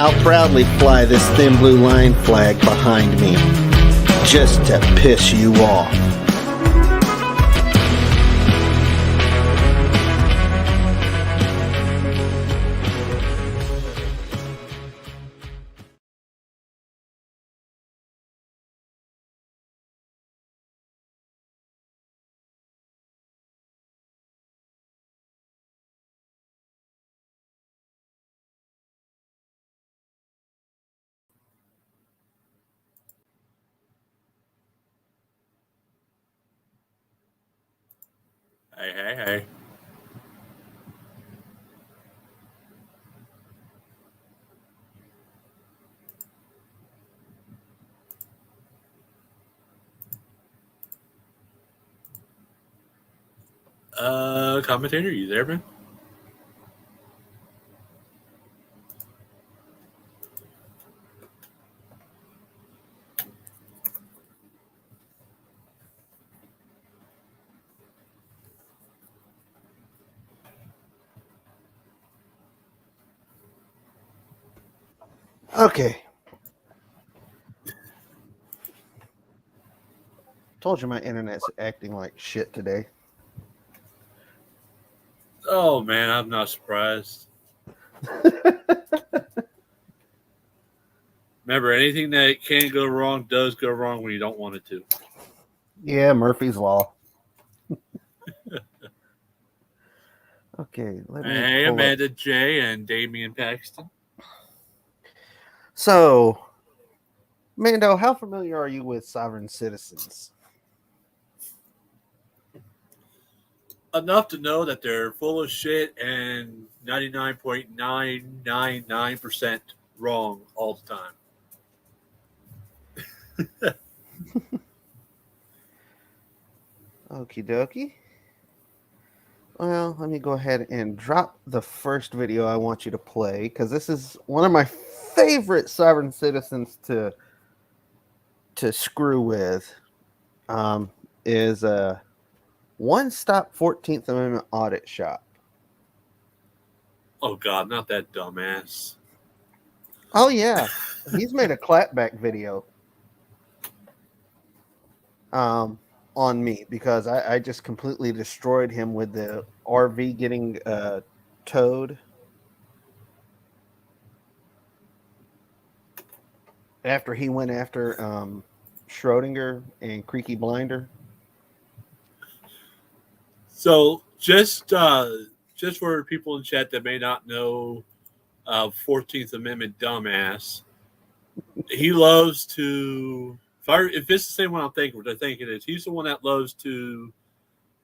I'll proudly fly this thin blue line flag behind me, just to piss you off. Hey. Commentator, you there, man? Okay. Told you my internet's acting like shit today. Oh man, I'm not surprised. Remember, anything that can go wrong does go wrong when you don't want it to. Yeah, Murphy's Law. Okay, let me. Hey, Amanda J. and Damian Paxton. So, Mando, how familiar are you with sovereign citizens? Enough to know that they're full of shit and 99.999% wrong all the time. Okie dokie. Well, let me go ahead and drop the first video I want you to play, because this is one of my favorite sovereign citizens to screw with. Is a one-stop 14th Amendment audit shop. Oh God, not that dumbass. Oh yeah, he's made a clapback video on me because I just completely destroyed him with the RV getting towed. After he went after Schrodinger and Creaky Blinder. So just for people in chat that may not know 14th Amendment dumbass, he loves to, if it's the same one I'm thinking, which I think it is, he's the one that loves to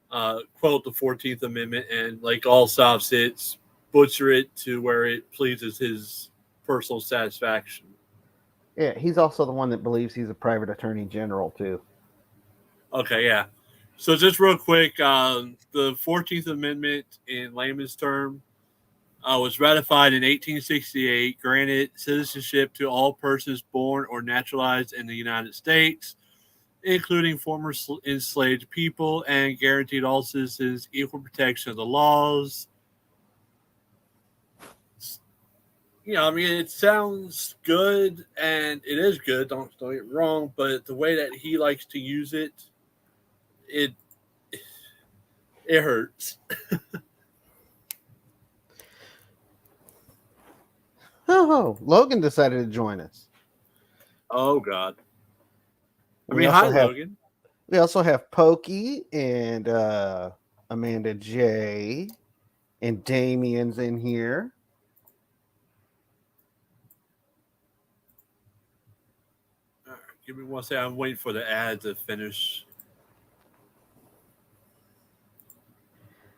quote the 14th Amendment and, like all soft-sits, butcher it to where it pleases his personal satisfaction. Yeah, he's also the one that believes he's a private attorney general, too. Okay, yeah. So just real quick, the 14th Amendment, in layman's term, was ratified in 1868, granted citizenship to all persons born or naturalized in the United States, including former enslaved people, and guaranteed all citizens equal protection of the laws. I mean, it sounds good, and it is good, don't get me wrong, but the way that he likes to use it, it hurts. Oh, Logan decided to join us. Oh, God. Hi, Logan. We also have Pokey and Amanda J. And Damien's in here. Give me one second. I'm waiting for the ad to finish.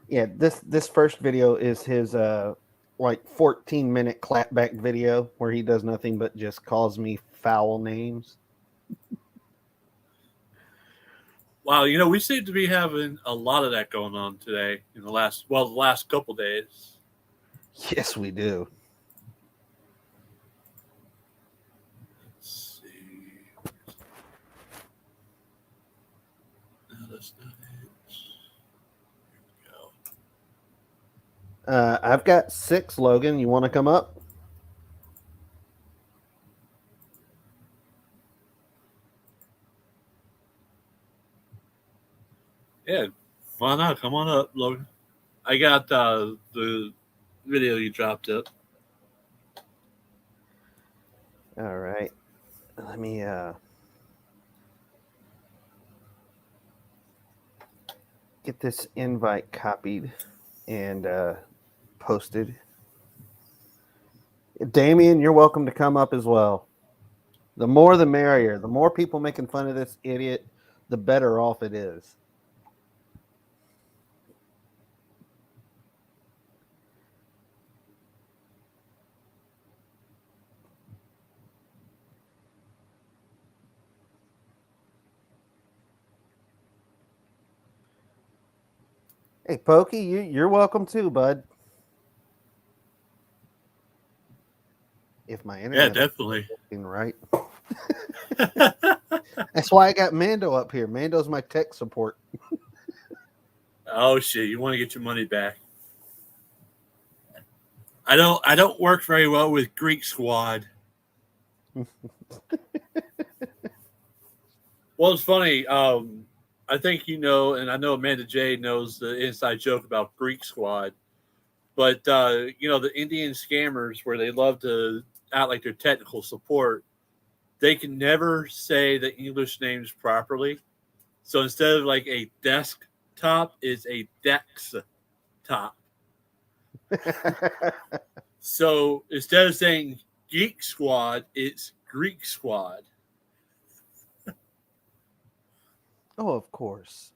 Yeah, this first video is his like 14-minute clapback video where he does nothing but just calls me foul names. Wow, we seem to be having a lot of that going on today in the last couple days. Yes, we do. Let's see. No, that's not it. Here we go. I've got 6, Logan. You want to come up? Yeah, why not? Come on up, Logan. I got the video you dropped up. All right. Let me get this invite copied and posted. Damien, you're welcome to come up as well. The more the merrier. The more people making fun of this idiot, the better off it is. Hey, Pokey, you're welcome too, bud. If my internet definitely. is working right. That's why I got Mando up here. Mando's my tech support. Oh shit! You want to get your money back? I don't work very well with Greek Squad. Well, it's funny. I think and I know Amanda J knows the inside joke about Greek Squad. But the Indian scammers, where they love to act like their technical support, they can never say the English names properly. So instead of like a desktop, it's a Dex-top. So instead of saying Geek Squad, it's Greek Squad. Oh, of course.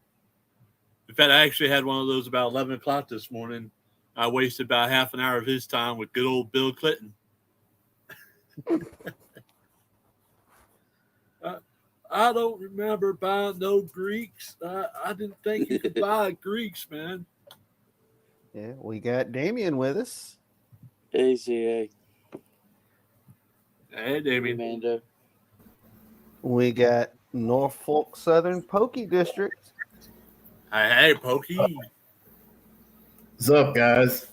In fact, I actually had one of those about 11 o'clock this morning. I wasted about half an hour of his time with good old Bill Clinton. I don't remember buying no Greeks. I didn't think you could buy Greeks, man. Yeah, we got Damien with us. ACA. Hey, Damien. Amanda. We got Norfolk Southern Pokey District. Hey, Pokey. What's up, guys?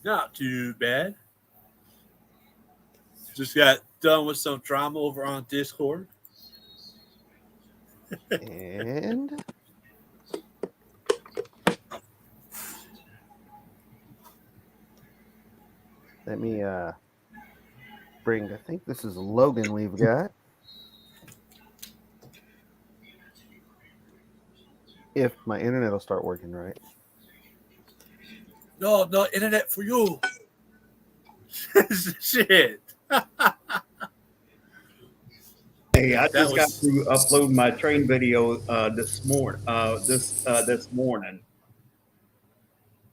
Not too bad. Just got done with some drama over on Discord. And let me bring, I think this is Logan we've got. If my internet will start working right. No internet for you. Shit. Hey, I just got to upload my train video this morning. This morning.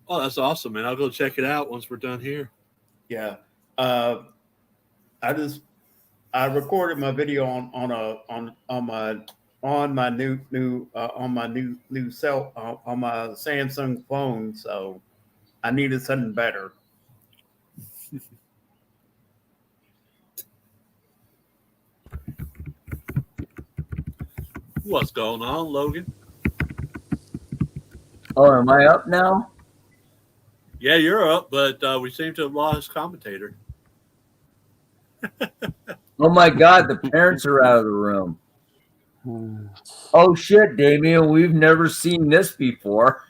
Oh, that's awesome, man! I'll go check it out once we're done here. Yeah, I recorded my video on my new cell on my Samsung phone, so I needed something better. What's going on, Logan? Oh, am I up now? Yeah, you're up, but we seem to have lost commentator. Oh my God, the parents are out of the room. Oh shit, Damien, we've never seen this before.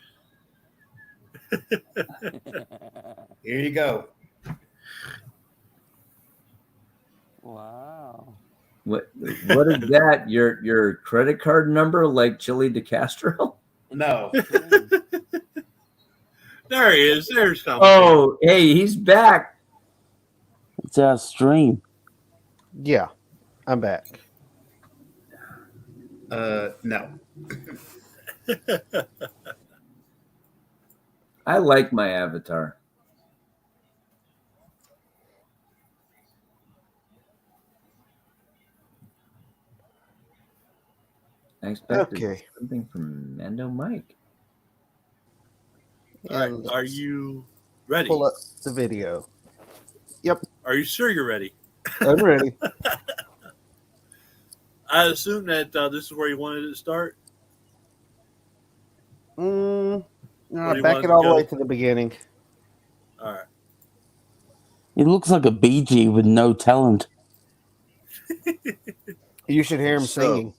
Here you go. Wow. What is that? Your credit card number, like Chili DeCastro? No. There he is. There's commentator. Oh, hey, he's back. It's our stream. Yeah. I'm back. No. I like my avatar. I expected Okay. something from Mando Mike. All right. And Are let's you ready? pull up the video. Yep, Are you sure you're ready? I'm ready. I assume that this is where you wanted it to start. No, Where do you back want it it to all the go? way to the beginning. All right. He looks like a BG with no talent. You should hear him So- singing.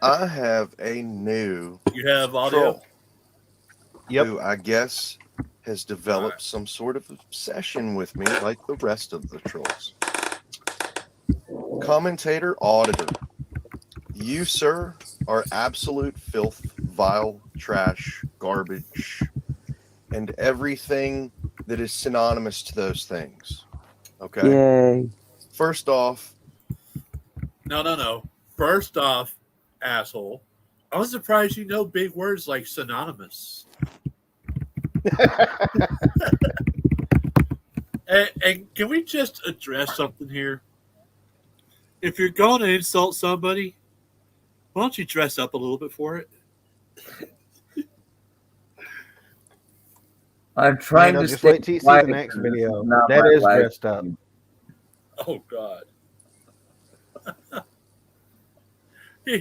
I have a new You have audio. troll Yep. who I guess has developed Alright. some sort of obsession with me like the rest of the trolls. Commentator Auditor. You, sir, are absolute filth, vile, trash, garbage, and everything that is synonymous to those things. Okay? Yay. First off, No. First off, asshole. I was surprised you know big words like synonymous. And can we just address something here? If you're going to insult somebody, why don't you dress up a little bit for it? I'm trying Man, to just stay wait till you see quiet the next because this video. is not That my is live dressed up. stream. Oh God.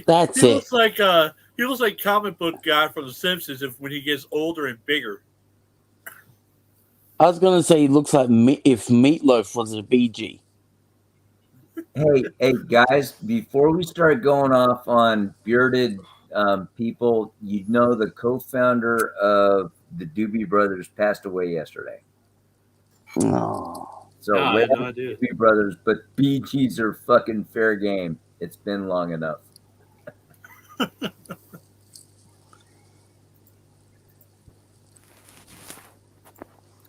That's he it. looks like he looks like comic book guy from The Simpsons when he gets older and bigger. I was going to say he looks like if Meatloaf was a BG. Hey, guys! Before we start going off on bearded people, you know the co-founder of the Doobie Brothers passed away yesterday. Oh. So No, I rest had no in idea. Doobie Brothers, but BGs are fucking fair game. It's been long enough.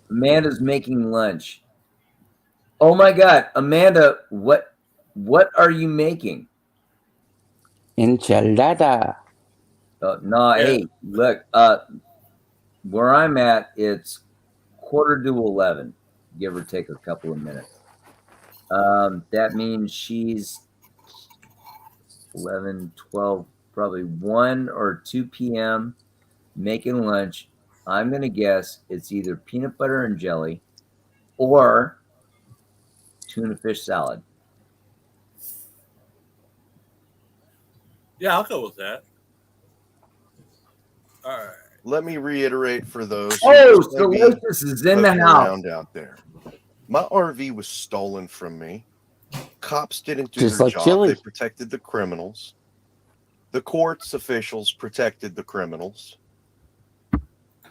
Amanda's making lunch. Oh my God, Amanda, what are you making? Enchilada. No, Yeah. hey, look, where I'm at, it's 10:45, give or take a couple of minutes. That means she's 11, 12, probably 1 or 2 p.m. making lunch. I'm going to guess it's either peanut butter and jelly or tuna fish salad. Yeah, I'll go with that. All right. let me reiterate for those who Oh, just may be Salacious is in the poking house. around out there. My RV was stolen from me. Cops didn't do Just their like job. Chili. They protected the criminals. The courts officials protected the criminals.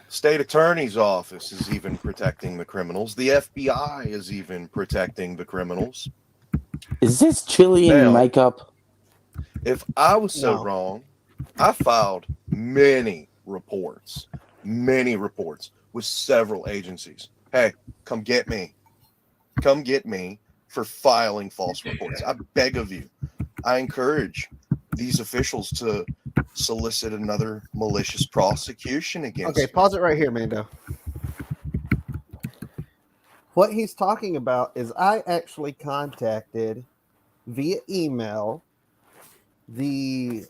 State attorney's office is even protecting the criminals. The FBI is even protecting the criminals. Is this Chili in Now- makeup? If I was so No. wrong, I filed many reports with several agencies. Hey, come get me. Come get me for filing false reports. I beg of you. I encourage these officials to solicit another malicious prosecution against Okay, me. pause it right here, Mando. What he's talking about is I actually contacted via email the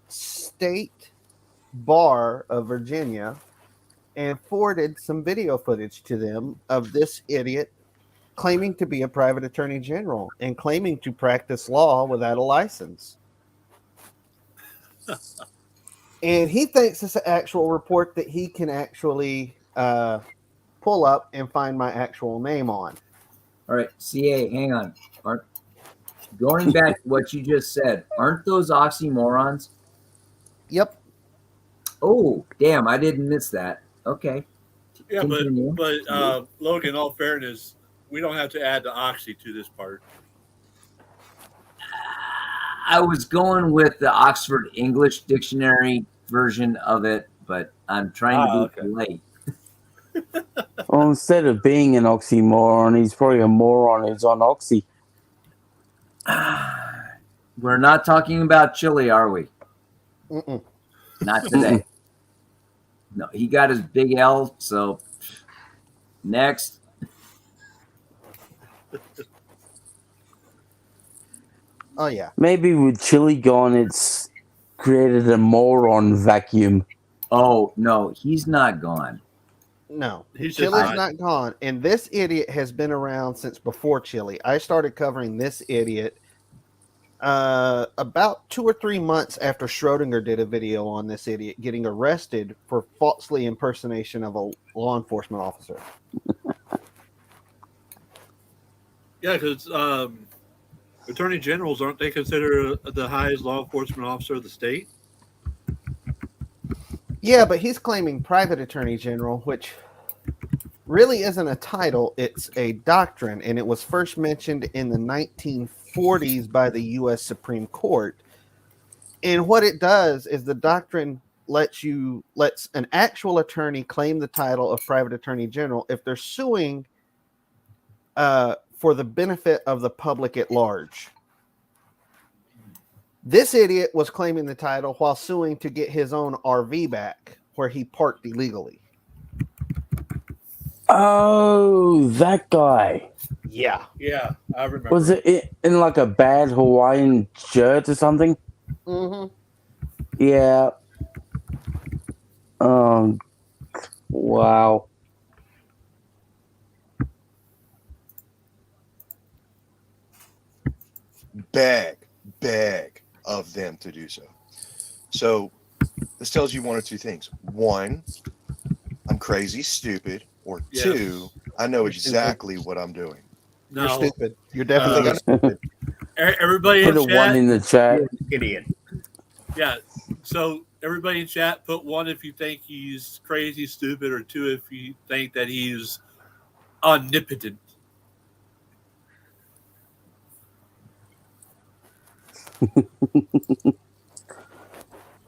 state bar of Virginia and forwarded some video footage to them of this idiot claiming to be a private attorney general and claiming to practice law without a license. And he thinks it's an actual report that he can actually pull up and find my actual name on. All right, CA, hang on. Going back to what you just said, aren't those oxymorons? Yep. Oh, damn, I didn't miss that. Okay. Yeah, Continue. but Logan, in all fairness, we don't have to add the oxy to this part. I was going with the Oxford English Dictionary version of it, but I'm trying to be polite. Well, instead of being an oxymoron, he's probably a moron who's on oxy. We're not talking about chili, are we? Mm-mm. Not today. No, he got his big L, so next. Oh yeah. Maybe with chili gone, it's created a moron vacuum. Oh, no, he's not gone. No, He's just Chili's not- not gone, and this idiot has been around since before Chili. I started covering this idiot about 2 or 3 months after Schrodinger did a video on this idiot getting arrested for falsely impersonation of a law enforcement officer. Yeah, because attorney generals, aren't they considered the highest law enforcement officer of the state? Yeah, but he's claiming private attorney general, which really isn't a title, it's a doctrine, and it was first mentioned in the 1940s by the U.S. Supreme Court. And what it does is the doctrine lets an actual attorney claim the title of private attorney general if they're suing for the benefit of the public at large. This idiot was claiming the title while suing to get his own RV back, where he parked illegally. Oh, that guy. Yeah. Yeah, I remember. Was it in like a bad Hawaiian shirt or something? Mm-hmm. Yeah. Wow. Beg of them to do so. So this tells you one or two things. One, I'm crazy, stupid, or Yes. two, I know You're exactly what I'm doing. You're No, stupid. You're definitely Uh, stupid. everybody Put in a chat. 1 in the chat. You're an idiot. Yeah, so everybody in chat, put 1 if you think he's crazy, stupid, or 2 if you think that he's omnipotent.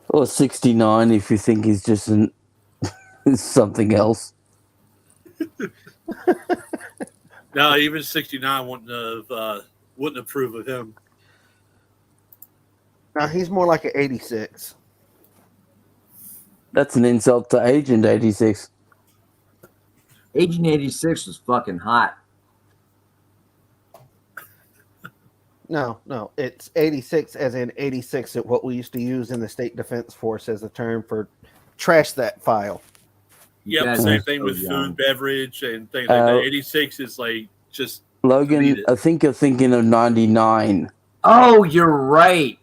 Or 69 if you think he's just something else. No, even 69 wouldn't approve of him. Now he's more like an 86. That's an insult to Agent 86. Agent 86 was fucking hot. No, it's 86 as in 86 at what we used to use in the State Defense Force as a term for trash that file. You Yep, guys same are thing so with young. food, beverage, and things like that. 86 is like just delete Logan, it. I think you're thinking of 99. Oh, you're right.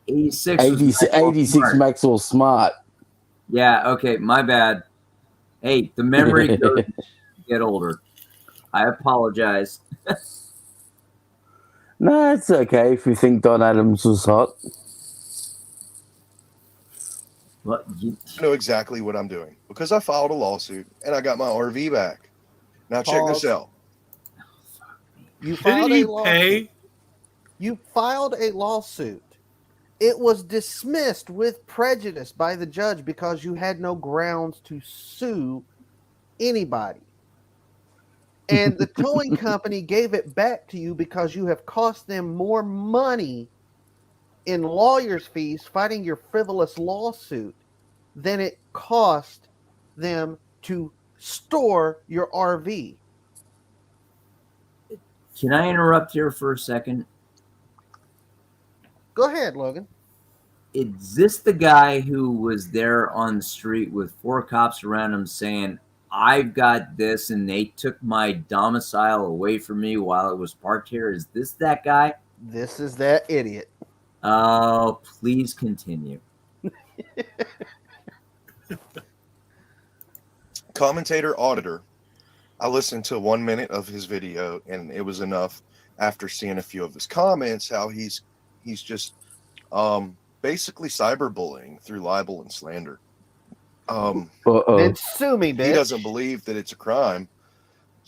86 was 86, Maxwell 86 Smart. Maxwell Smart. Yeah, okay, my bad. Hey, the memory goes as you get older. I apologize. No, it's okay if you think Don Adams was hot. Well, I know exactly what I'm doing because I filed a lawsuit and I got my RV back. Now check Pause. this out. You filed Didn't he a lawsuit. pay? You filed a lawsuit. It was dismissed with prejudice by the judge because you had no grounds to sue anybody. And the towing company gave it back to you because you have cost them more money in lawyers' fees fighting your frivolous lawsuit than it cost them to store your RV. can I interrupt here for a second? Go ahead, Logan. Is this the guy who was there on the street with 4 cops around him saying, I've got this and they took my domicile away from me while it was parked here? Is this that guy? This is that idiot. Oh, please continue. Commentator Auditor. I listened to 1 minute of his video and it was enough after seeing a few of his comments how he's just basically cyberbullying through libel and slander. Uh-oh. And sue me, He bitch. doesn't believe that it's a crime.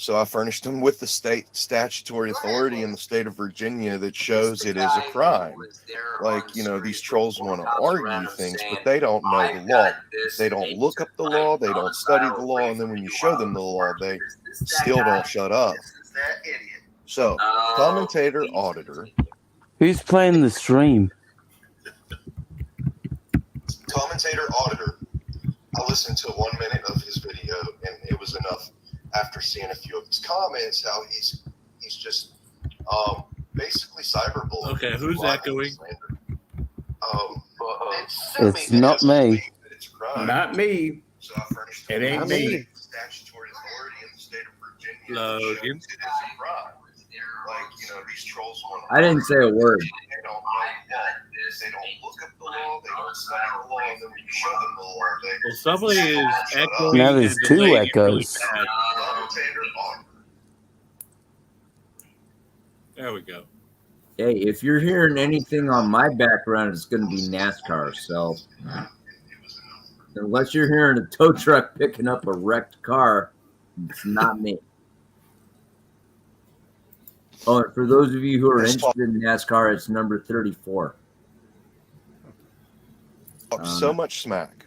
So I furnished him with the state statutory authority in the state of Virginia that shows it is a crime. Like, you know, these trolls want to argue things, but they don't know the law. They don't look up the law. They don't study the law. And then when you show them the law, they still don't shut up. So, commentator, auditor. Who's playing the stream? Commentator, auditor. I listened to 1 minute of his video, and it was enough. After seeing a few of his comments, how he's just basically cyberbullying. Okay, who's echoing? It's not me. Not me. So I furnished It ain't me. statutory authority in the state of Virginia. Logan. It is a crime. Like, these trolls want to. I didn't say a word. They don't know law. They don't look up the law. They don't study the law. And then when you show them the law, they. Well, somebody is echoing. Now there's and two delaying echoes. bad. Commentator, auditor. There we go. Hey, if you're hearing anything on my background, it's going to be NASCAR. So unless you're hearing a tow truck picking up a wrecked car, it's not me. Oh, and for those of you who are interested in NASCAR, it's number 34. So much smack.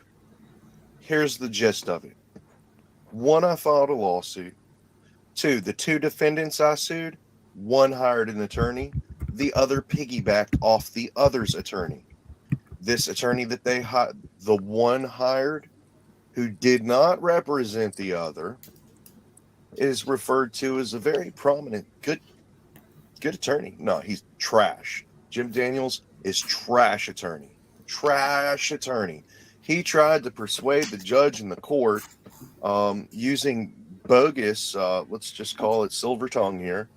Here's the gist of it. 1, I filed a lawsuit. 2, the 2 defendants I sued, 1 hired an attorney. The other piggybacked off the other's attorney. This attorney that the one hired, who did not represent the other, is referred to as a very prominent, good attorney. No, he's trash. Jim Daniels is trash attorney. Trash attorney. He tried to persuade the judge in the court using bogus, let's just call it silver tongue here,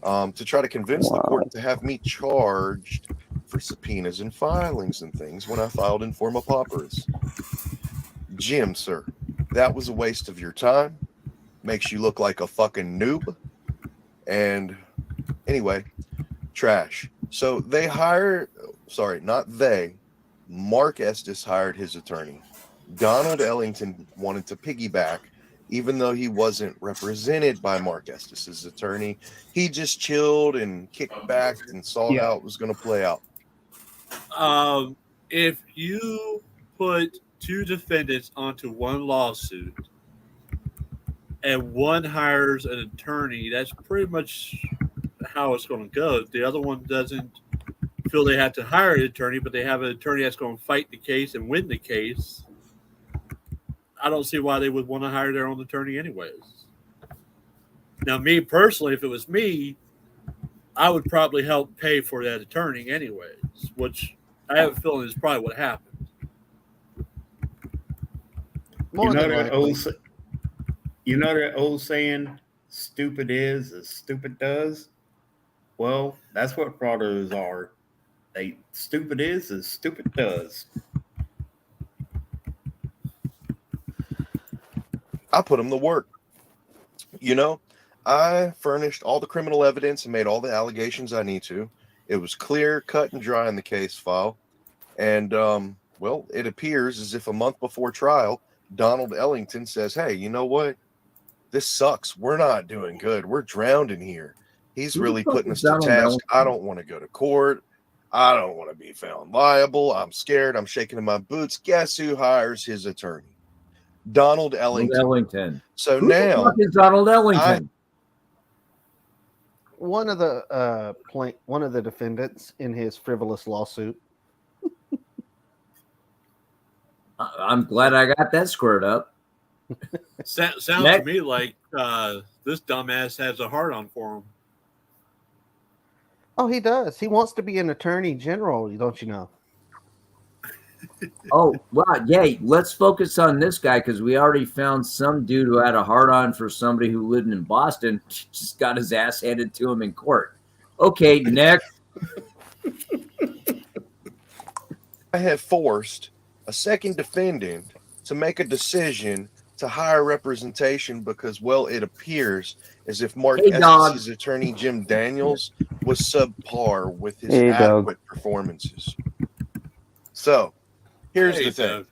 to try to convince the court to have me charged for subpoenas and filings and things when I filed in forma pauperis. Jim, sir, that was a waste of your time. Makes you look like a fucking noob. And anyway, trash. So they Mark Estes hired his attorney. Donald Ellington wanted to piggyback, even though he wasn't represented by Mark Estes' attorney. He just chilled and kicked back and saw how it was going to play out. If you put 2 defendants onto one lawsuit and one hires an attorney, that's pretty much how it's going to go. The other one doesn't feel they have to hire an attorney, but they have an attorney that's going to fight the case and win the case. I don't see why they would want to hire their own attorney anyways. Now, me personally, if it was me, I would probably help pay for that attorney anyways, which I have a feeling is probably what happened. You know that old saying, stupid is as stupid does? Well, that's what fraudsters are. They stupid is as stupid does. I put them to work. I furnished all the criminal evidence and made all the allegations I need to. It was clear, cut, and dry in the case file. And, it appears as if a month before trial, Donald Ellington says, hey, you know what? This sucks. We're not doing good. We're drowned in here. He's really putting us to task. I don't want to go to court. I don't want to be found liable. I'm scared. I'm shaking in my boots. Guess who hires his attorney? Donald Ellington. So Who now the fuck is Donald Ellington? One of the defendants in his frivolous lawsuit. I'm glad I got that squared up. Sounds to me like this dumbass has a hard on for him. Oh, he does. He wants to be an attorney general, don't you know? Oh, wow. Yeah, let's focus on this guy because we already found some dude who had a hard on for somebody who lived in Boston, just got his ass handed to him in court. Okay, next. I have forced a second defendant to make a decision to hire representation because, it appears as if Mark Estes' attorney, Jim Daniels, was subpar with his adequate performances. So, here's the thing.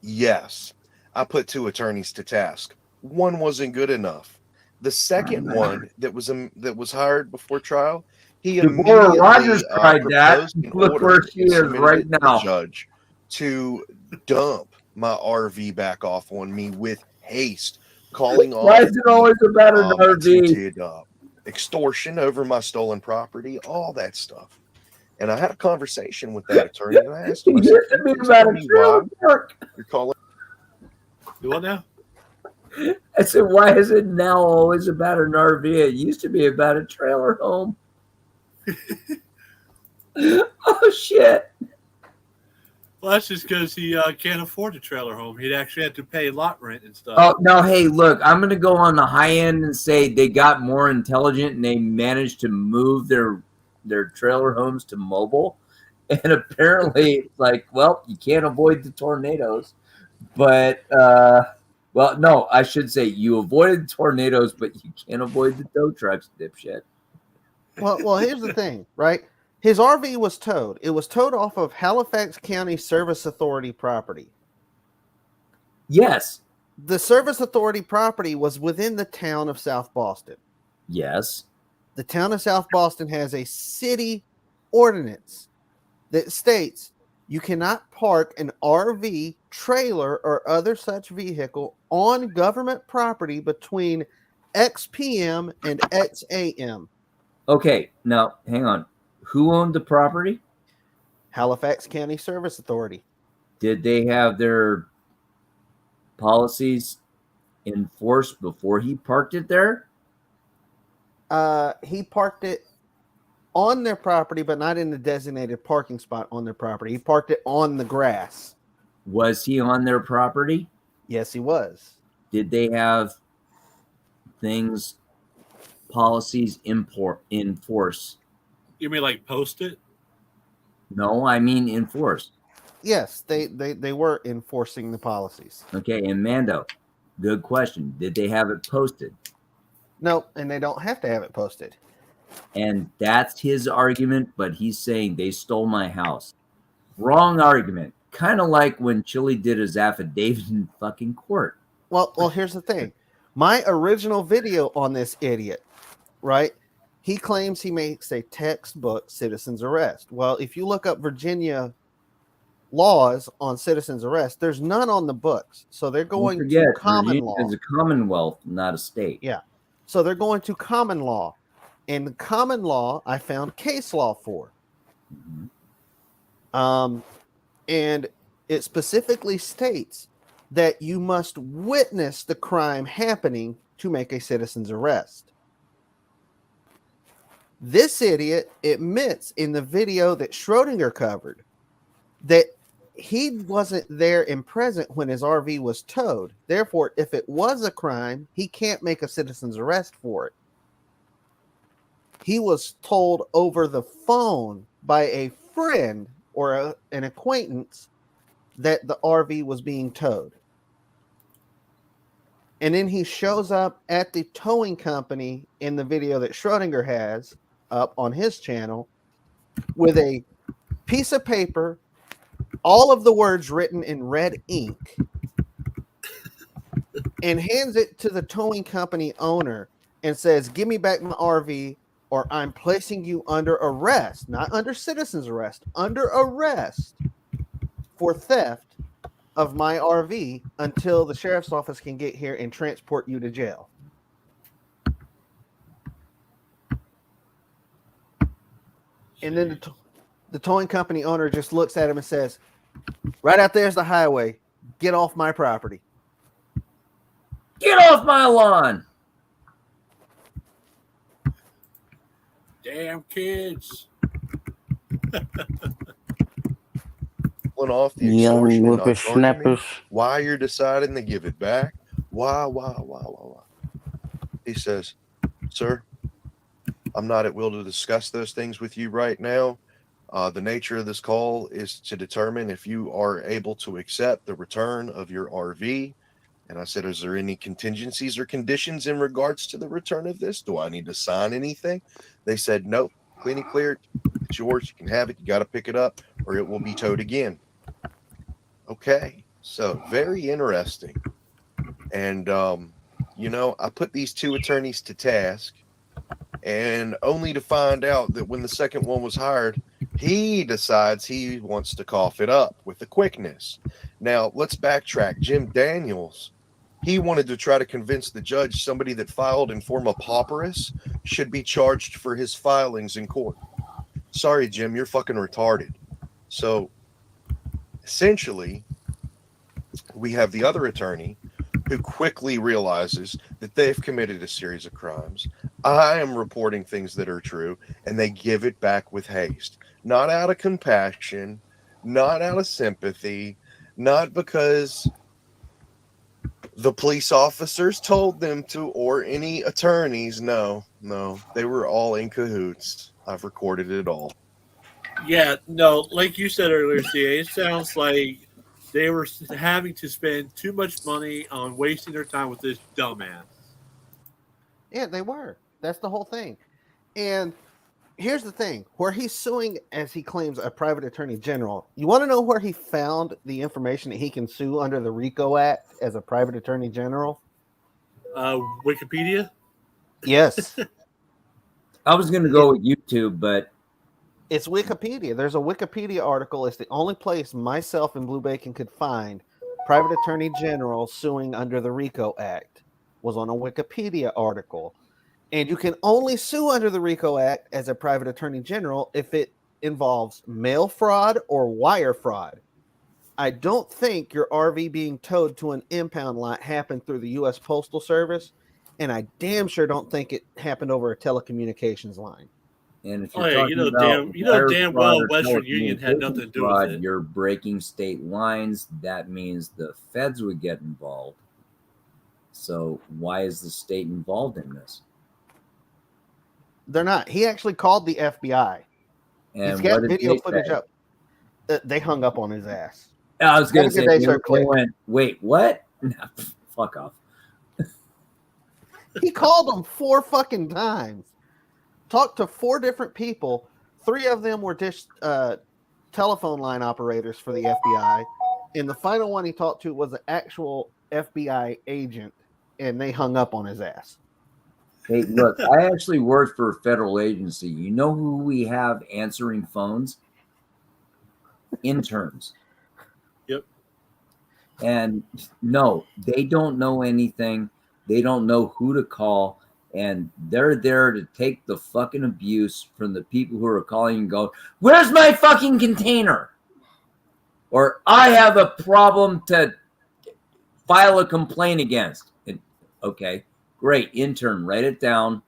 Yes, I put 2 attorneys to task. One wasn't good enough. The second one that was hired before trial, he immediately Rogers tried that. Look where she is right now. Judge to dump my RV back off on me with haste, calling off. Why is it always about an RV? extortion over my stolen property, all that stuff. And I had a conversation with that attorney, and I asked him, I It said, used to "Can be you please about tell a me why trailer park. you're calling?" Do what now? I said, why is it now always about an RV? It used to be about a trailer home. Oh, shit. Well, that's just because he can't afford a trailer home. He'd actually have to pay lot rent and stuff. Oh, no, hey, look, I'm going to go on the high end and say they got more intelligent and they managed to move their trailer homes to mobile. And apparently, it's like, well, you can't avoid the tornadoes. But, well, no, I should say you avoided tornadoes, but you can't avoid the tow trucks, dipshit. Well, here's the thing, right? His RV was towed. It was towed off of Halifax County Service Authority property. Yes. The Service Authority property was within the town of South Boston. Yes. The town of South Boston has a city ordinance that states you cannot park an RV, trailer, or other such vehicle on government property between X p.m. and X a.m. Okay, now hang on. Who owned the property? Halifax County Service Authority. Did they have their policies enforced before he parked it there? He parked it on their property, but not in the designated parking spot on their property. He parked it on the grass. Was he on their property? Yes, he was. Did they have policies enforce? You mean like post it? No, I mean enforce. Yes, they were enforcing the policies. Okay, and Mando, good question. Did they have it posted? No, and they don't have to have it posted. And that's his argument, but he's saying they stole my house. Wrong argument. Kind of like when Chili did his affidavit in fucking court. Well, here's the thing. My original video on this idiot, right? He claims he makes a textbook citizen's arrest. Well, if you look up Virginia laws on citizen's arrest, there's none on the books. So they're going to common Virginia law. is a commonwealth, not a state. Yeah. So they're going to common law. And common law, I found case law for. Mm-hmm. And it specifically states that you must witness the crime happening to make a citizen's arrest. This idiot admits in the video that Schrodinger covered that he wasn't there and present when his RV was towed. Therefore, if it was a crime, he can't make a citizen's arrest for it. He was told over the phone by a friend or an acquaintance that the RV was being towed. And then he shows up at the towing company in the video that Schrodinger has up on his channel with a piece of paper, all of the words written in red ink, and hands it to the towing company owner and says, "Give me back my RV or I'm placing you under arrest," not under citizen's arrest, under arrest for theft of my RV until the sheriff's office can get here and transport you to jail. And then the towing company owner just looks at him and says, "Right out there's the highway. Get off my property." Get off my lawn. Damn kids. Off the Young extortion whippersnappers. argument, why you're deciding to give it back? Why? He says, "Sir, I'm not at will to discuss those things with you right now. The nature of this call is to determine if you are able to accept the return of your RV." And I said, "Is there any contingencies or conditions in regards to the return of this? Do I need to sign anything?" They said, "Nope, clean and clear. It's yours. You can have it. You got to pick it up or it will be towed again." Okay, so very interesting. And, I put these two attorneys to task, and only to find out that when the second one was hired, he decides he wants to cough it up with the quickness. Now, let's backtrack. Jim Daniels He wanted to try to convince the judge somebody that filed in form of pauperous should be charged for his filings in court. Sorry, Jim, you're fucking retarded. So essentially, we have the other attorney who quickly realizes that they've committed a series of crimes. I am reporting things that are true, and they give it back with haste. Not out of compassion, not out of sympathy, not because the police officers told them to, or any attorneys. No, they were all in cahoots. I've recorded it all. Yeah, no, like you said earlier, CA, it sounds like they were having to spend too much money on wasting their time with this dumbass. Yeah, they were. That's the whole thing. And here's the thing: where he's suing, as he claims, a private attorney general. You want to know where he found the information that he can sue under the RICO Act as a private attorney general? Wikipedia? Yes. I was going to go with YouTube, but It's Wikipedia. There's a Wikipedia article. It's the only place myself and Blue Bacon could find private attorney general suing under the RICO Act was on a Wikipedia article. And you can only sue under the RICO Act as a private attorney general if it involves mail fraud or wire fraud. I don't think your RV being towed to an impound lot happened through the U.S. Postal Service, and I damn sure don't think it happened over a telecommunications line. and if Oh, you're yeah, talking you about know wire damn fraud well or Western Union had nothing to do with fraud, it. you're breaking state lines. That means the feds would get involved. So why is the state involved in this? They're not. He actually called the FBI. And He's got what did video they footage say? up. They hung up on his ass. I was going to Have a say, good day, sir. they went, wait, what? Fuck off. He called them 4 fucking times. Talked to 4 different people. 3 of them were telephone line operators for the FBI. And the final one he talked to was an actual FBI agent. And they hung up on his ass. Hey, look, I actually worked for a federal agency. You know who we have answering phones? Interns. Yep. And no, they don't know anything. They don't know who to call. And they're there to take the fucking abuse from the people who are calling and go, where's my fucking container? Or I have a problem to file a complaint against. And, okay, great. Intern, write it down.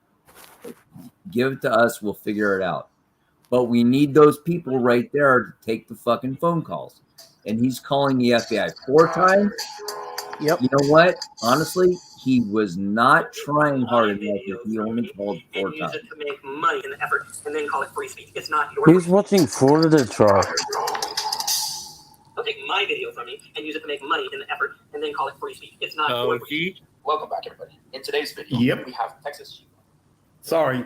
Give it to us. We'll figure it out. But we need those people right there to take the fucking phone calls. And he's calling the FBI 4 times. Yep. You know what? Honestly, he was not trying hard enough if he only called 4 times. Use it to make money in the effort and then call it free speech. It's not your Who's watching Florida trial? Don't take my video from me and use it to make money in the effort and then call it free speech. It's not your free speech. Welcome back, everybody. In today's video, Yep. we have Texas. Sorry.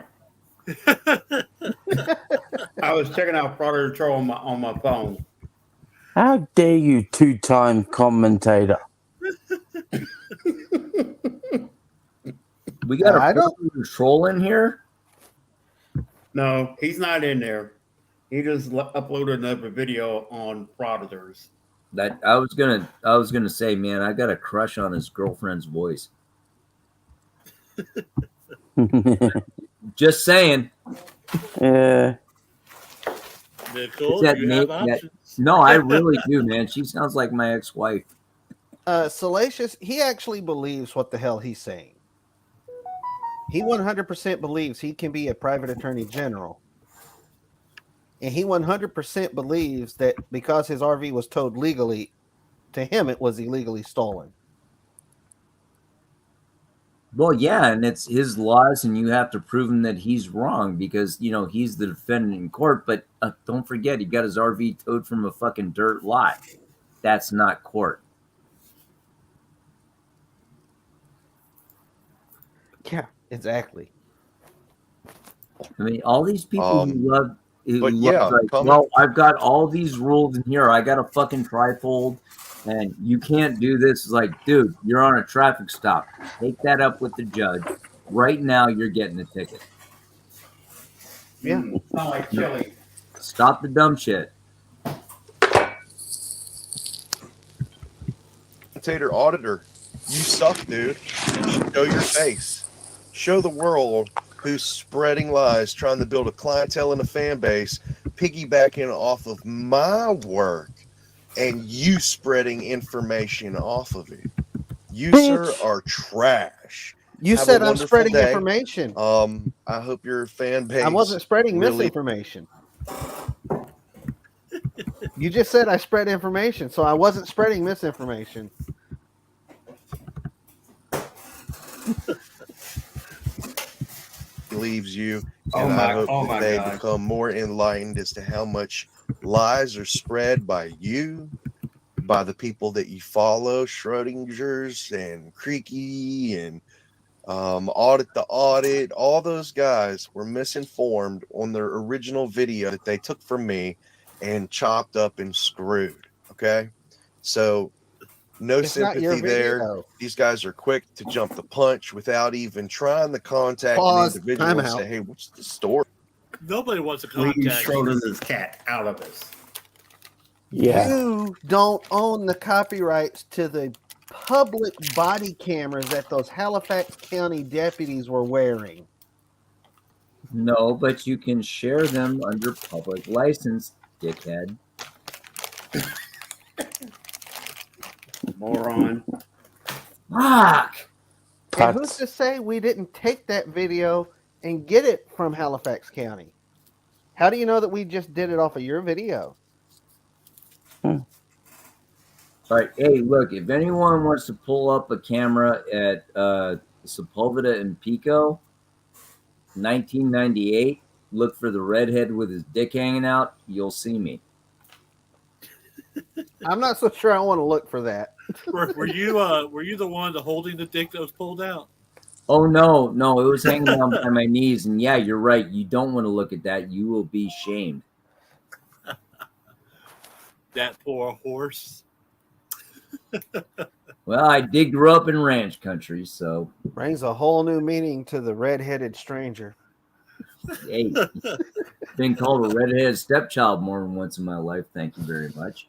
I was checking out Fraud Patrol on my phone. How dare you, 2-time commentator? We got I a don't- troll in here. No, he's not in there. He just uploaded another video on frauditors. That I was gonna say, man, I got a crush on his girlfriend's voice. Just saying. Yeah. Nicole, That you have make- that- options. No, I really do, man. She sounds like my ex-wife. Salacious, he actually believes what the hell he's saying. He 100% believes he can be a private attorney general. And he 100% believes that because his RV was towed legally, to him it was illegally stolen. Well, yeah, and it's his laws, and you have to prove him that he's wrong because, you know, he's the defendant in court. But don't forget, he got his RV towed from a fucking dirt lot. That's not court. Yeah, exactly. I mean, all these people who love, but yeah, well, I've got all these rules in here. I got a fucking trifold, and you can't do this. It's like, dude, you're on a traffic stop. Take that up with the judge. Right now, you're getting a ticket. Yeah. Sound like chili. Stop the dumb shit. Auditor, You suck, dude. Show your face. Show the world who's spreading lies, trying to build a clientele and a fan base, piggybacking off of my work, and you spreading information off of it. You, sir, Bitch. are trash. You Have said a I'm wonderful spreading day. information. I hope your fan base. I wasn't spreading really- misinformation. You just said I spread information, so I wasn't spreading misinformation. believes you, Oh and I my- hope oh that my they God. become more enlightened as to how much lies are spread by you, by the people that you follow, Schrodinger's and Creaky and Audit the Audit. All those guys were misinformed on their original video that they took from me and chopped up and screwed. Okay, so no It's not your sympathy there. video. These guys are quick to jump the punch without even trying to contact Pause. an individual Time and out. say, "Hey, what's the story?" Nobody wants to Leave contact. Schrodinger's cat out of this. Yeah. You don't own the copyrights to the public body cameras that those Halifax County deputies were wearing. No, but you can share them under public license, dickhead. Moron. Fuck! And who's Tuts. to say we didn't take that video and get it from Halifax County? How do you know that we just did it off of your video? All right, hey, look, if anyone wants to pull up a camera at Sepulveda and Pico, 1998, look for the redhead with his dick hanging out, you'll see me. I'm not so sure I want to look for that. Were you the one holding the dick that was pulled out? Oh, no, it was hanging down by my knees, and yeah, you're right, you don't want to look at that, you will be shamed. That poor horse. Well, I did grow up in ranch country, so Brings a whole new meaning to the red-headed stranger. hey, been called a redheaded stepchild more than once in my life. Thank you very much.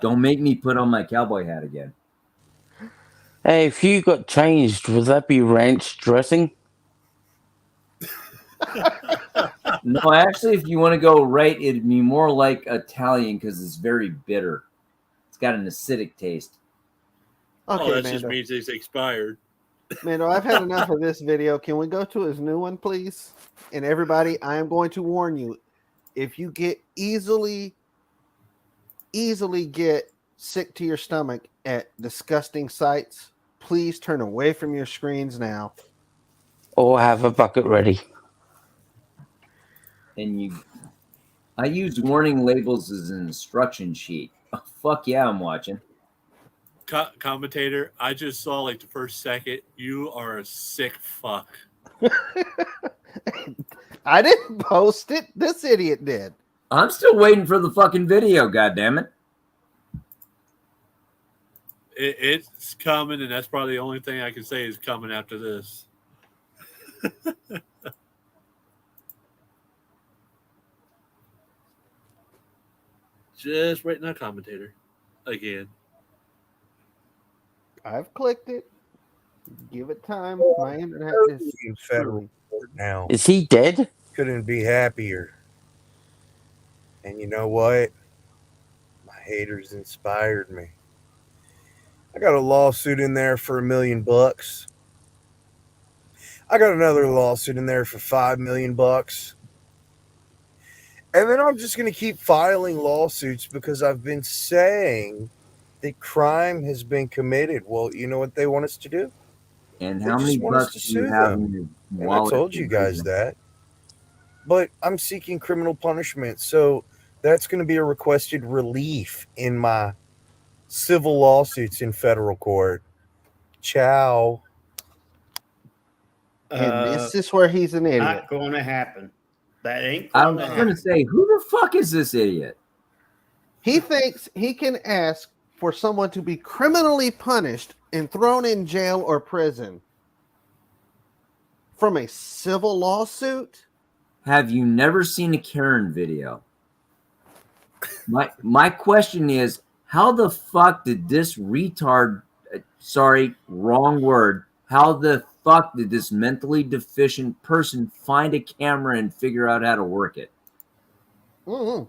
Don't make me put on my cowboy hat again. Hey, if you got changed, would that be ranch dressing? No, actually, if you want to go right, it'd be more like Italian because it's very bitter. It's got an acidic taste. Okay, That just Mando. means it's expired. Mando, I've had enough of this video. Can we go to his new one, please? And everybody, I am going to warn you, if you get easily get sick to your stomach at disgusting sights, please turn away from your screens now. Or have a bucket ready? And I use warning labels as an instruction sheet. Oh, fuck yeah, I'm watching. Commentator, I just saw like the first second. You are a sick fuck. I didn't post it. This idiot did. I'm still waiting for the fucking video, goddammit. It's coming, and that's probably the only thing I can say is coming after this. Just waiting on a commentator again. I've clicked it. Give it time. My internet is In federal court now. Is he dead? Couldn't be happier. And you know what? My haters inspired me. I got a lawsuit in there for $1 million. I got another lawsuit in there for $5 million. And then I'm just going to keep filing lawsuits because I've been saying that crime has been committed. Well, you know what they want us to do? And They how just many want us bucks to do you sue have them. in your And I wallet? told you guys that. But I'm seeking criminal punishment. So that's going to be a requested relief in my civil lawsuits in federal court. Ciao. and this is where he's an idiot. Not going to happen. That ain't I going was to going to happen. say, who the fuck is this idiot? He thinks he can ask for someone to be criminally punished and thrown in jail or prison from a civil lawsuit? Have you never seen a Karen video? My question is, how the fuck did this retard sorry, wrong word. How the fuck did this mentally deficient person find a camera and figure out how to work it? Mm-hmm.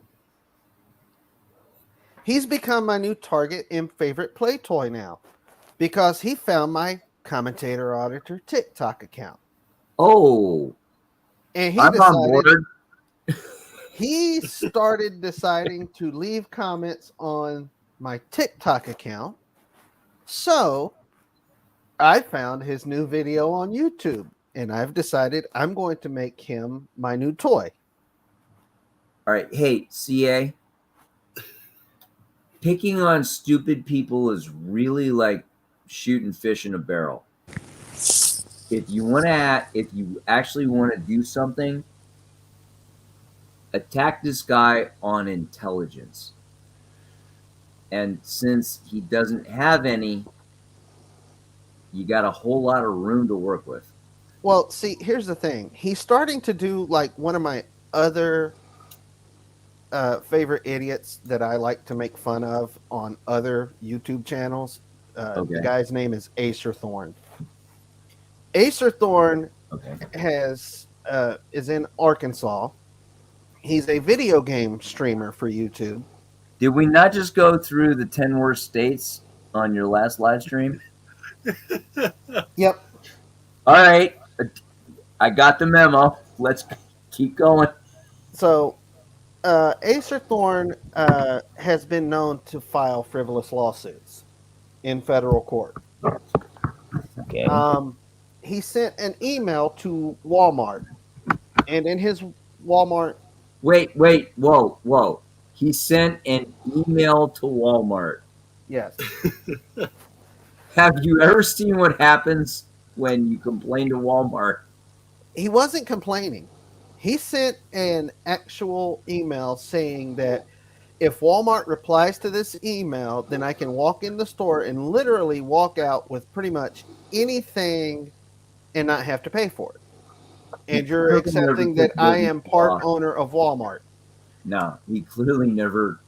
He's become my new target and favorite play toy now because he found my commentator auditor TikTok account. Oh, And I'm on board. he started deciding to leave comments on my TikTok account. So I found his new video on YouTube and I've decided I'm going to make him my new toy. All right. Hey, CA. Picking on stupid people is really like shooting fish in a barrel. If you actually want to do something, attack this guy on intelligence. And since he doesn't have any, you got a whole lot of room to work with. Well, see, here's the thing. He's starting to do like one of my other favorite idiots that I like to make fun of on other YouTube channels. Okay. The guy's name is Acer Thorn. Acer Thorn is in Arkansas. He's a video game streamer for YouTube. Did we not just go through the 10 worst states on your last live stream? Yep. All right. I got the memo. Let's keep going. So, Acer Thorn has been known to file frivolous lawsuits in federal court. Okay. He sent an email to Walmart, and in his Walmart. Wait, whoa. He sent an email to Walmart. Yes. Have you ever seen what happens when you complain to Walmart? He wasn't complaining. He sent an actual email saying that if Walmart replies to this email, then I can walk in the store and literally walk out with pretty much anything and not have to pay for it. And you're accepting that I am part owner of Walmart. No, he clearly never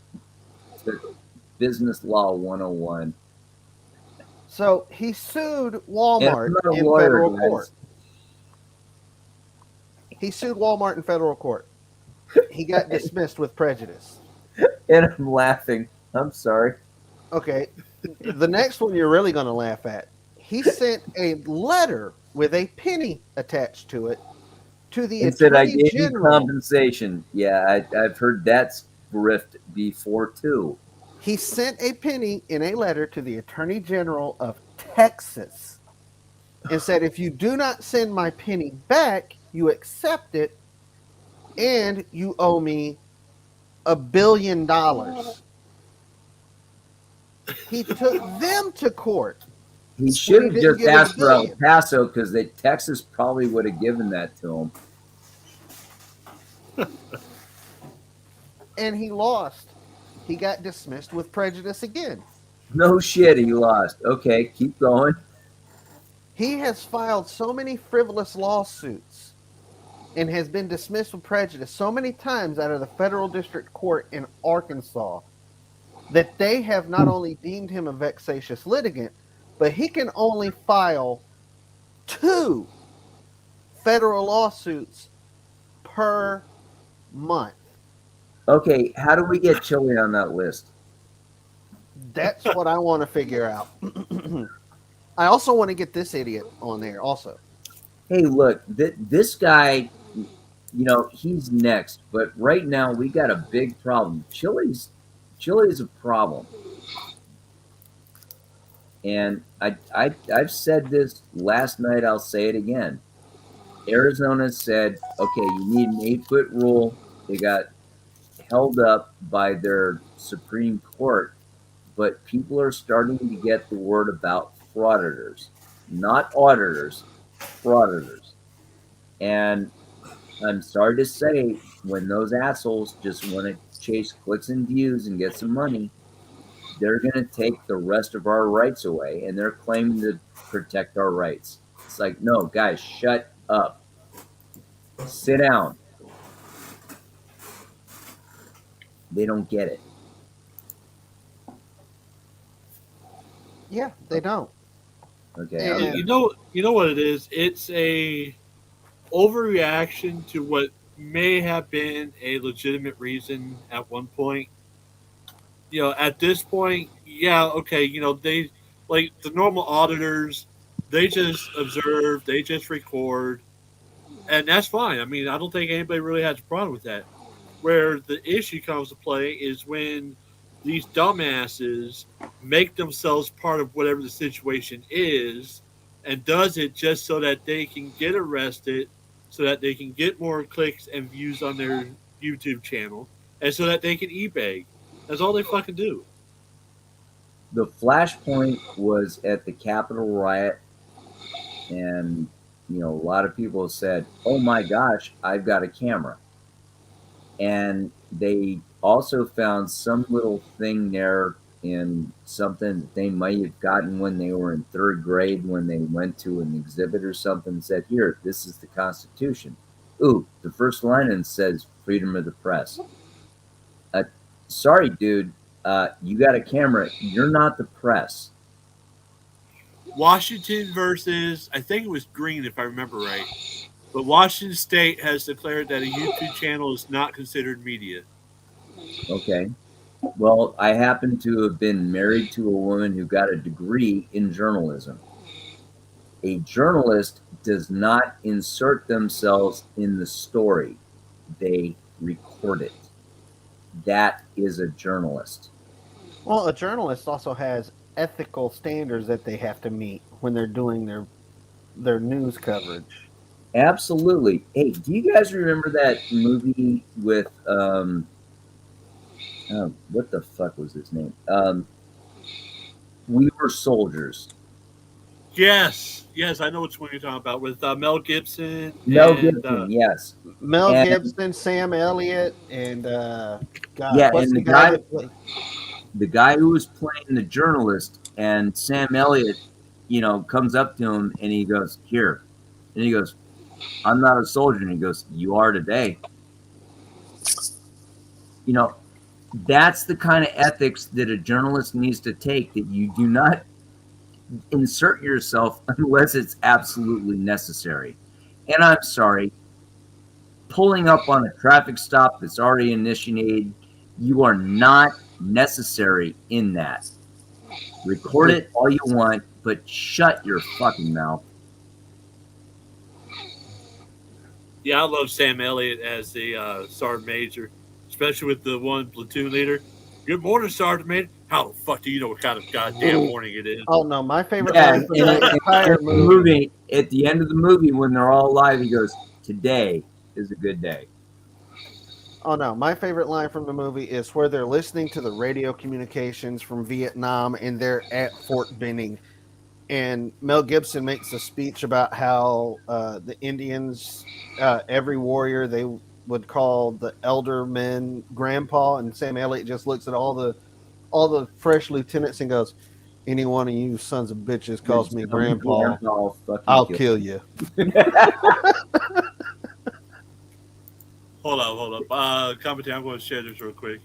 took Business Law 101. So he sued Walmart in federal court. He sued Walmart in federal court. He got dismissed with prejudice. And I'm laughing. I'm sorry. Okay. The next one you're really going to laugh at. He sent a letter with a penny attached to it to the and said, I Attorney gave you General. compensation. Yeah, I've heard that grift before, too. He sent a penny in a letter to the Attorney General of Texas and said, if you do not send my penny back, you accept it, and you owe me $1 billion. He took them to court. He should have just asked for El Paso because Texas probably would have given that to him. And he lost. He got dismissed with prejudice again. No shit, he lost. Okay, keep going. He has filed so many frivolous lawsuits and has been dismissed with prejudice so many times out of the federal district court in Arkansas that they have not only deemed him a vexatious litigant, but he can only file 2 federal lawsuits per month. Okay, how do we get Chili on that list? That's what I want to figure out. I also want to get this idiot on there also. Hey, look, this guy, he's next. But right now, we got a big problem. Chili's a problem. And I've said this last night. I'll say it again. Arizona said, okay, you need an 8-foot rule. They got held up by their Supreme Court. But people are starting to get the word about frauditors, not auditors, frauditors. And I'm sorry to say, when those assholes just want to chase clicks and views and get some money, they're going to take the rest of our rights away, and they're claiming to protect our rights. It's like, no, guys, shut up. Sit down. They don't get it. Yeah, they don't. Okay, And You know what it is? It's a overreaction to what may have been a legitimate reason at one point. At this point, yeah, okay, they like the normal auditors, they just observe, they just record, and that's fine. I mean, I don't think anybody really has a problem with that. Where the issue comes to play is when these dumbasses make themselves part of whatever the situation is and does it just so that they can get arrested, so that they can get more clicks and views on their YouTube channel, and so that they can eBay. That's all they fucking do. the flashpoint was at the Capitol riot, and a lot of people said, "Oh my gosh, I've got a camera." And they also found some little thing there in something that they might have gotten when they were in third grade when they went to an exhibit or something and said, "Here, this is the Constitution." Ooh, the first line and says freedom of the press. Uh, Sorry, dude, you got a camera. You're not the press. Washington versus, I think it was Green, if I remember right. But Washington State has declared that a YouTube channel is not considered media. Okay. Well, I happen to have been married to a woman who got a degree in journalism. A journalist does not insert themselves in the story, they record it. That is a journalist. well, a journalist also has ethical standards that they have to meet when they're doing their news coverage. Absolutely. Hey, do you guys remember that movie with oh, what the fuck was his name? We Were Soldiers. Yes, I know which one you're talking about with Mel Gibson Mel and Gibson, yes. Mel And Gibson, Sam Elliott, and God, yeah, what's and the guy that played? the guy who was playing the journalist, and Sam Elliott, comes up to him and he goes, "Here." And he goes, "I'm not a soldier." And he goes, "You are today." You know, that's the kind of ethics that a journalist needs to take, that you do not insert yourself unless it's absolutely necessary. And I'm sorry, pulling up on a traffic stop that's already initiated, you are not necessary in that. Record it all you want, but shut your fucking mouth. Yeah, I love Sam Elliott as the sergeant major, especially with the one platoon leader. Good morning, sergeant major. How the fuck do you know what kind of goddamn morning it is? Oh no, my favorite Yeah, line and, from and, that and entire the movie. movie, at the end of the movie, when they're all alive, he goes, "Today is a good day." Oh no, my favorite line from the movie is where they're listening to the radio communications from Vietnam and they're at Fort Benning, and Mel Gibson makes a speech about how the Indians, every warrior they would call the elder men grandpa, and Sam Elliott just looks at all the fresh lieutenants and goes, "Any one of you sons of bitches calls me grandpa, Grandpa, fucking I'll kill kill you." Hold up. Commentary, I'm going to share this real quick.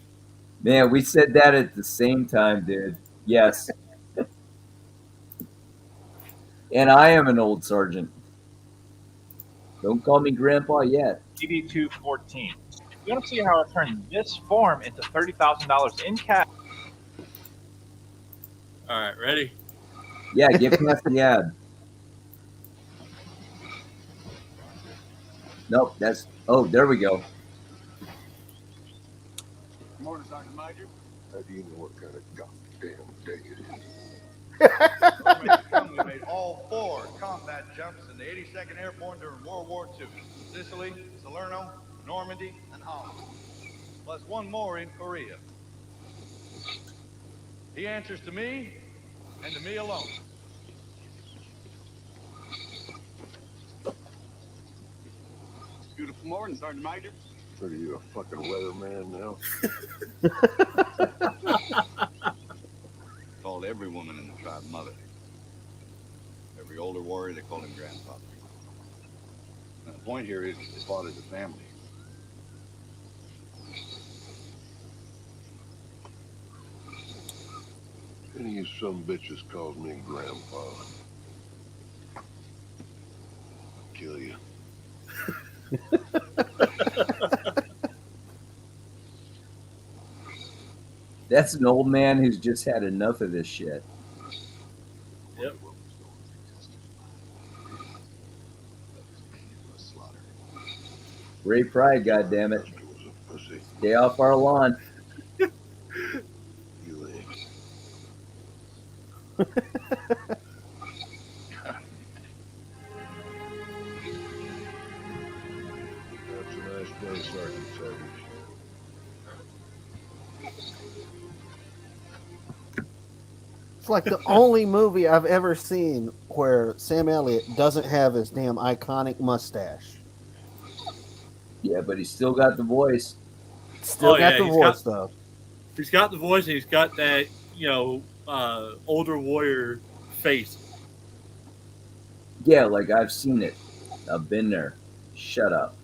Man, we said that at the same time, dude. Yes. And I am an old sergeant. Don't call me grandpa yet. DD 214. You want to see how I turn this form into $30,000 in cash? All right, ready? Yeah, get past the ad. Nope, that's. Oh, there we go. Good morning, Sergeant Major. How do you know what kind of goddamn day it is? We made all 4 combat jumps in the 82nd Airborne during World War II. Sicily, Salerno, Normandy, and Holland. Plus 1 more in Korea. He answers to me, and to me alone. Beautiful morning, Sergeant Major. What are you, a fucking weatherman now? Called every woman in the tribe mother. Every older warrior, they called him grandfather. And the point here is they fought as a family. Any of you some bitches calls me grandpa. I'll kill you. That's an old man who's just had enough of this shit. Yep. Ray Pride, goddammit. Stay off our lawn. You ain't. That's a nice place, Sergeant Savage. It's like the only movie I've ever seen where Sam Elliott doesn't have his damn iconic mustache. Yeah, but he's still got the voice. Still got the voice, though. He's got the voice, and he's got that, older warrior face. Yeah, like I've seen it. I've been there. Shut up.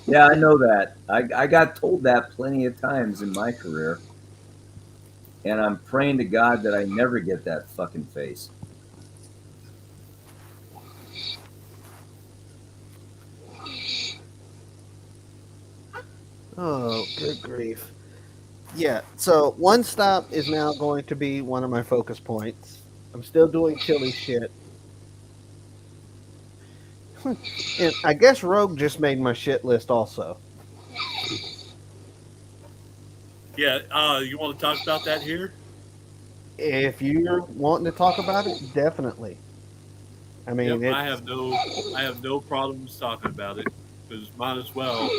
Yeah, I know that. I got told that plenty of times in my career. And I'm praying to God that I never get that fucking face. Oh, good grief. Yeah, so One Stop is now going to be one of my focus points. I'm still doing chili shit. And I guess Rogue just made my shit list also. Yeah, you want to talk about that here? If you're wanting to talk about it, definitely. I mean, Yep, I have no problems talking about it because might as well.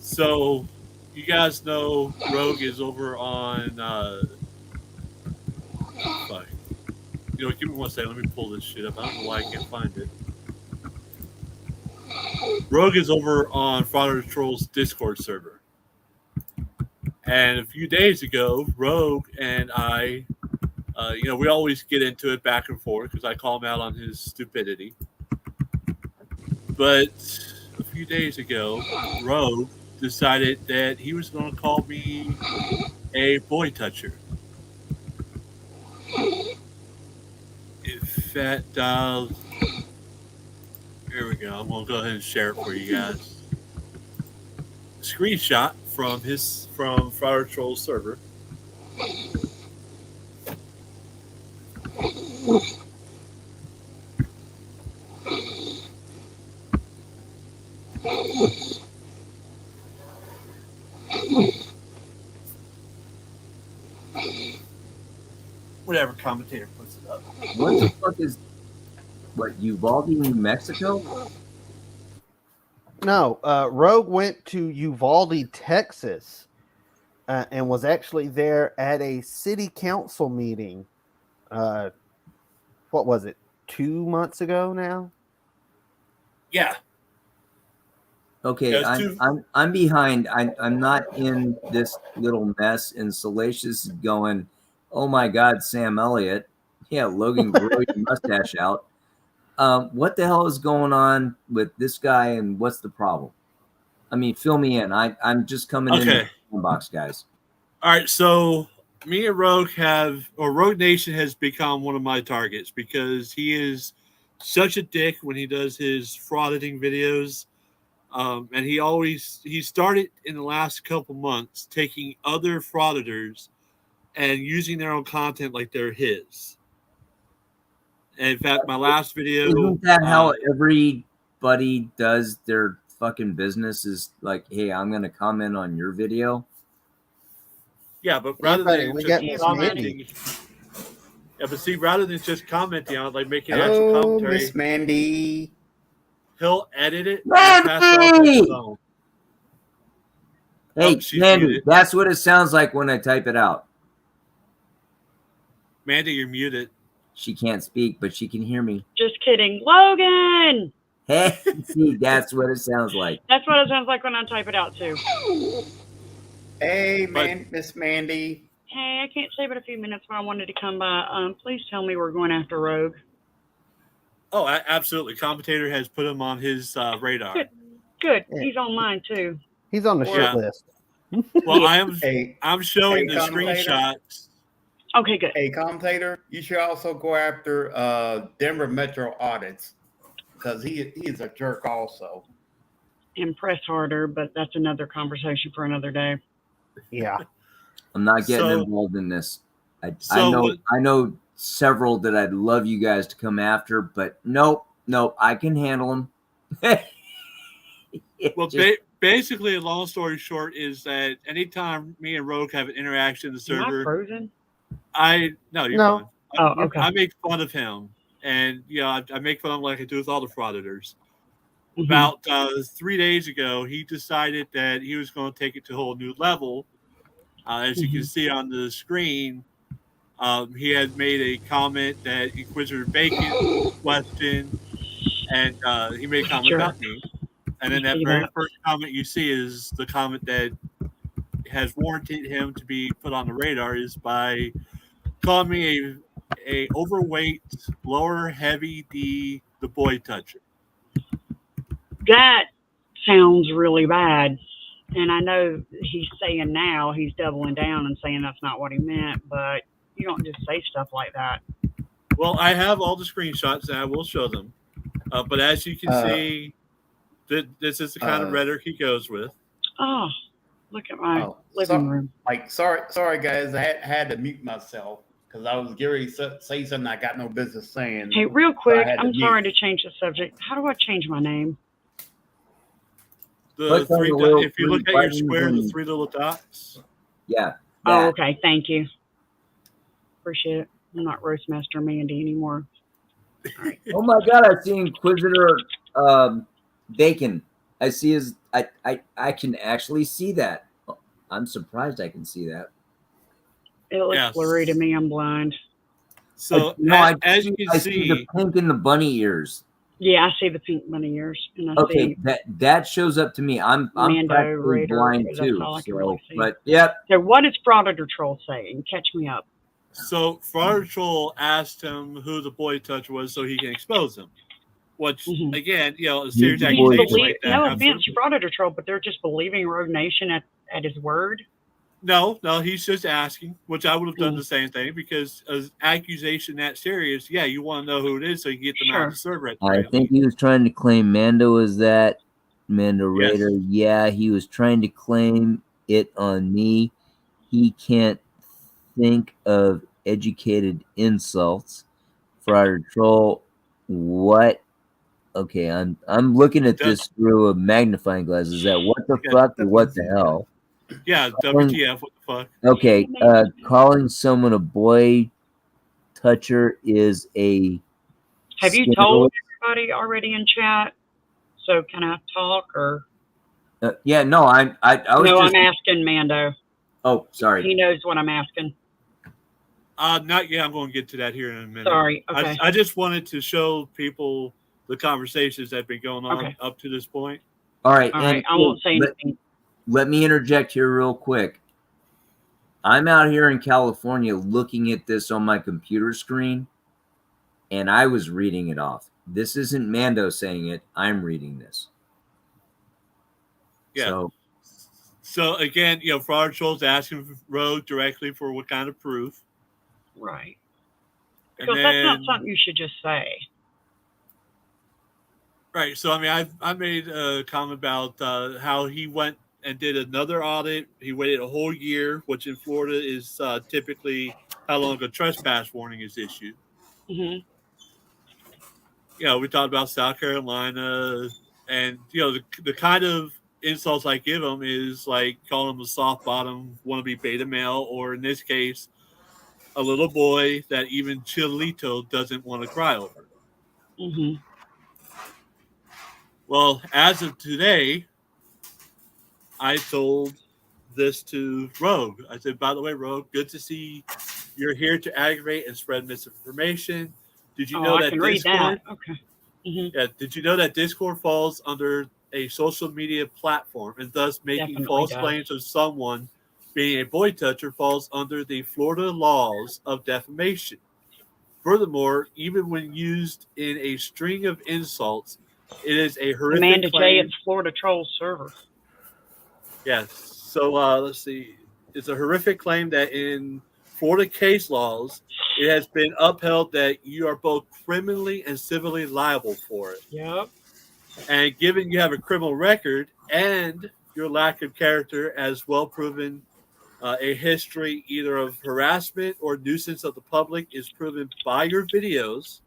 So, you guys know Rogue is over on. Fuck. Give me 1 second. Let me pull this shit up. I don't know why I can't find it. Rogue is over on Fraud Patrol's Discord server. And a few days ago, Rogue and I, we always get into it back and forth because I call him out on his stupidity. But a few days ago, Rogue decided that he was going to call me a boy toucher. In fact, here we go. I'm going to go ahead and share it for you guys. Screenshot from Fraud Patrol's server. Whatever commentator puts it up. What the fuck is Uvalde, New Mexico? No, Rogue went to Uvalde, Texas, and was actually there at a city council meeting. What was it? 2 months ago now? Yeah. Okay, I'm behind. I'm not in this little mess. And Salacious is going, oh my God, Sam Elliott. Yeah, Logan, grow your mustache out. What the hell is going on with this guy, and what's the problem? I mean, fill me in. I'm just coming in the box, guys. All right, so me and Rogue Rogue Nation has become one of my targets because he is such a dick when he does his frauditing videos. And he started in the last couple months taking other frauditors and using their own content like they're his. And in fact, my last video. Isn't that how everybody does their fucking business? Is like, hey, I'm going to comment on your video. Yeah, but rather than just commenting. Yeah, but see, rather than just commenting on it, like making actual commentary. Miss Mandy. He'll edit it and pass it off on his own. Hey, Mandy, that's what it sounds like when I type it out. Mandy, you're muted. She can't speak, but she can hear me. Just kidding. Logan! Hey, see, that's what it sounds like. That's what it sounds like when I type it out, too. Hey, Miss Mandy. Hey, I can't say but a few minutes, but I wanted to come by. Please tell me we're going after Rogue. Oh, absolutely. Commentator has put him on his radar. Good. He's on mine, too. He's on the shit list. Well, Hey, I'm showing hey, the commentator. screenshots. Okay, good. Hey, commentator, you should also go after Denver Metro Audits because he's a jerk also. And press harder, but that's another conversation for another day. Yeah. I'm not getting So- involved in this. I so know what- I know several that I'd love you guys to come after, but nope, I can handle them. Well, basically, a long story short is that anytime me and Rogue have an interaction in the Am I server, frozen? No, you're No. fine. Oh, okay. I make fun of him, and I make fun of him like I do with all the frauditors. Mhm. About 3 days ago, he decided that he was going to take it to a whole new level. As you can see on the screen, he had made a comment that Inquisitor Bacon questioned, and he made a comment Sure. about me. And then You that see very that? first comment you see is the comment that has warranted him to be put on the radar is by calling me a overweight, lower heavy D, the boy toucher. That sounds really bad. And I know he's saying now he's doubling down and saying that's not what he meant, but you don't just say stuff like that. Well, I have all the screenshots and I will show them. But as you can see, this is the kind of rhetoric he goes with. Oh, look at my living room. Sorry, guys, I had to mute myself because I was getting ready to say something I got no business saying. Hey, real so I quick, had to I'm mute. sorry to change the subject. How do I change my name? If you look at your square, the 3 little dots. Yeah. Oh, okay. Thank you. Appreciate it. I'm not Roastmaster Mandy anymore. Oh my God! I see Inquisitor Bacon. I see his. I can actually see that. I'm surprised I can see that. It looks blurry to me. I'm blind. So as you can I see the pink and the bunny ears. Yeah, I see the pink bunny ears, and I Okay, see that shows up to me. I'm Mando practically Raider. blind That's too. all I can So, really see. but yep. So, what does Frauditor Troll saying? Catch me up. So Frauditor Troll asked him who the boy toucher was so he can expose him. Which, again, a serious accusation like that. No offense, Frauditor Troll, but they're just believing Rogue Nation at his word. No, he's just asking, which I would have done the same thing because an accusation that serious, you want to know who it is so you can get them out of the server. At the I very think he was trying to claim Mando as that Mando Raider. Yes. Yeah, he was trying to claim it on me. He can't think of educated insults. Frauditor Troll, what? Okay, I'm looking at this through a magnifying glass. Is that what the fuck or what the hell? Yeah, WTF, what the fuck? Okay, calling someone a boy toucher is a. Have you told everybody already in chat? So can I talk or? Yeah, no, I was. No, just... I'm asking Mando. Oh, sorry. He knows what I'm asking. Not yet. I'm going to get to that here in a minute. Sorry. Okay. I just wanted to show people the conversations that have been going on up to this point. All right. All right. I won't say anything. Let me interject here real quick. I'm out here in California looking at this on my computer screen, and I was reading it off. This isn't Mando saying it. I'm reading this. Yeah. So again, Frauditor Troll's asking Rogue directly for what kind of proof. Right. Because that's not something you should just say. Right. So, I mean, I made a comment about how he went and did another audit. He waited a whole year, which in Florida is typically how long a trespass warning is issued. Mm-hmm. We talked about South Carolina, and, the kind of insults I give him is like calling him a soft bottom wannabe beta male, or in this case, a little boy that even Chilito doesn't want to cry over. Mm-hmm. Well, as of today, I told this to Rogue. I said, by the way, Rogue, good to see you're here to aggravate and spread misinformation. Did you know that Discord? Okay. Mm-hmm. Yeah. Did you know that Discord falls under a social media platform, and thus making false claims of someone being a boy toucher falls under the Florida laws of defamation? Furthermore, even when used in a string of insults, it is a horrific Amanda J. claim. It's Florida Troll server. Yes. So let's see. It's a horrific claim that in Florida case laws, it has been upheld that you are both criminally and civilly liable for it. Yep. And given you have a criminal record and your lack of character as well proven, a history either of harassment or nuisance of the public is proven by your videos,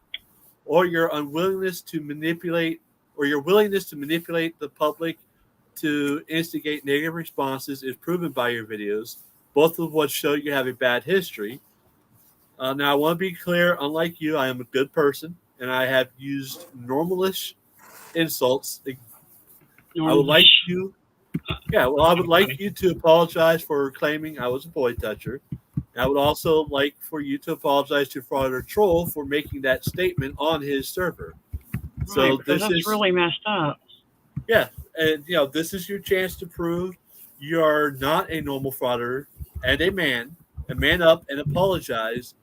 or your unwillingness to manipulate, or your willingness to manipulate the public to instigate negative responses is proven by your videos, both of which show you have a bad history. Now, I want to be clear, unlike you, I am a good person, and I have used normalish insults. I would like you, I would like you to apologize for claiming I was a boy toucher. I would also like for you to apologize to Frauder Troll for making that statement on his server. Right, because that's really messed up. Yeah, and this is your chance to prove you are not a normal frauder and a man up and apologize,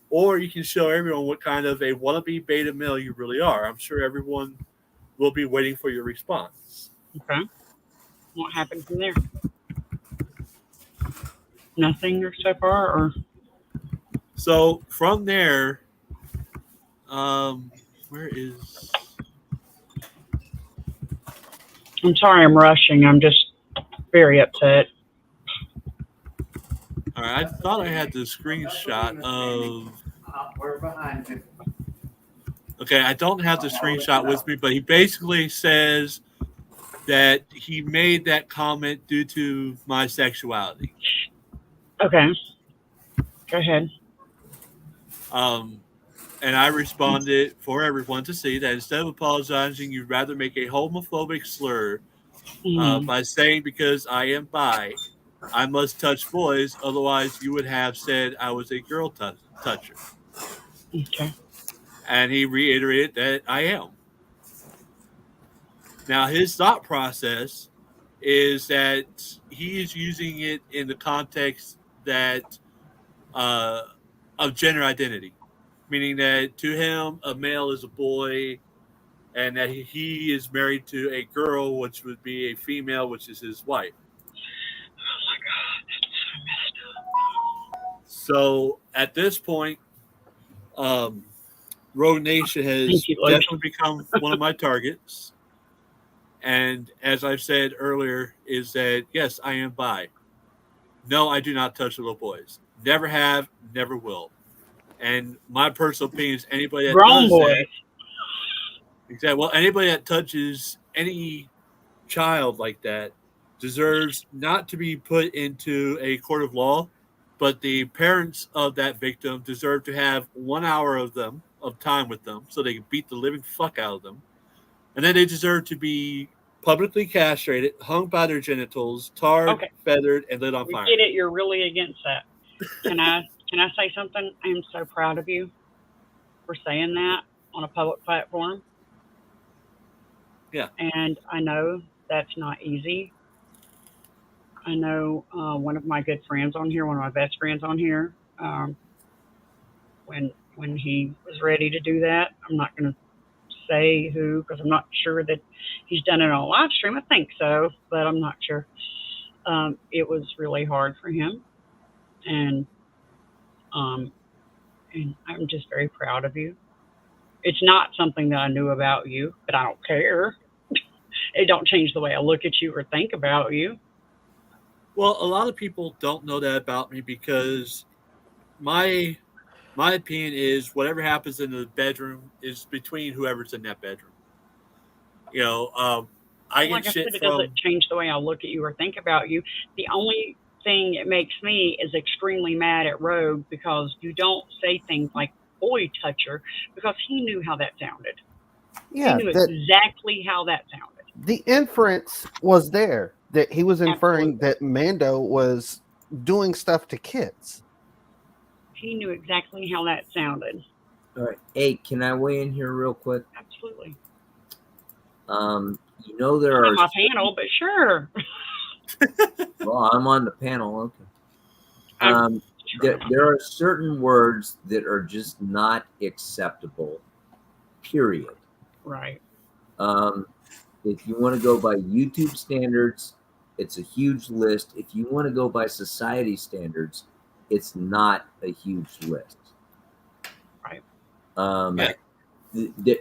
or you can show everyone what kind of a wannabe beta male you really are. I'm sure everyone will be waiting for your response. Okay. What happened from there? Nothing so far, or? So from there, where is? I'm sorry, I'm rushing. I'm just very upset. All right, I thought I had the screenshot of. We're behind you. Okay, I don't have the screenshot with me, but he basically says that he made that comment due to my sexuality. Okay. Go ahead. And I responded for everyone to see that instead of apologizing, you'd rather make a homophobic slur by saying because I am bi, I must touch boys. Otherwise, you would have said I was a girl toucher. Okay. And he reiterated that I am. Now, his thought process is that he is using it in the context that of gender identity, meaning that to him, a male is a boy, and that he is married to a girl, which would be a female, which is his wife. Oh my God, that's so messed up. So at this point, Rogue Nation has definitely become one of my targets. And as I've said earlier, is that yes, I am bi. No, I do not touch little boys. Never have, never will. And my personal opinion is anybody that does that, exactly. Well, anybody that touches any child like that deserves not to be put into a court of law, but the parents of that victim deserve to have 1 hour of time with them so they can beat the living fuck out of them. And then they deserve to be publicly castrated, hung by their genitals, tarred, feathered, and lit on fire. We get it. You're really against that. Can I say something? I am so proud of you for saying that on a public platform. Yeah. And I know that's not easy. I know one of my good friends on here, one of my best friends on here, when he was ready to do that, I'm not going to say who because I'm not sure that he's done it on a live stream. I think so, but I'm not sure. It was really hard for him, and I'm just very proud of you. It's not something that I knew about you, but I don't care. It don't change the way I look at you or think about you. Well, a lot of people don't know that about me because my opinion is whatever happens in the bedroom is between whoever's in that bedroom. I get shit it from. Doesn't change the way I look at you or think about you. The only thing it makes me is extremely mad at Rogue because you don't say things like boy toucher because he knew how that sounded. Yeah, he knew exactly how that sounded. The inference was there that he was inferring that Mando was doing stuff to kids. He knew exactly how that sounded. All right. Hey, can I weigh in here real quick? Absolutely. There are on my panel, but sure. Well, I'm on the panel. Okay. There are certain words that are just not acceptable. Period. Right. If you want to go by YouTube standards, It's a huge list. If you want to go by society standards, it's not a huge list. Right.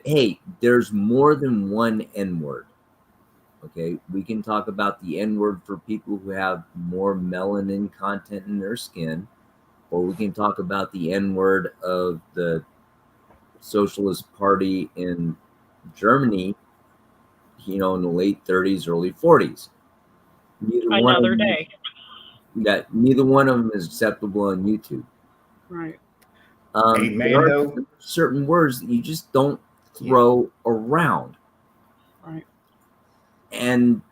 Hey, there's more than one N-word. Okay, we can talk about the N-word for people who have more melanin content in their skin, or we can talk about the N-word of the Socialist Party in Germany, in the late 30s, early 40s. Another day. Neither one of them is acceptable on YouTube. Right. Hey, There are Mando. certain words that you just don't throw around. Right. And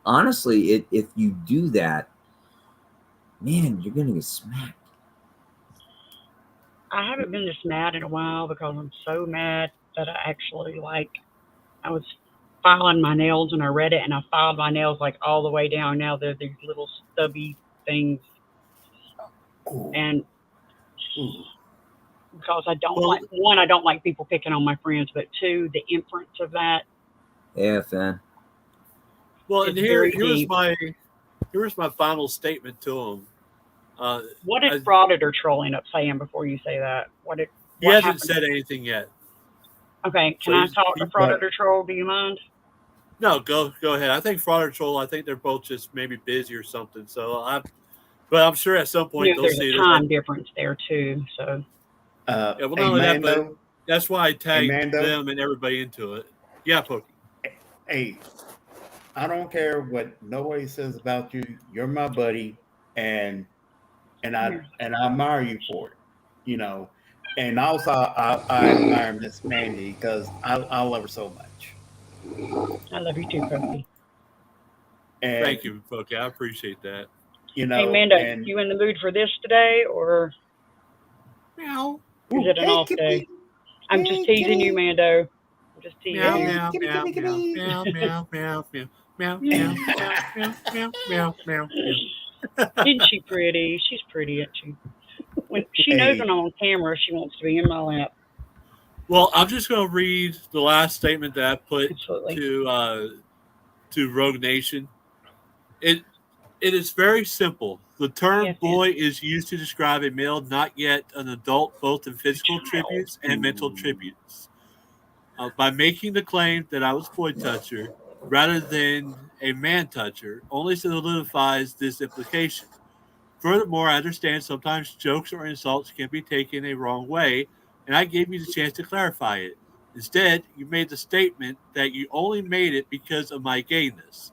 honestly, if you do that, man, you're gonna get smacked. I haven't been this mad in a while because I'm so mad that I actually I was filing my nails and I read it and I filed my nails all the way down. Now they're these little stubby things. And because I don't I don't like people picking on my friends, but two, the inference of that. Yeah, fan. Well, and very here's my final statement to him. What did Frauditor trolling up saying before you say that? He hasn't said anything yet. Okay, can I talk to Frauditor Troll? Do you mind? No, go ahead. I think Frauditor Troll. I think they're both just maybe busy or something. But I'm sure at some point they'll there's see a time difference there too. So. Yeah, well, not only that, but that's why I tagged them and everybody into it. Yeah, Pokey. Hey, I don't care what nobody says about you. You're my buddy, and I admire you for it. And also I admire Miss Mandy because I love her so much. I love you too, Pokey. Thank you, Pokey. I appreciate that. Hey, Mando, you in the mood for this today, or meow? Is it an off day? I'm just teasing you, Mando. I'm just teasing you. Meow, meow, meow, meow, meow, meow, meow, meow, meow, meow, meow, meow, meow. Isn't she pretty? She's pretty, isn't she? When she knows when I'm on camera, she wants to be in my lap. Well, I'm just going to read the last statement that I put to Rogue Nation. It is very simple. The term boy is used to describe a male not yet an adult, both in physical tributes and mental tributes. By making the claim that I was boy toucher rather than a man toucher only solidifies this implication. Furthermore, I understand sometimes jokes or insults can be taken a wrong way, and I gave you the chance to clarify it. Instead, you made the statement that you only made it because of my gayness.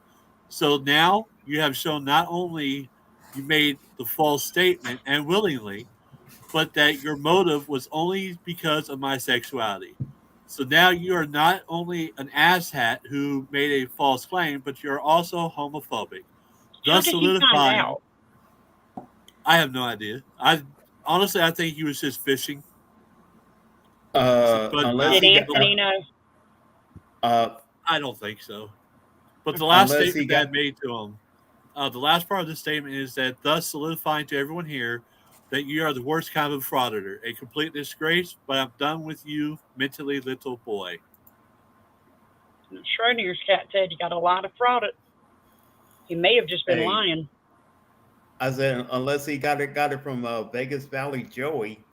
So now you have shown not only you made the false statement and willingly, but that your motive was only because of my sexuality. So now you are not only an asshat who made a false claim, but you're also homophobic. Thus solidifying. I have no idea. I think he was just fishing. Did Anthony know? I don't think so. But the last statement that I made to him, the last part of the statement is that thus solidifying to everyone here that you are the worst kind of frauditor, a complete disgrace, but I'm done with you, mentally little boy. Schrodinger's cat said you got a lot of fraud. He may have just been lying. I said, unless he got it from Vegas Valley Joey.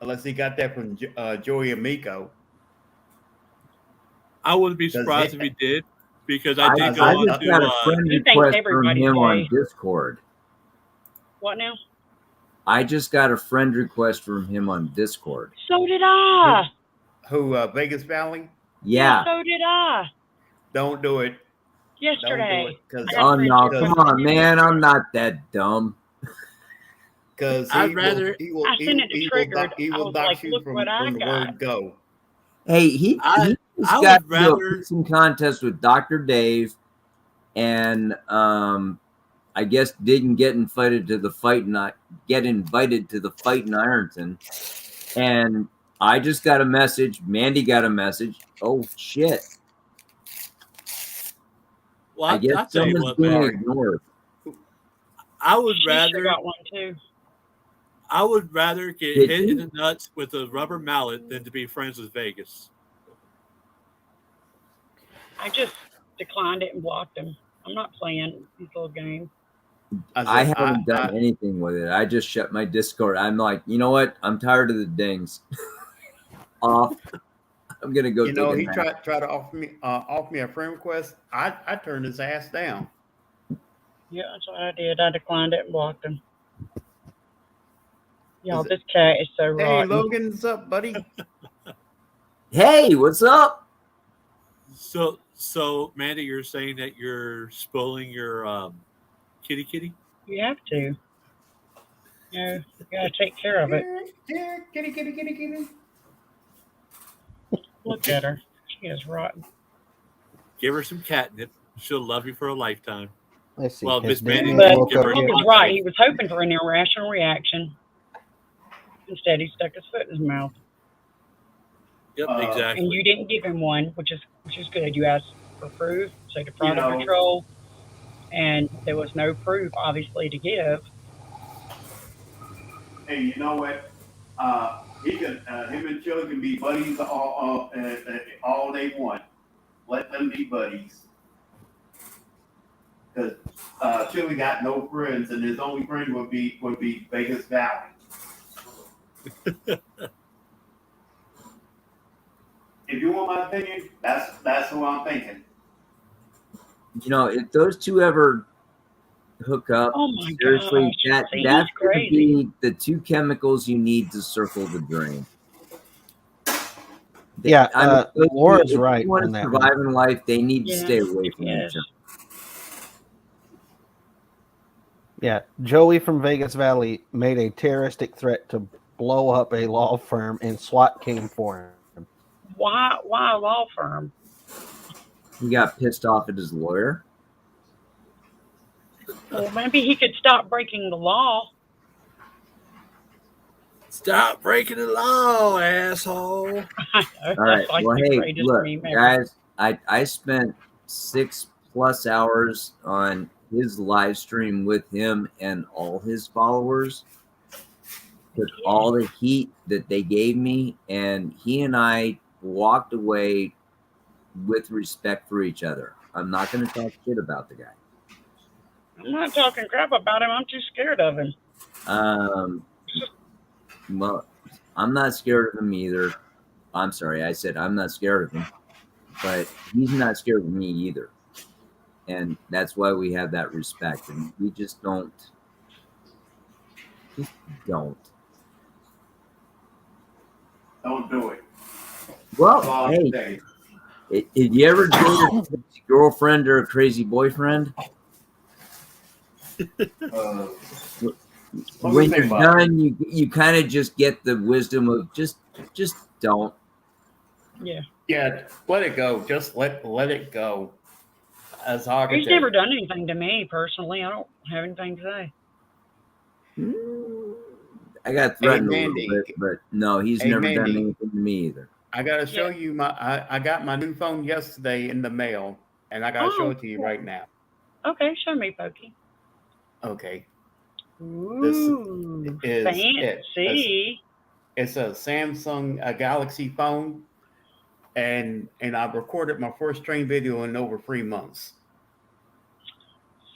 Unless he got that from Joey Amico. I wouldn't be surprised if he did, because I did go I on just to. got a friend request from him on Discord. What now? I just got a friend request from him on Discord. So did I. Who Vegas Valley? Yeah. So did I. Don't do it. Yesterday. Don't do it, oh no! Come on, man! I'm not that dumb. Because I'd rather. I sent it to Triggered. I was like, look what I got. Go. Hey, he just got into a pissing contest with Dr. Dave, and I guess didn't get invited to the fight, in Ironton. And I just got a message. Mandy got a message. Oh shit! Well, I guess someone's being ignored. I would rather got one too. I would rather get hit in the nuts with a rubber mallet than to be friends with Vegas. I just declined it and blocked him. I'm not playing these little games. I haven't done anything with it. I just shut my Discord. I'm like, you know what? I'm tired of the dings. Off. I'm gonna go. You know, he take a nap. tried to offer me a friend request. I turned his ass down. Yeah, that's what I did. I declined it and blocked him. Y'all, this cat is so Hey, rotten. Logan, what's up, buddy? Hey, what's up? So Mandy, you're saying that you're spoiling your kitty? You have to. You know, you gotta take care of it. Yeah, kitty. Look at her. She is rotten. Give her some catnip. She'll love you for a lifetime. Let's see. Well, Miss Miss Mandy Danny did woke give up her a yet? Logan's right. He was hoping for an irrational reaction. Instead, he stuck his foot in his mouth. Yep, exactly. And you didn't give him one, which is good. You asked for proof, so to product know. control, and there was no proof, obviously, to give. Hey, you know what? He can him and Chili can be buddies all they want. Let them be buddies. Because Chili got no friends, and his only friend would be Vegas Valley. If you want my opinion, that's who I'm thinking. You know, if those two ever hook up, Oh my seriously, gosh. See, that's he's going to crazy. be the two chemicals you need to circle the drain. Yeah, those two, Laura's if right you want on to that survive one. in life, they need to Yes, stay away from yes. each other. Yeah, Joey from Vegas Valley made a terroristic threat to blow up a law firm, and SWAT came for him. Why a law firm? He got pissed off at his lawyer. Well, maybe he could stop breaking the law. Stop breaking the law, asshole. All right. Well, hey, look, guys, I spent 6+ hours on his live stream with him and all his followers. Took all the heat that they gave me, and he and I walked away with respect for each other. I'm not going to talk shit about the guy. I'm not talking crap about him. I'm too scared of him. Well, I'm not scared of him either. I'm sorry, I said I'm not scared of him, but he's not scared of me either. And that's why we have that respect. And we just don't. Don't do it. Well, hey, did you ever date a crazy girlfriend or a crazy boyfriend? When you're done, you kind of just get the wisdom of just don't. Yeah. Yeah, let it go. Just let it go. As hard He's never done anything to me personally. I don't have anything to say. I got threatened a little bit, but no, he's never done anything to me either. I gotta show you I got my new phone yesterday in the mail, and I gotta show it to you right now. Okay, show me, Pokey. Okay. Ooh, This is fancy. It's a Samsung Galaxy phone, and I recorded my first train video in over 3 months.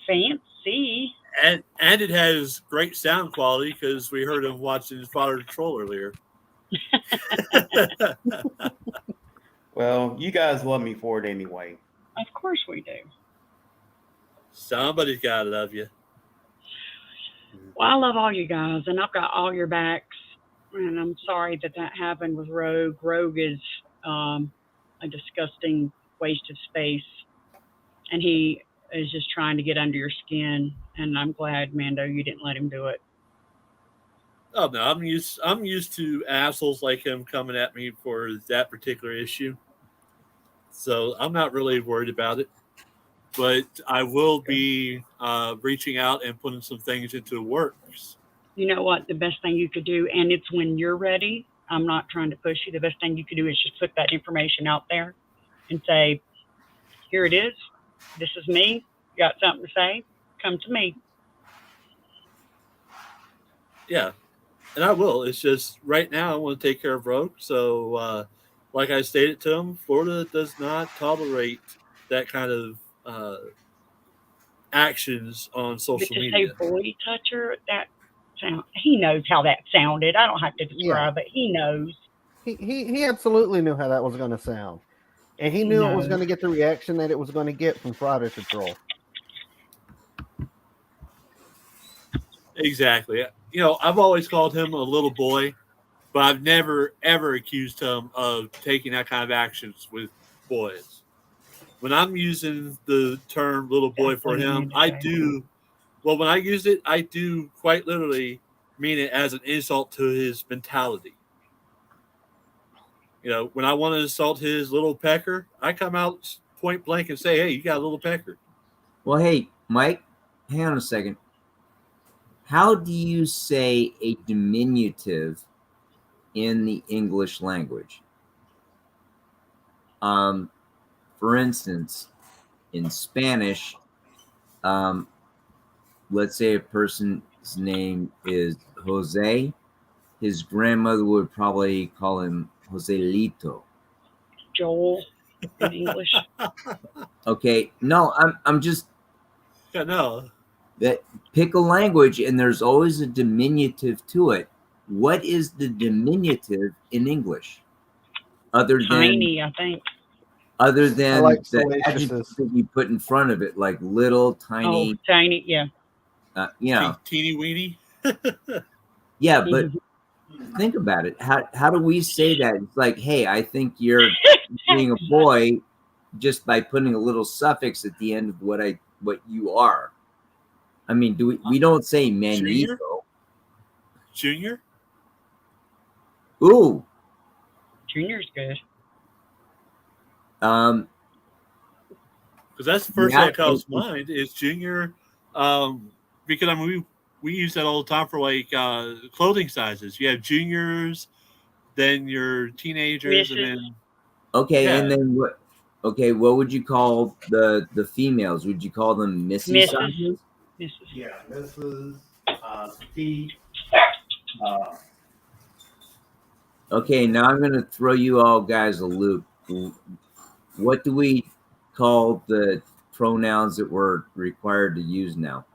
Fancy. And it has great sound quality because we heard him watching his father troll earlier. Well, you guys love me for it anyway. Of course we do. Somebody's gotta love you. Well, I love all you guys, and I've got all your backs. And I'm sorry that happened with Rogue. Rogue is a disgusting waste of space, and he is just trying to get under your skin. And I'm glad, Mando, you didn't let him do it. Oh no, I'm used to assholes like him coming at me for that particular issue. So I'm not really worried about it. But I will be reaching out and putting some things into the works. You know what? The best thing you could do, and it's when you're ready. I'm not trying to push you. The best thing you could do is just put that information out there and say, here it is. This is me. You got something to say? Come to me. Yeah, and I will. It's just right now I want to take care of Rogue. So, like I stated to him, Florida does not tolerate that kind of actions on But social to media. say boy toucher, that sound, he knows how that sounded. I don't have to describe it. He knows. He absolutely knew how that was going to sound, and he knew it was going to get the reaction that it was going to get from Friday Patrol. Exactly. You know, I've always called him a little boy, but I've never ever accused him of taking that kind of actions with boys. When I'm using the term little boy That's for what he him, meant to I say. do well when I use it, I do quite literally mean it as an insult to his mentality. You know, when I want to insult his little pecker, I come out point blank and say, "Hey, you got a little pecker." Well, hey, Mike, hang on a second. How do you say a diminutive in the English language? For instance, in Spanish, let's say a person's name is Jose. His grandmother would probably call him Joselito. Joel in English. Okay, no, I'm just Yeah, no. that pick a language and there's always a diminutive to it. What is the diminutive in English? Other than Tiny, I think. other than like the salacious's. adjective that you put in front of it, like little, tiny, Oh, tiny, yeah. you know, Teeny weeny. yeah. But think about it. How do we say that? It's like, hey, I think you're being a boy just by putting a little suffix at the end of what you are. I mean, we don't say Junior? manito. Junior? Ooh. Junior's good. Because that's the first thing Yeah, that comes to mind is Junior. Because I mean, we use that all the time for like clothing sizes. You have juniors, then your teenagers, and Mrs. then okay, yeah. and then what? Okay, what would you call the females? Would you call them Missy Mrs. sizes? Mrs. Yeah, Mrs. T. Okay, now I'm going to throw you all guys a loop. What do we call the pronouns that we're required to use now?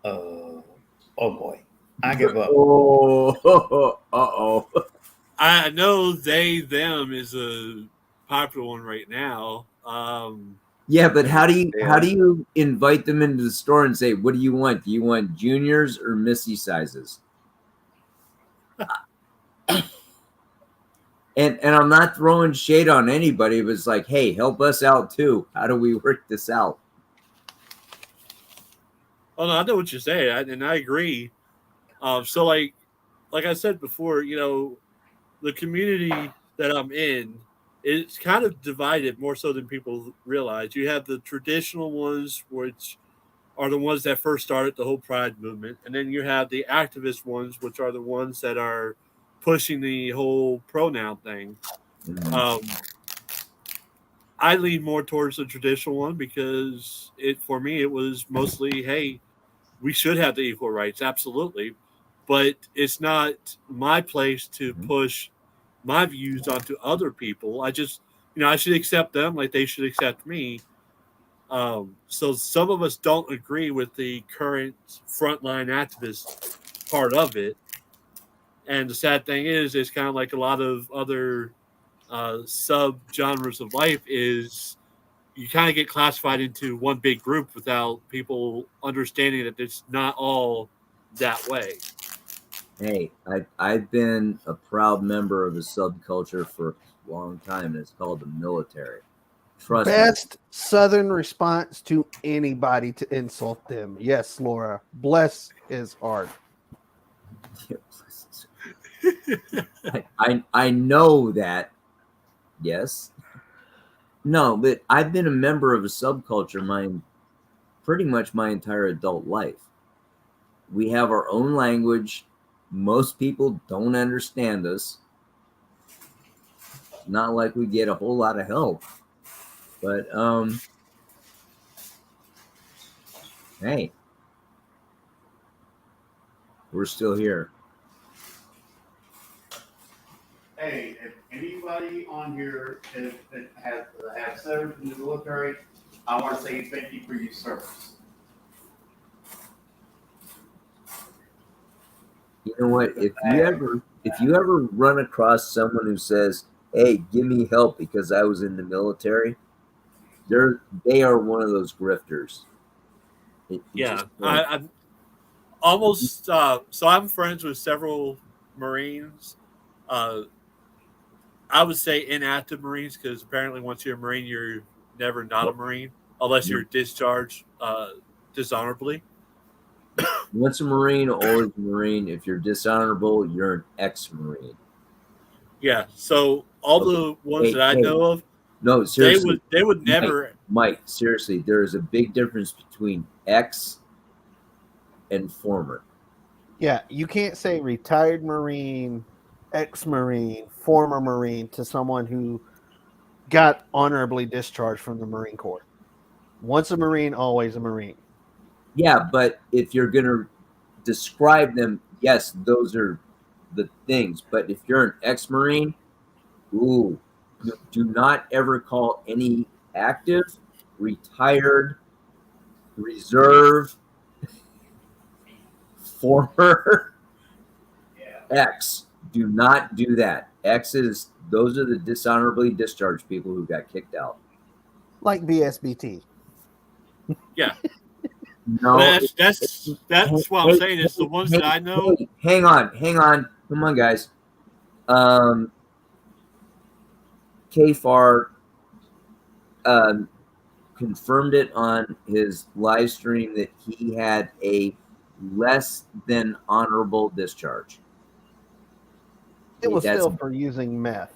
Oh boy, I give up. Uh-oh. I know they them is a popular one right now. Yeah, but how do you invite them into the store and say, what do you want? Do you want juniors or Missy sizes? And I'm not throwing shade on anybody, but it's like, hey, help us out too. How do we work this out? Oh no, I know what you're saying, and I agree. So like I said before, you know, the community that I'm in, it's kind of divided more so than people realize. You have the traditional ones, which are the ones that first started the whole Pride movement, and then you have the activist ones, which are the ones that are pushing the whole pronoun thing. I lean more towards the traditional one because for me it was mostly, hey, we should have the equal rights, absolutely, but it's not my place to push my views onto other people. I just, you know, I should accept them like they should accept me. So some of us don't agree with the current frontline activist part of it, and the sad thing is, it's kind of like a lot of other sub genres of life is you kind of get classified into one big group without people understanding that it's not all that way. Hey, I've been a proud member of a subculture for a long time, and it's called the military. Trust Best Southern response to anybody to insult them. Yes, Laura. Bless his heart. me. I know that. Yes. No, but I've been a member of a subculture pretty much my entire adult life. We have our own language. Most people don't understand us. Not like we get a whole lot of help. But hey, we're still here. hey, if anybody on here that has served in the military, I want to say thank you for your service. You know what? If you ever run across someone who says, "Hey, give me help because I was in the military," they are one of those grifters. Yeah, I'm almost. So I'm friends with several Marines. I would say inactive Marines because apparently once you're a Marine, you're never not a Marine unless you're discharged dishonorably. Once a Marine, always a Marine. If you're dishonorable, you're an ex-Marine. Yeah. So all the ones that I know of, no, seriously, they would never. Mike, seriously, there is a big difference between ex and former. Yeah, you can't say retired Marine, ex-Marine, former Marine to someone who got honorably discharged from the Marine Corps. Once a Marine, always a Marine. Yeah, but if you're going to describe them, yes, those are the things. But if you're an ex-Marine, ooh, do not ever call any active, retired, reserve, former ex. Do not do that. Exes, those are the dishonorably discharged people who got kicked out. Like BSBT. Yeah. No, that's what I'm saying. It's the ones that I know. Hang on. Come on, guys. KFAR confirmed it on his live stream that he had a less than honorable discharge. It was still for using meth.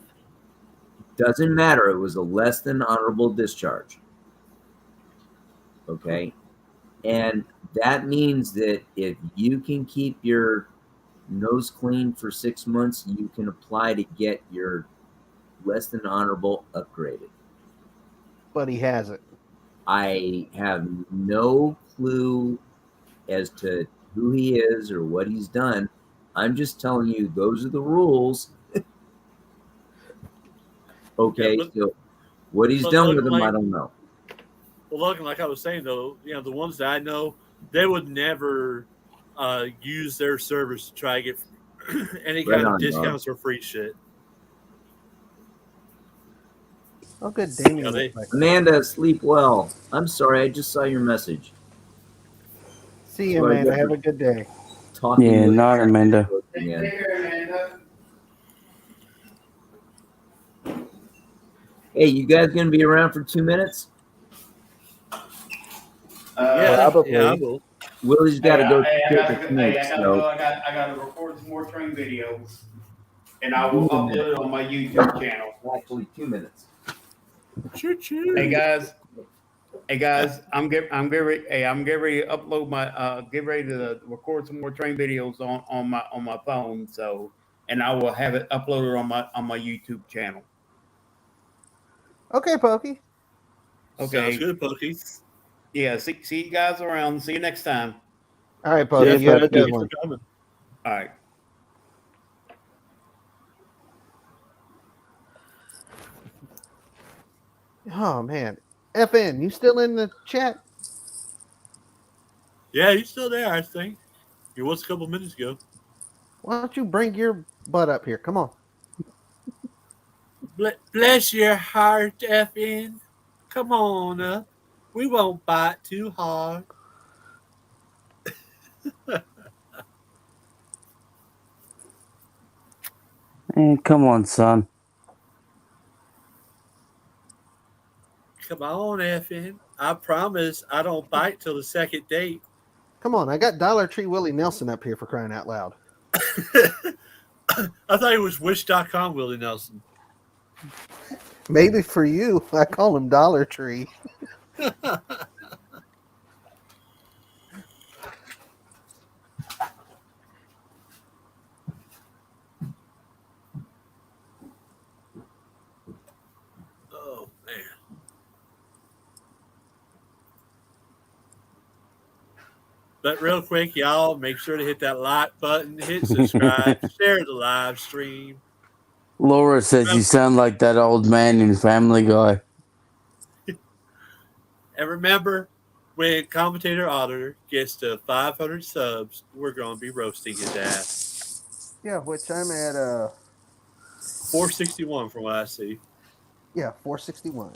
Doesn't matter. It was a less than honorable discharge. Okay. And that means that if you can keep your nose clean for 6 months, you can apply to get your less than honorable upgraded. But he hasn't. I have no clue as to who he is or what he's done. I'm just telling you, those are the rules. Okay, Yeah, so what he's done with them, I don't know. Well, looking like I was saying though, the ones that I know, they would never use their service to try to get any kind of discounts or free shit. Oh, good. Damien. Amanda, sleep well. I'm sorry, I just saw your message. See you, Amanda. Have a good day. Yeah, not Amanda. Take care, Amanda. Hey, you guys gonna be around for 2 minutes? Probably. Yeah, I will. Willie's got to go. I got to record some more train videos, and I will upload it on my YouTube channel. Actually, 2 minutes. Hey guys, I'm getting ready to upload my get ready to record some more train videos on my phone. So, and I will have it uploaded on my YouTube channel. Okay, Pokey. Okay. Sounds good, Pokey. Yeah. See you guys around. See you next time. All right, Pokey. You have a good one. All right. Oh man, FN, you still in the chat? Yeah, he's still there. I think he was a couple minutes ago. Why don't you bring your butt up here? Come on. Bless your heart, FN. Come on up. We won't bite too hard. Come on, son. Come on, FN. I promise I don't bite till the second date. Come on, I got Dollar Tree Willie Nelson up here for crying out loud. I thought it was Wish.com Willie Nelson. Maybe for you, I call him Dollar Tree. Oh, man. But real quick, y'all, make sure to hit that like button, hit subscribe, share the live stream. Laura says you sound like that old man in Family Guy. And remember, when Commentator Auditor gets to 500 subs, we're going to be roasting his ass. Yeah, which I'm at 461 from what I see. 461.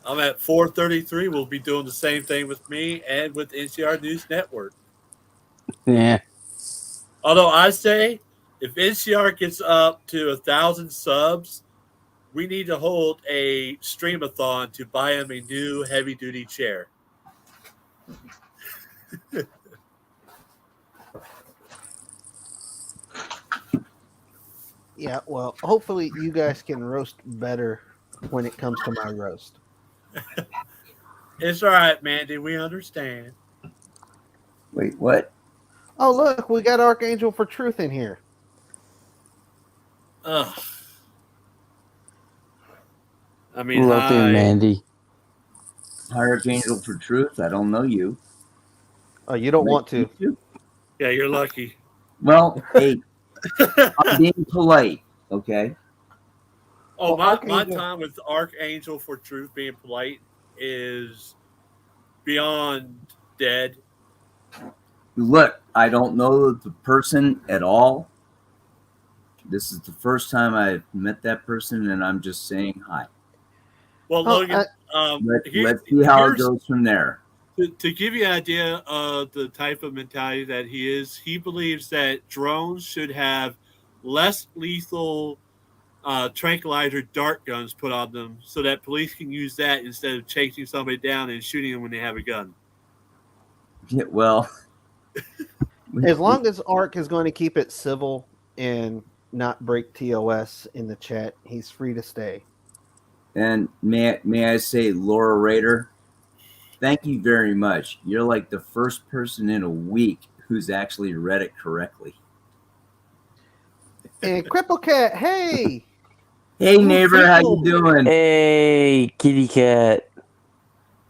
I'm at 433. We'll be doing the same thing with me and with NCR News Network. Yeah. Although I say, if NCR gets up to 1,000 subs, we need to hold a streamathon to buy him a new heavy-duty chair. Yeah, well, hopefully you guys can roast better when it comes to my roast. It's all right, Mandy. We understand. Wait, what? Oh, look, we got Archangel for Truth in here. Ugh. I mean, Love hi. him, Mandy. Archangel for Truth. I don't know you. Oh, you don't want to. Yeah, you're lucky. Well, hey, I'm being polite, okay? Oh, Well, my time with Archangel for Truth being polite is beyond dead. Look, I don't know the person at all. This is the first time I've met that person, and I'm just saying hi. Well, Logan, Let's see how it goes from there. To give you an idea of the type of mentality that he is, he believes that drones should have less lethal tranquilizer dart guns put on them so that police can use that instead of chasing somebody down and shooting them when they have a gun. Yeah, well, as long as Ark is going to keep it civil and not break TOS in the chat, he's free to stay. And may I say, Laura Rader, thank you very much. You're like the first person in a week who's actually read it correctly. And Cripple Cat, hey! Hey, neighbor, how you doing? Hey, kitty cat.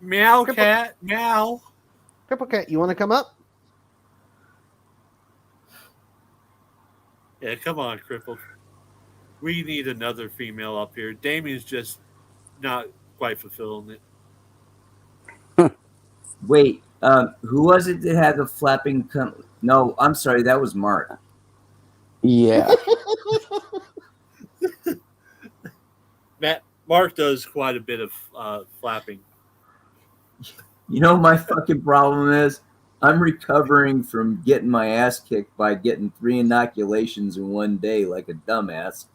Meow, cat, meow. Cripple Cat, you want to come up? Yeah, come on, Cripple. We need another female up here. Damien's just not quite fulfilling it. Wait, who was it that had the flapping? No, I'm sorry, that was Mark. Yeah. Mark does quite a bit of flapping. You know, my fucking problem is I'm recovering from getting my ass kicked by getting 3 inoculations in one day like a dumbass.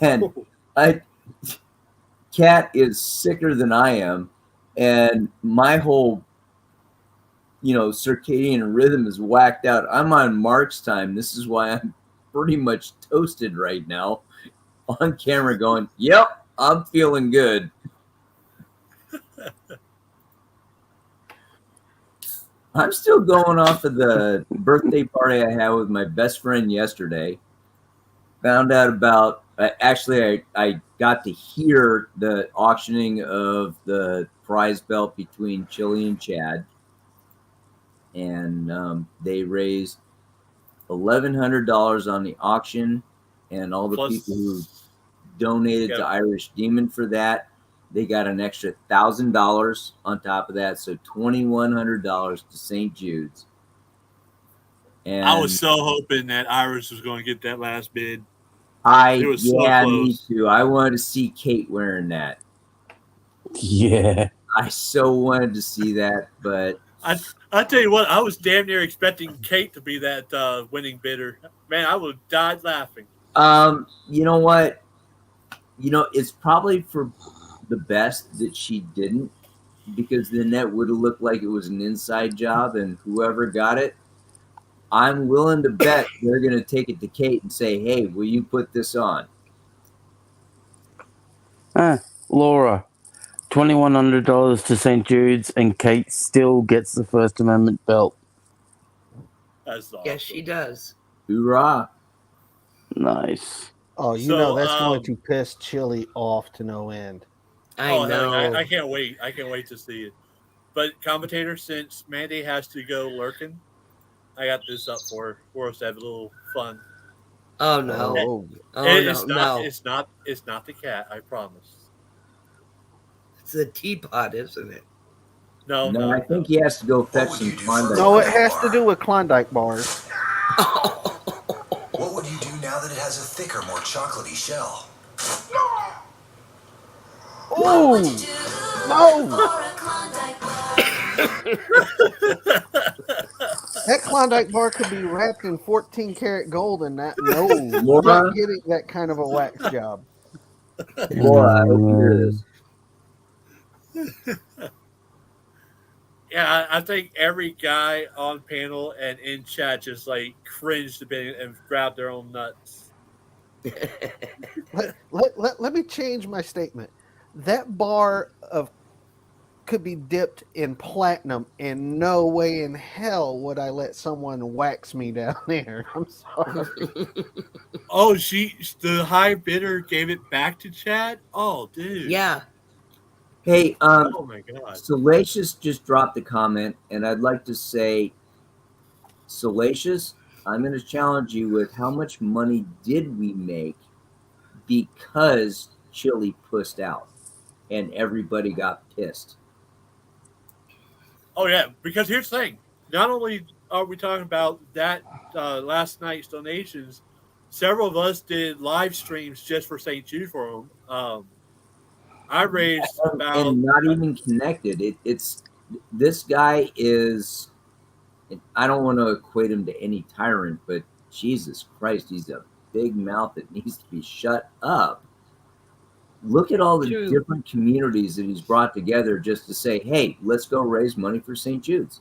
And Cat is sicker than I am. And my whole, circadian rhythm is whacked out. I'm on Mark's time. This is why I'm pretty much toasted right now on camera going, yep, I'm feeling good. I'm still going off of the birthday party I had with my best friend yesterday. Found out about, I got to hear the auctioning of the prize belt between Chile and Chad. And they raised $1,100 on the auction. And all the people who donated to Irish Demon for that, they got an extra $1,000 on top of that, so $2,100 to St. Jude's. And I was so hoping that Iris was going to get that last bid. It was so close. Me too. I wanted to see Kate wearing that. Yeah, I so wanted to see that, but I tell you what, I was damn near expecting Kate to be that winning bidder. Man, I would have died laughing. You know what? It's probably for the best that she didn't, because then that would have looked like it was an inside job, and whoever got it, I'm willing to bet they're going to take it to Kate and say, hey, will you put this on? Laura, $2,100 to St. Jude's, and Kate still gets the First Amendment belt. That's awesome. Yes, she does. Hoorah. Nice. Oh, that's going to piss Chili off to no end. I know. I can't wait. I can't wait to see it. But commentator, since Mandy has to go lurking, I got this up for us to have a little fun. Oh no. Oh, Oh no, It's not. no. It's not the cat. I promise. It's the teapot, isn't it? No, No, I no, no. think he has to go fetch some Klondike. no, it has to do with Klondike bars. What would you do now that it has a thicker, more chocolatey shell? Oh, no! That Klondike bar could be wrapped in 14 karat gold and not Laura? getting that kind of a wax job. Laura, I hope you hear this. Yeah, I think every guy on panel and in chat just like cringed a bit and grabbed their own nuts. Let me change my statement. That bar of could be dipped in platinum, and no way in hell would I let someone wax me down there. I'm sorry. Oh, the high bidder gave it back to Chad? Oh, dude. Yeah. Hey, Oh my god. Salacious just dropped a comment, and I'd like to say, Salacious, I'm going to challenge you with how much money did we make because Chili pussed out and everybody got pissed? Oh yeah, because here's the thing. Not only are we talking about that last night's donations, several of us did live streams just for St. Jude for them. I raised about and not even connected. It's this guy is. I don't want to equate him to any tyrant, but Jesus Christ, he's a big mouth that needs to be shut up. Look at all the True. different communities that he's brought together just to say, "Hey, let's go raise money for St. Jude's."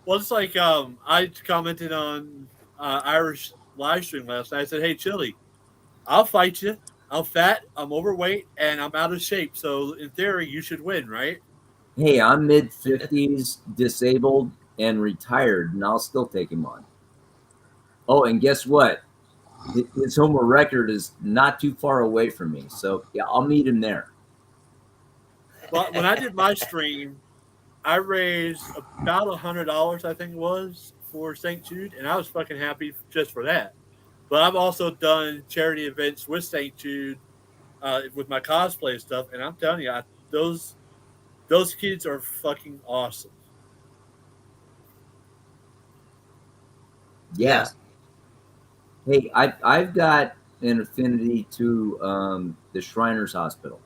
Well, it's like I commented on Irish live stream last night. I said, "Hey, Chili, I'll fight you. I'm fat, I'm overweight, and I'm out of shape. So in theory, you should win, right?" Hey, I'm mid-50s, disabled, and retired, and I'll still take him on. Oh, and guess what? His home record is not too far away from me, so yeah, I'll meet him there. Well, when I did my stream, I raised about $100, I think it was, for St. Jude, and I was fucking happy just for that. But I've also done charity events with St. Jude with my cosplay stuff, and I'm telling you, those kids are fucking awesome. Yes. Hey, I've got an affinity to the Shriners Hospital.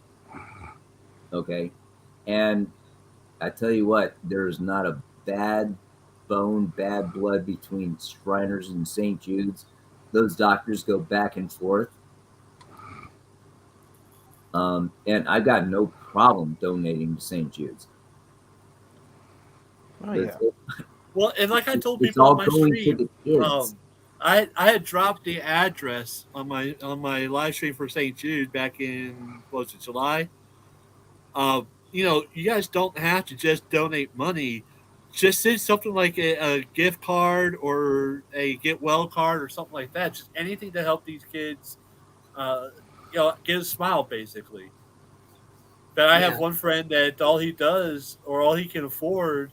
Okay, and I tell you what, there is not a bad bone, bad blood between Shriners and St. Jude's. Those doctors go back and forth. And I've got no problem donating to St. Jude's. Oh, yeah. Well, and like I told It's people all on my going to stream, the kids. I had dropped the address on my live stream for St. Jude back in what was it, July? You know, you guys don't have to just donate money. Just send something like a gift card or a get well card or something like that. Just anything to help these kids, get a smile basically. But I have one friend that all he does or all he can afford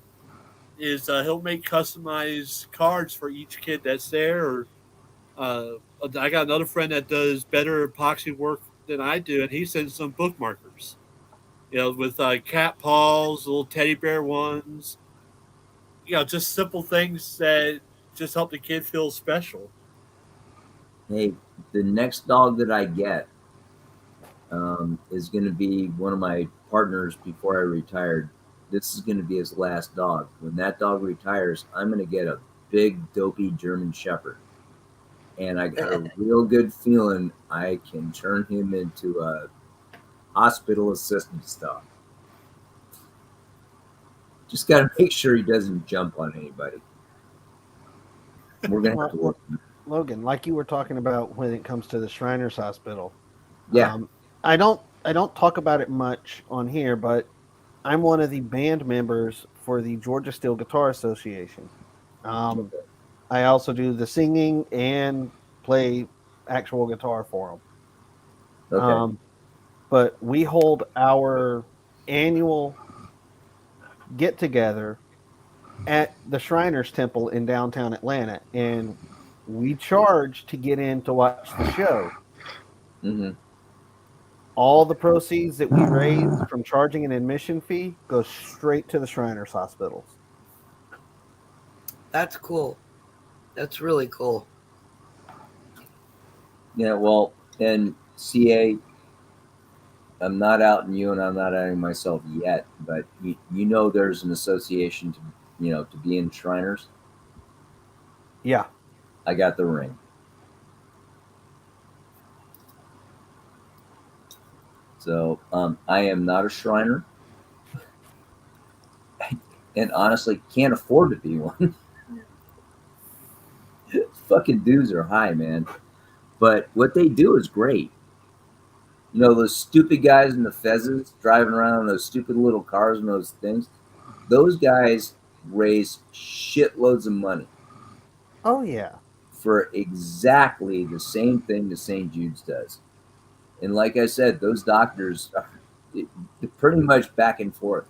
is he'll make customized cards for each kid that's there. Or I got another friend that does better epoxy work than I do, and he sends some bookmarkers. With cat paws, little teddy bear ones. Just simple things that just help the kid feel special. Hey, the next dog that I get is going to be one of my partners before I retired. This is going to be his last dog. When that dog retires, I'm going to get a big, dopey German Shepherd. And I got a real good feeling I can turn him into a hospital assistant dog. Just got to make sure he doesn't jump on anybody. We're going to have to work. Logan, like you were talking about when it comes to the Shriners Hospital. Yeah. I don't talk about it much on here, but I'm one of the band members for the Georgia Steel Guitar Association. I also do the singing and play actual guitar for them. Okay. But we hold our annual get together at the Shriners Temple in downtown Atlanta, and we charge to get in to watch the show. Mm-hmm. All the proceeds that we raise from charging an admission fee goes straight to the Shriners hospitals. That's cool. That's really cool. Yeah, well, and CA, I'm not outing you and I'm not outing myself yet, but you know there's an association to be in Shriners. Yeah. I got the ring. So I am not a Shriner. And honestly can't afford to be one. Fucking dues are high, man. But what they do is great. You know, those stupid guys in the fezzes driving around in those stupid little cars and those things, those guys raise shitloads of money Oh, yeah. for exactly the same thing that St. Jude's does. And like I said, those doctors are pretty much back and forth.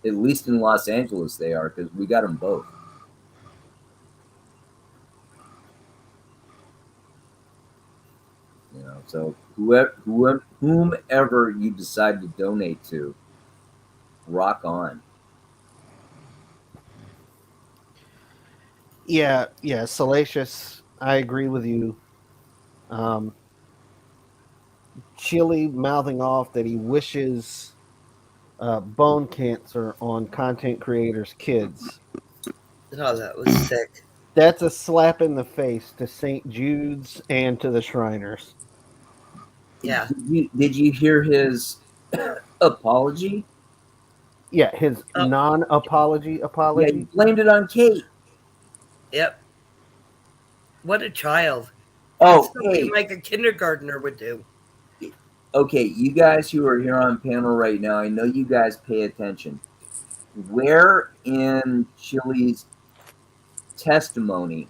At least in Los Angeles they are, because we got them both. You know, so whomever you decide to donate to, rock on. Yeah, Salacious. I agree with you. Chili mouthing off that he wishes bone cancer on content creators' kids. Oh, that was sick. That's a slap in the face to St. Jude's and to the Shriners. Yeah. Did you hear his apology? Yeah, his non-apology apology. Yeah, he blamed it on Kate. Yep. What a child. Oh, That's something hey. like a kindergartner would do. Okay, you guys who are here on panel right now, I know you guys pay attention. Where in Chili's testimony,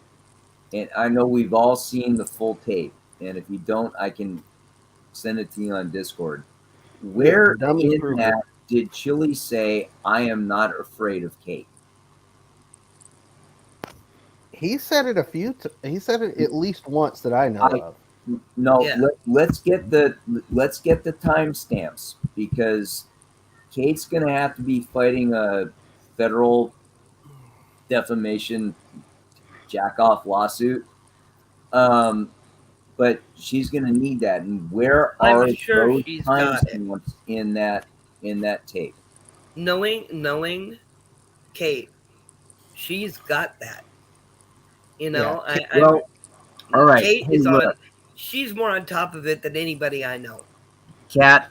and I know we've all seen the full tape, and if you don't, I can send it to you on Discord. Where in that did Chili say, "I am not afraid of Kate"? He said it he said it at least once that I know of. No, Yeah. let's get the timestamps, because Kate's gonna have to be fighting a federal defamation jack-off lawsuit. But she's gonna need that. And where are I'm sure those she's got it. timestamps in that tape? Knowing Kate, she's got that. You know, Well, all right. Kate Hey, is look. on. She's more on top of it than anybody I know. Kat,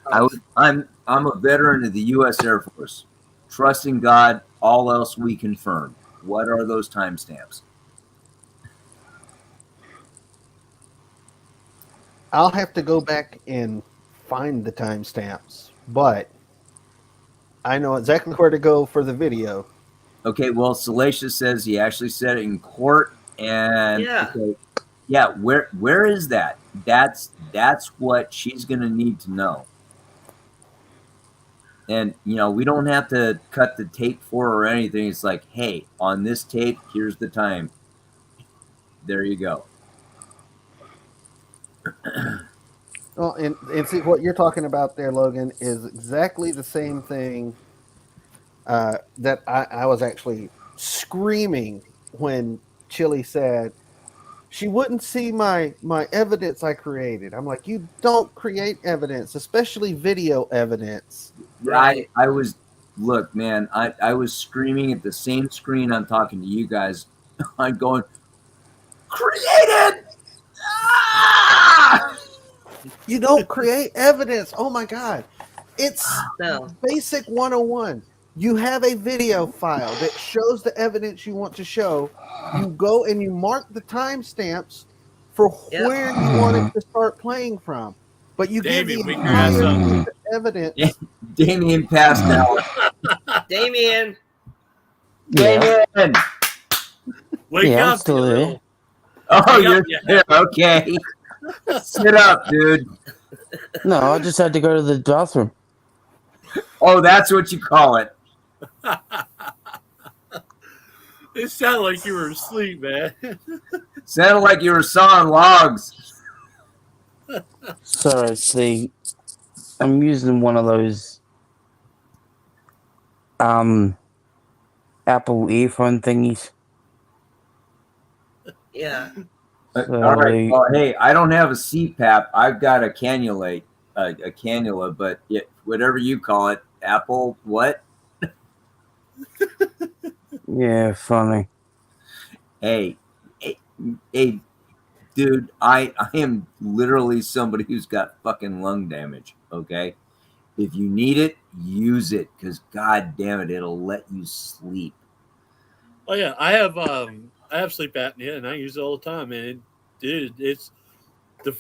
I'm a veteran of the U.S. Air Force. Trust in God, all else we confirm. What are those timestamps? I'll have to go back and find the timestamps, but I know exactly where to go for the video. Okay, well, Salacious says he actually said it in court, and yeah, where is that? That's what she's gonna need to know. And we don't have to cut the tape for her or anything. It's like, hey, on this tape, here's the time. There you go. Well, and see what you're talking about there, Logan, is exactly the same thing that I was actually screaming when Chili said she wouldn't see my evidence I created. I'm like, you don't create evidence, especially video evidence. Right. I was, look, man, I was screaming at the same screen I'm talking to you guys. I'm going, created! Ah! You don't create evidence. Oh my God. It's basic 101. You have a video file that shows the evidence you want to show. You go and you mark the timestamps for where you want it to start playing from. But you give the entire evidence. Damien passed out. Damien. Damien. Wake I'm up, still you here. little- Oh, Wake you're up, you there. Okay. Sit up, dude. No, I just had to go to the bathroom. Oh, that's what you call it. It sounded like you were asleep, man. Sounded like you were sawing logs. Sorry, see, I'm using one of those Apple earphone thingies. Yeah. All right. Well, hey, I don't have a CPAP. I've got a cannula, but whatever you call it, Apple what? Yeah, funny. Hey, dude, I am literally somebody who's got fucking lung damage. Okay, if you need it, use it, because god damn it, it'll let you sleep. Oh yeah, I have sleep apnea and I use it all the time, and dude, it's the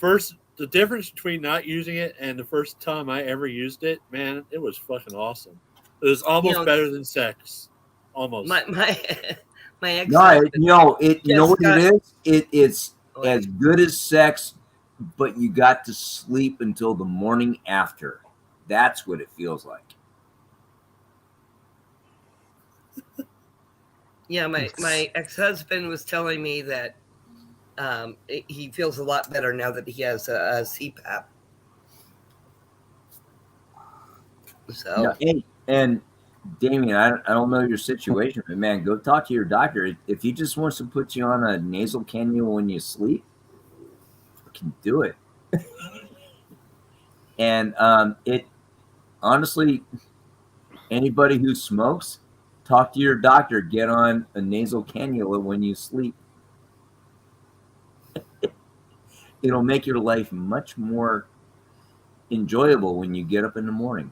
difference between not using it and the first time I ever used it, man, it was fucking awesome. It was almost better than sex. Almost. My ex. No, you know what it is? It's as good as sex, but you got to sleep until the morning after. That's what it feels like. Yeah, my ex-husband was telling me that he feels a lot better now that he has a CPAP. So, No, and Damien, I don't know your situation, but man, go talk to your doctor. If he just wants to put you on a nasal cannula when you sleep, can do it. And it honestly, anybody who smokes, talk to your doctor. Get on a nasal cannula when you sleep. It'll make your life much more enjoyable when you get up in the morning,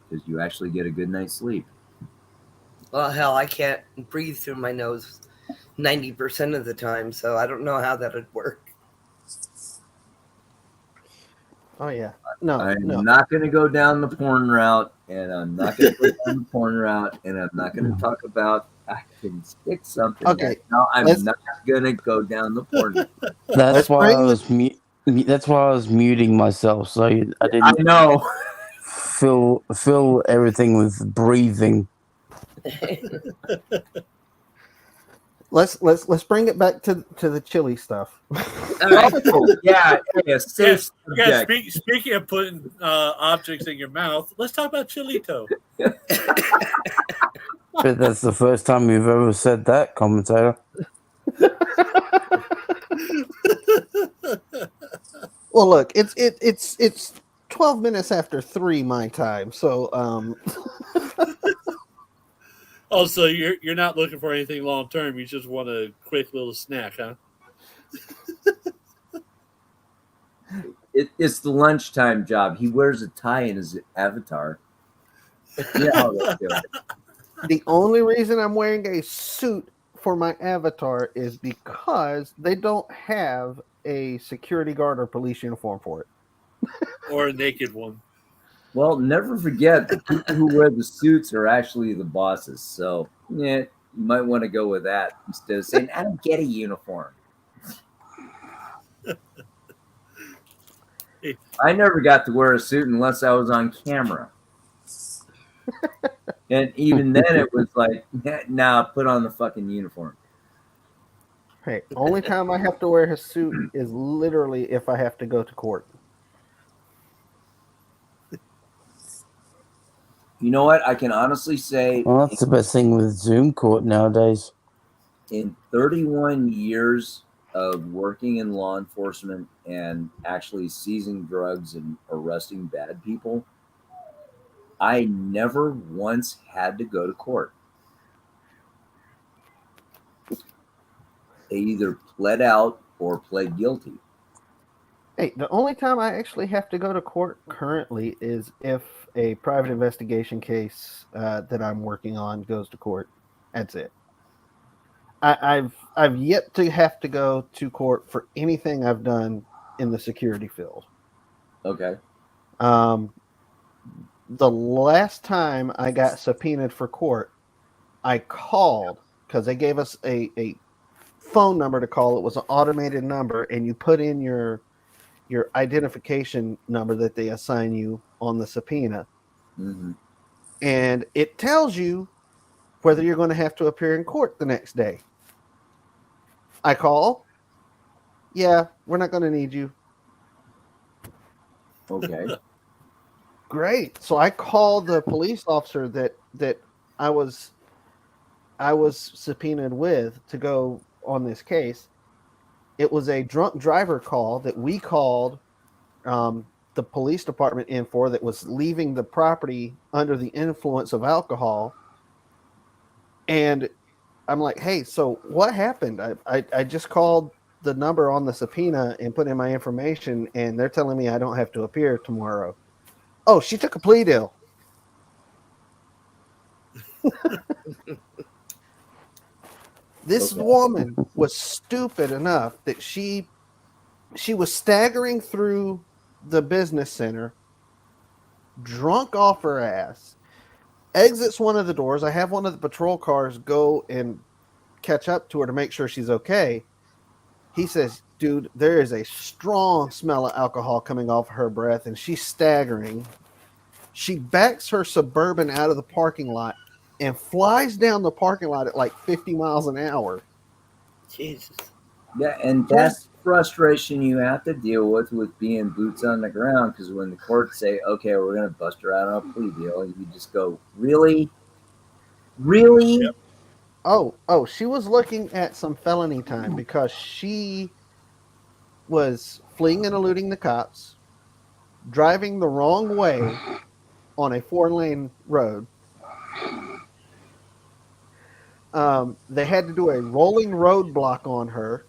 because you actually get a good night's sleep. well, hell, I can't breathe through my nose 90% of the time, so I don't know how that would work. Oh yeah. No, I'm no. not going to go down the porn route, and I'm not going to go down the porn route, and I'm not going to talk about I can stick something. Okay, No, I'm not going to go down the porn route. That's why that's why I was muting myself, so I didn't. I know. Fill everything with breathing. Let's bring it back to the chili stuff. Yeah, safe subject. Speaking of putting objects in your mouth, let's talk about Chilito. But that's the first time you've ever said that, commentator. Well, look, it's 12 minutes after 3 my time, so Oh, so you're not looking for anything long term. You just want a quick little snack, huh? It's the lunchtime job. He wears a tie in his avatar. Yeah. The only reason I'm wearing a suit for my avatar is because they don't have a security guard or police uniform for it. Or a naked one. Well, never forget, the people who wear the suits are actually the bosses. So, yeah, you might want to go with that instead of saying, I don't get a uniform. I never got to wear a suit unless I was on camera. And even then, it was like, nah, put on the fucking uniform. Hey, only time I have to wear a suit is literally if I have to go to court. You know what? I can honestly say, Well, that's the best thing with Zoom court nowadays. In 31 years of working in law enforcement and actually seizing drugs and arresting bad people, I never once had to go to court. They either pled out or pled guilty. Hey, the only time I actually have to go to court currently is if a private investigation case that I'm working on goes to court. That's it. I've yet to have to go to court for anything I've done in the security field. Okay. The last time I got subpoenaed for court, I called because they gave us a phone number to call. It was an automated number, and you put in your identification number that they assign you on the subpoena. Mm-hmm. And it tells you whether you're going to have to appear in court the next day. I call. Yeah, we're not going to need you. Okay. Great. So I called the police officer that I was subpoenaed with to go on this case. It was a drunk driver call that we called the police department in for, that was leaving the property under the influence of alcohol. And I'm like, hey, so what happened? I just called the number on the subpoena and put in my information, and they're telling me I don't have to appear tomorrow. Oh, she took a plea deal. This woman was stupid enough that she was staggering through the business center, drunk off her ass, exits one of the doors. I have one of the patrol cars go and catch up to her to make sure she's okay. He says, dude, there is a strong smell of alcohol coming off her breath, and she's staggering. She backs her Suburban out of the parking lot and flies down the parking lot at like 50 miles an hour. Jesus. Yeah, and that's frustration you have to deal with being boots on the ground, because when the courts say, okay, we're going to bust her out on a plea deal, you just go, really? Really? Yep. Oh, she was looking at some felony time because she was fleeing and eluding the cops, driving the wrong way on a 4-lane road. They had to do a rolling roadblock on her.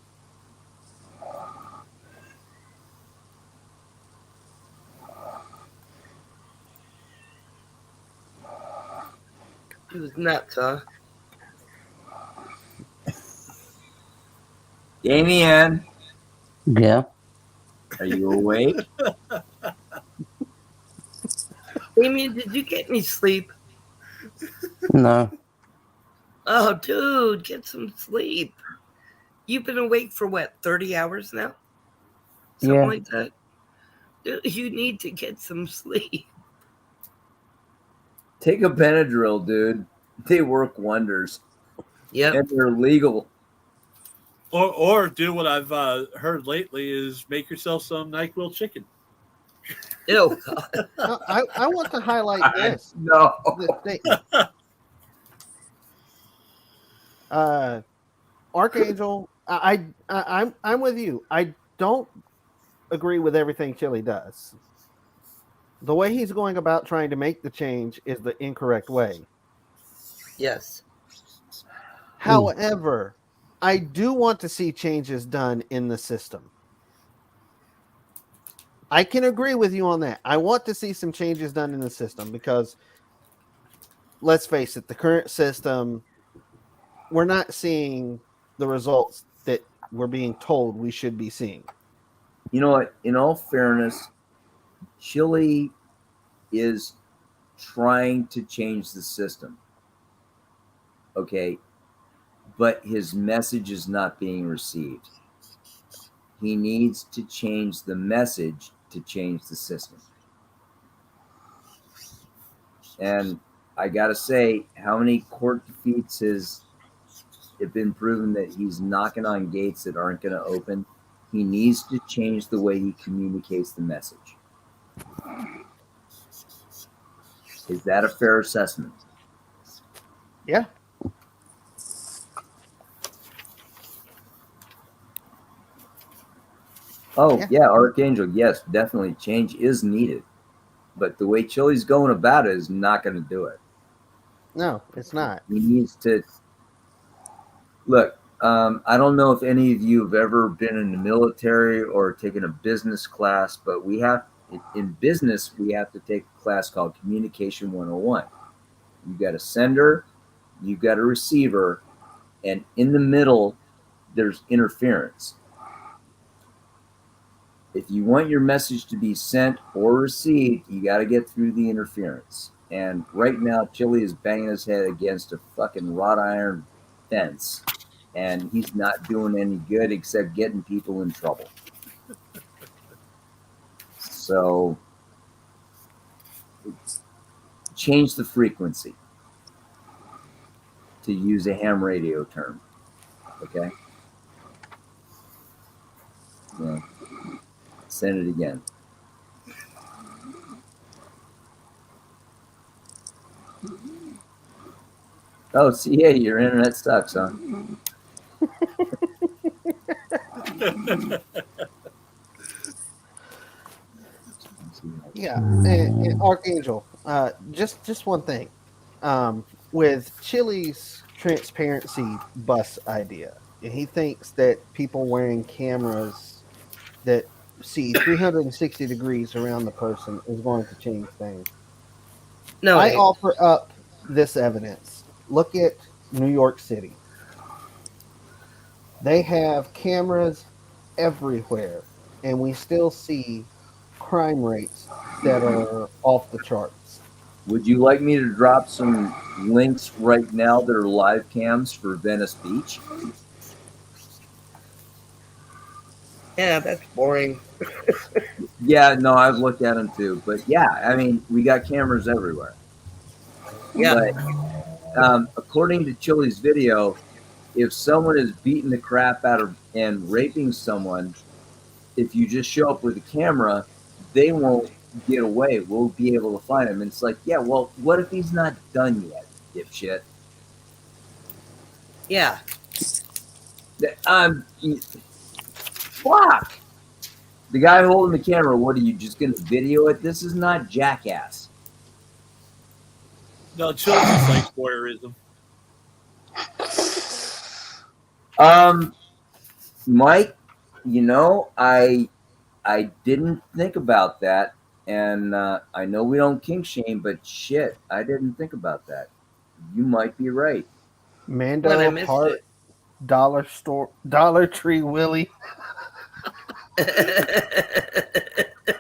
It was nuts, huh? Damien, Yeah. are you awake? Damien, did you get any sleep? No. Oh, dude, get some sleep. You've been awake for what, 30 hours now? Something Yeah. like that? Dude, you need to get some sleep. Take a Benadryl, dude. They work wonders. Yep. And they're legal. Or do what I've heard lately is make yourself some NyQuil chicken. Ew, God. I want to highlight this. No. Archangel, I'm with you. I don't agree with everything Chili does. The way he's going about trying to make the change is the incorrect way. Yes. However, I do want to see changes done in the system. I can agree with you on that. I want to see some changes done in the system because, let's face it, the current system, we're not seeing the results that we're being told we should be seeing. You know what? In all fairness, Chile is trying to change the system. Okay. But his message is not being received. He needs to change the message to change the system. And I got to say, how many court defeats has it been proven that he's knocking on gates that aren't going to open? He needs to change the way he communicates the message. Is that a fair assessment? Yeah. Oh, yeah, Archangel, yes, definitely. Change is needed. But the way Chile's going about it is not going to do it. No, it's not. He needs to look. I don't know if any of you have ever been in the military or taken a business class, but in business, we have to take a class called Communication 101. You've got a sender, you've got a receiver, and in the middle, there's interference. If you want your message to be sent or received, you got to get through the interference. And right now, Chile is banging his head against a fucking wrought iron fence, and he's not doing any good except getting people in trouble. So, change the frequency. to use a ham radio term. Okay? Yeah. Send it again. Oh, CA, your internet sucks, huh? Yeah, and Archangel. Just one thing. With Chili's transparency bus idea, and he thinks that people wearing cameras that see 360 degrees around the person is going to change things. No, I it ain't. offer up this evidence. Look at New York City. They have cameras everywhere, and we still see crime rates that are off the charts. Would you like me to drop some links right now that are live cams for Venice Beach? Yeah, that's boring. Yeah, no, I've looked at them too. But yeah, I mean, we got cameras everywhere. Yeah. But according to Chili's video, if someone is beating the crap out of and raping someone, if you just show up with a camera, they won't get away. We'll be able to find him. And it's like, yeah, well, what if he's not done yet, dipshit? Yeah. Fuck. The guy holding the camera, what are you just going to video it? This is not Jackass. No, Chili's is like voyeurism. Mike, you know, I didn't think about that, and I know we don't kink shame, but shit, I didn't think about that. You might be right. Mando I missed Hart, it. Dollar Tree Willie.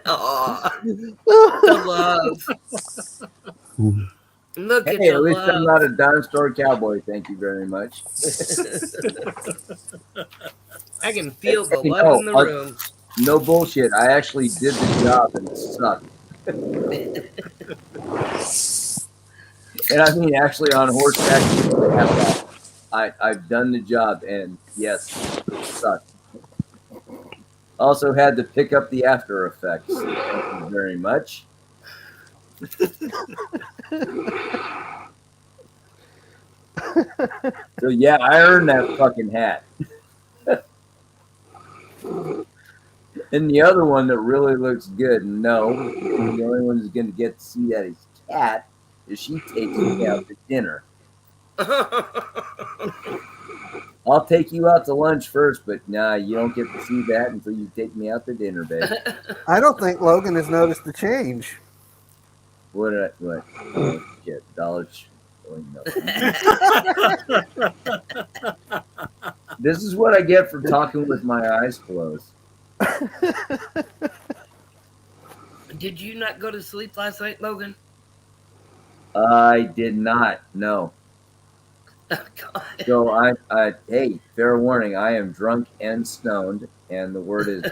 Aw, the love. Look Hey, at the at least I'm love. not a dime store cowboy. Thank you very much. I can feel the Hey, love in the room. No bullshit. I actually did the job and it sucked. And I mean, actually on horseback, I've done the job, and yes, it sucked. Also had to pick up the after effects. Thank you very much. So yeah, I earned that fucking hat. And the other one that really looks good, no, the only one who's going to get to see that is Kat, is she takes me out to dinner. I'll take you out to lunch first, but nah, you don't get to see that until you take me out to dinner, babe. I don't think Logan has noticed the change. What? Oh, shit, dollars. This is what I get for talking with my eyes closed. Did you not go to sleep last night, Logan? I did not. No. Oh, God. So hey, fair warning. I am drunk and stoned, and the word is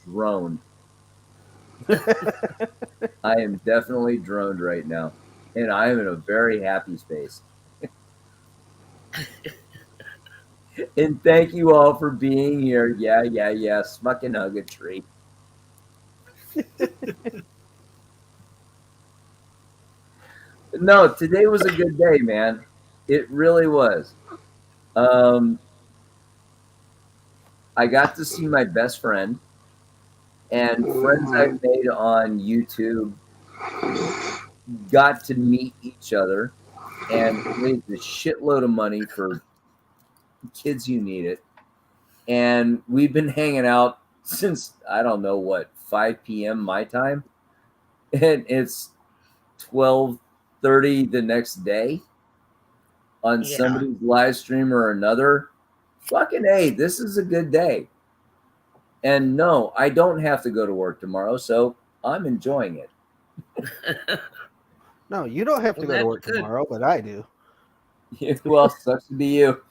droned. I am definitely droned right now, and I am in a very happy space. And thank you all for being here. Yeah, smucking hug a tree. No, today was a good day, man. It really was. I got to see my best friend and friends I've made on YouTube got to meet each other and raised a shitload of money for kids who need it. And we've been hanging out since, I don't know what, 5 p.m. my time. And it's 12:30 the next day on somebody's live stream or another. Fucking hey, this is a good day. And no, I don't have to go to work tomorrow, so I'm enjoying it. No, you don't have to go to work tomorrow, but I do. Well, sucks to be you.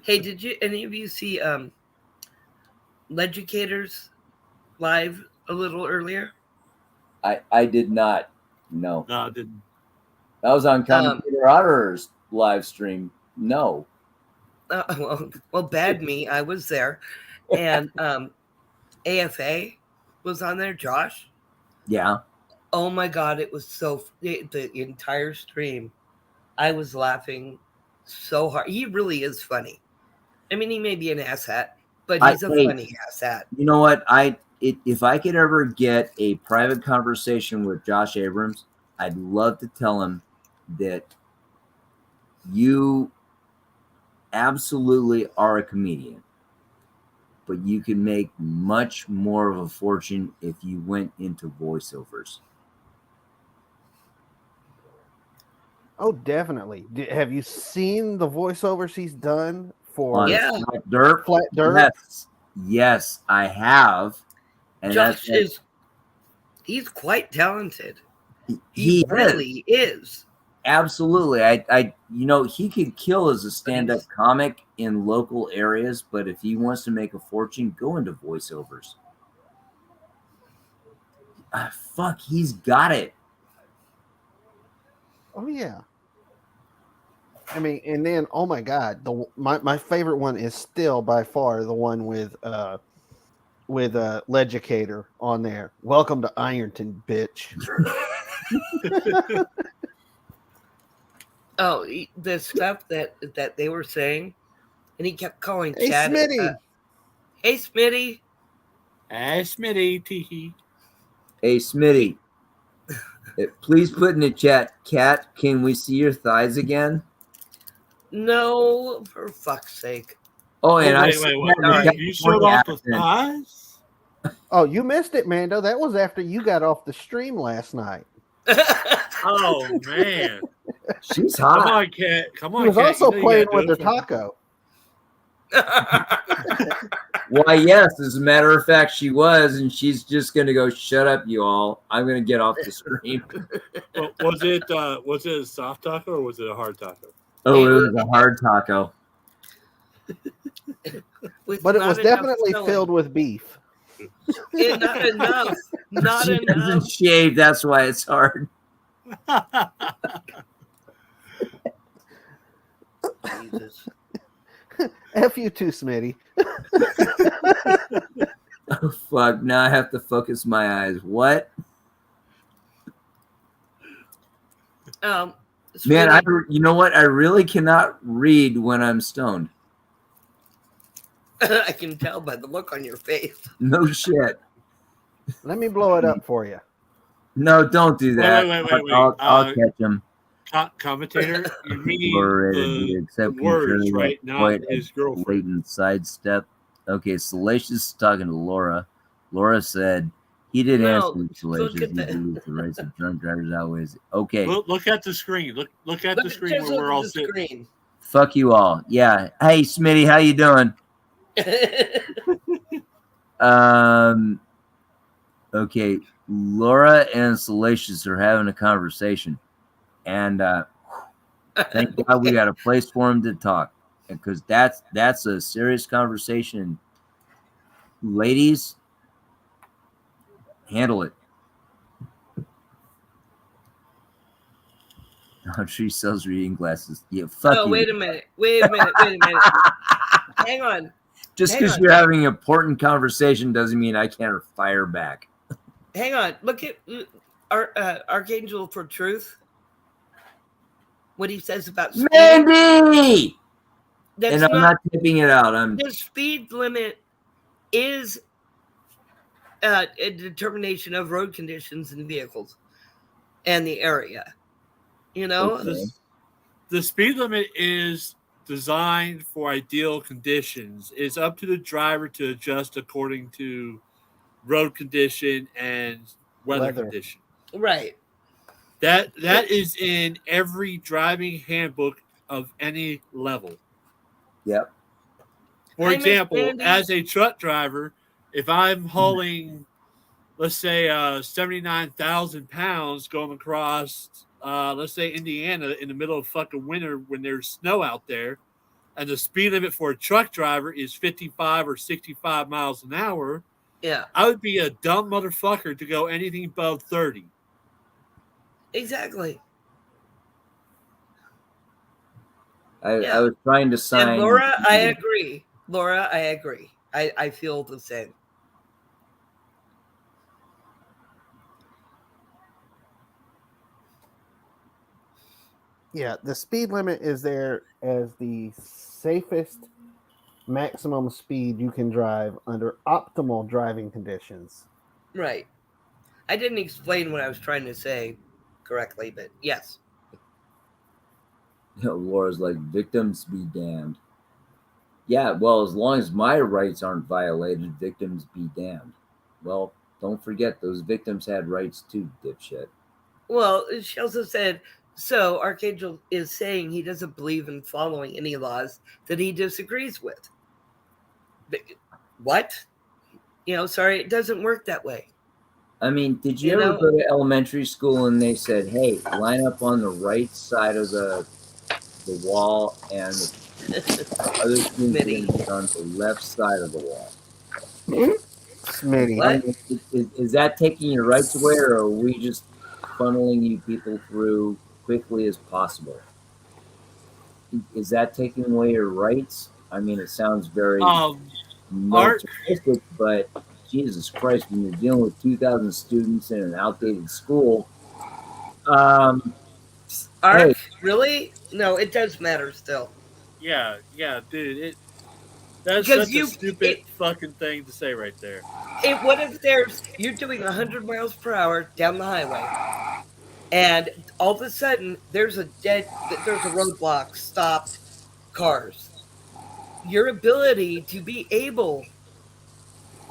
Hey, did you any of you see Leducators live a little earlier? I did not. No. No, I didn't. That was on Commentator Auditor's live stream No. Well, bad me. I was there, and AFA was on there. Josh. Yeah. Oh my God! It was the entire stream. I was laughing so hard. He really is funny. I mean, he may be an asshat, but he's a funny asshat. You know what? If I could ever get a private conversation with Josh Abrams, I'd love to tell him that you absolutely are a comedian, but you can make much more of a fortune if you went into voiceovers. Oh, definitely. Have you seen the voiceovers he's done for Flat Dirt? Flat Dirt? Yes, I have. And Josh he's quite talented. He really is. Absolutely. I he could kill as a stand-up comic in local areas, but if he wants to make a fortune, go into voiceovers. Fuck, he's got it. Oh yeah. I mean, and then oh my God, my favorite one is still by far the one with Legicator on there. Welcome to Ironton, bitch. Oh, the stuff that they were saying, and he kept calling Hey, Chad. Smitty. Hey, Smitty. Hey, Smitty. Teehee. Hey, Smitty. Please put in the chat, Cat, can we see your thighs again? No, for fuck's sake. Oh, and wait. You showed off the thighs? Oh, you missed it, Mando. That was after you got off the stream last night. Oh man, she's hot. Come on, Cat. Come on, He was Cat. also playing with the the taco. Why, yes, as a matter of fact, she was, and she's just going to go, shut up, you all. I'm going to get off the stream. Was it a soft taco or was it a hard taco? Oh, it was a hard taco. But it was definitely filled with beef. Not enough. Not she enough. doesn't shave, that's why it's hard. Jesus. F you too, Smitty. Oh, fuck. Now I have to focus my eyes. What? Man, you know what? I really cannot read when I'm stoned. I can tell by the look on your face. No shit. Let me blow it up for you. No, don't do that. Wait. I'll catch him. Commentator, you mean the words, right? Not his girlfriend. Blatant sidestep. Okay, Salacious is talking to Laura. Laura said he didn't answer Salacious. He believes the rights of drunk drivers outweighs. Okay. Look at the screen. Look at the screen where we're all sitting. Fuck you all. Yeah. Hey, Smitty, how you doing? Okay. Laura and Salacious are having a conversation. And thank God we got a place for him to talk, because that's a serious conversation. Ladies, handle it. Oh, she sells reading glasses. Yeah, fuck you. Wait a minute. Hang on. Just because you're having an important conversation doesn't mean I can't fire back. Hang on. Look at Archangel for Truth. What he says about speed. Mandy! And I'm not tipping it out. The speed limit is a determination of road conditions and vehicles and the area. You know? Okay. The speed limit is designed for ideal conditions. It's up to the driver to adjust according to road condition and weather condition. Right. That is in every driving handbook of any level. Yep. For example, as a truck driver, if I'm hauling, let's say, 79,000 pounds going across, let's say, Indiana in the middle of fucking winter when there's snow out there, and the speed limit for a truck driver is 55 or 65 miles an hour, yeah, I would be a dumb motherfucker to go anything above 30. Exactly. I was trying to sign. And Laura, I agree. Laura, I agree. I feel the same. Yeah, the speed limit is there as the safest maximum speed you can drive under optimal driving conditions. Right. I didn't explain what I was trying to say correctly, but yes. Laura's like, victims be damned. Yeah, well, as long as my rights aren't violated, victims be damned. Well, don't forget those victims had rights too, dipshit. Well, she also said, so Archangel is saying he doesn't believe in following any laws that he disagrees with. But what? Sorry, it doesn't work that way. I mean, did you ever go to elementary school and they said, hey, line up on the right side of the wall and the other students are going to be on the left side of the wall? Smitty. I mean, is that taking your rights away, or are we just funneling you people through quickly as possible? Is that taking away your rights? I mean, it sounds very militaristic, but Jesus Christ, when you're dealing with 2,000 students in an outdated school, Ark, really? No, it does matter still. Yeah, dude. That's Because such a stupid fucking thing to say right there. What if you're doing 100 miles per hour down the highway, and all of a sudden there's a roadblock, stopped cars. Your ability to be able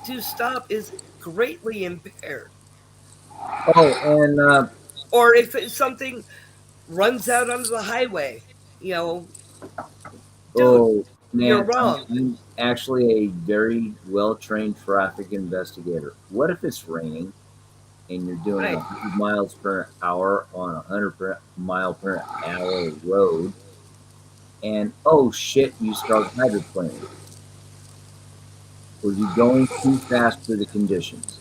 to stop is greatly impaired. Oh, and or if something runs out onto the highway, dude, oh man, you're wrong. I'm actually a very well-trained traffic investigator. What if it's raining and you're doing 100 miles per hour on a 100 mile per hour road, and oh shit, you start hydroplaning? Were you going too fast for the conditions?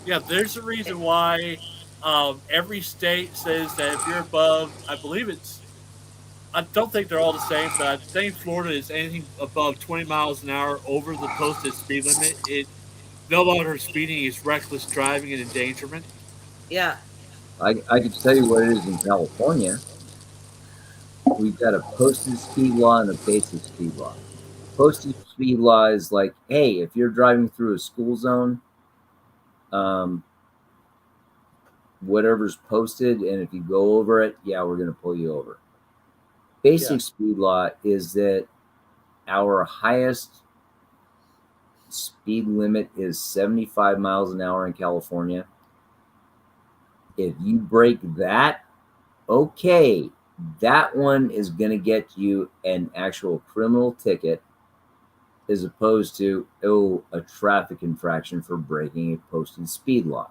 Yeah, there's a reason why every state says that if you're above, I don't think they're all the same, but I think Florida is anything above 20 miles an hour over the posted speed limit. No longer speeding is reckless driving and endangerment. Yeah. I can tell you what it is in California. We've got a posted speed law and a basic speed law. Posted speed law is like, hey, if you're driving through a school zone, whatever's posted, and if you go over it, yeah, we're going to pull you over. Basic speed law is that our highest speed limit is 75 miles an hour in California. If you break that, okay, that one is going to get you an actual criminal ticket, as opposed to, a traffic infraction for breaking a posted speed law.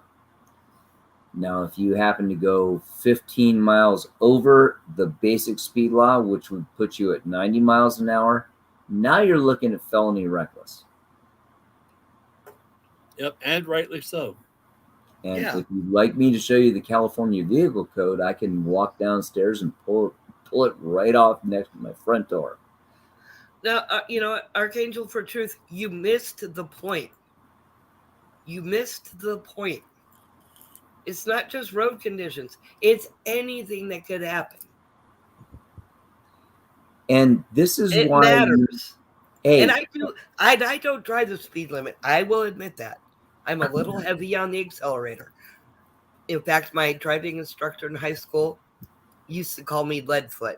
Now, if you happen to go 15 miles over the basic speed law, which would put you at 90 miles an hour, now you're looking at felony reckless. Yep, and rightly so. And if you'd like me to show you the California Vehicle Code, I can walk downstairs and pull it right off next to my front door. Now, Archangel for Truth, you missed the point. You missed the point. It's not just road conditions. It's anything that could happen. And this is it why matters. Hey, and I don't drive the speed limit. I will admit that. I'm a little heavy on the accelerator. In fact, my driving instructor in high school used to call me Leadfoot.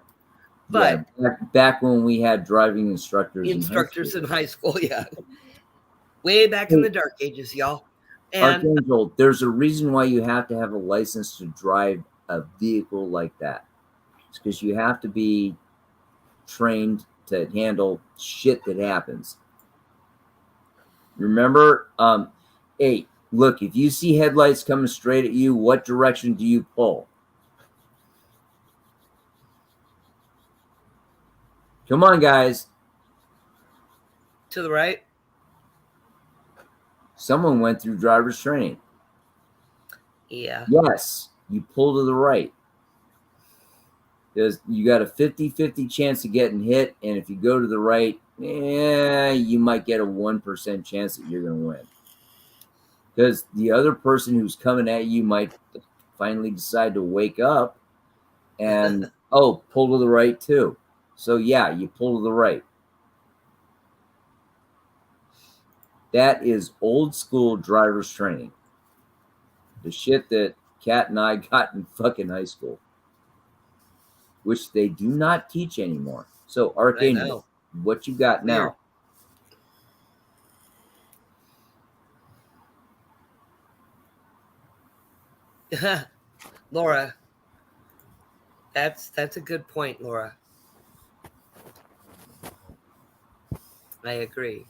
But back when we had driving instructors in high school, yeah. Way back in the dark ages, y'all. And Archangel, there's a reason why you have to have a license to drive a vehicle like that. It's because you have to be trained to handle shit that happens. Remember, hey, look, if you see headlights coming straight at you, what direction do you pull? Come on, guys. To the right. Someone went through driver's training. Yeah. Yes, you pull to the right. Because you got a 50-50 chance of getting hit, and if you go to the right, you might get a 1% chance that you're going to win. Because the other person who's coming at you might finally decide to wake up and, pull to the right too. So, yeah, you pull to the right. That is old school driver's training. The shit that Kat and I got in fucking high school, which they do not teach anymore. So, Archangel, what you got now? Laura, that's a good point, Laura. I agree.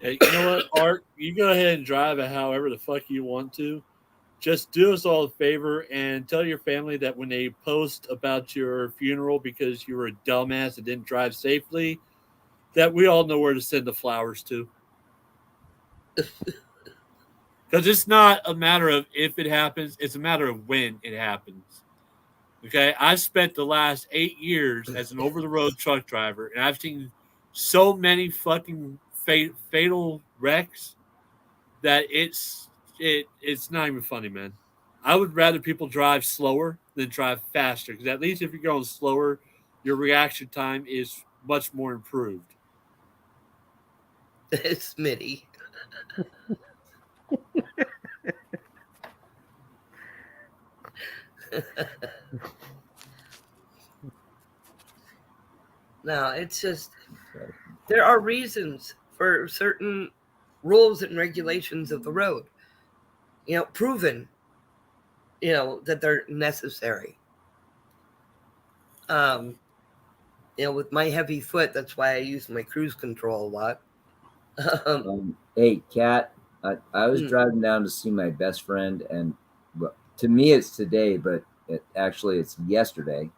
Hey, you know what, Art? You go ahead and drive it however the fuck you want to. Just do us all a favor and tell your family that when they post about your funeral because you were a dumbass that didn't drive safely, that we all know where to send the flowers to. Because it's not a matter of if it happens, it's a matter of when it happens. Okay? I've spent the last 8 years as an over-the-road truck driver, and I've seen so many fucking fatal wrecks that it's not even funny, man. I would rather people drive slower than drive faster, because at least if you're going slower, your reaction time is much more improved. Smitty. No, it's just there are reasons for certain rules and regulations of the road. Proven, that they're necessary. With my heavy foot, that's why I use my cruise control a lot. Hey, Kat, I was driving down to see my best friend, and to me it's today, but it's yesterday.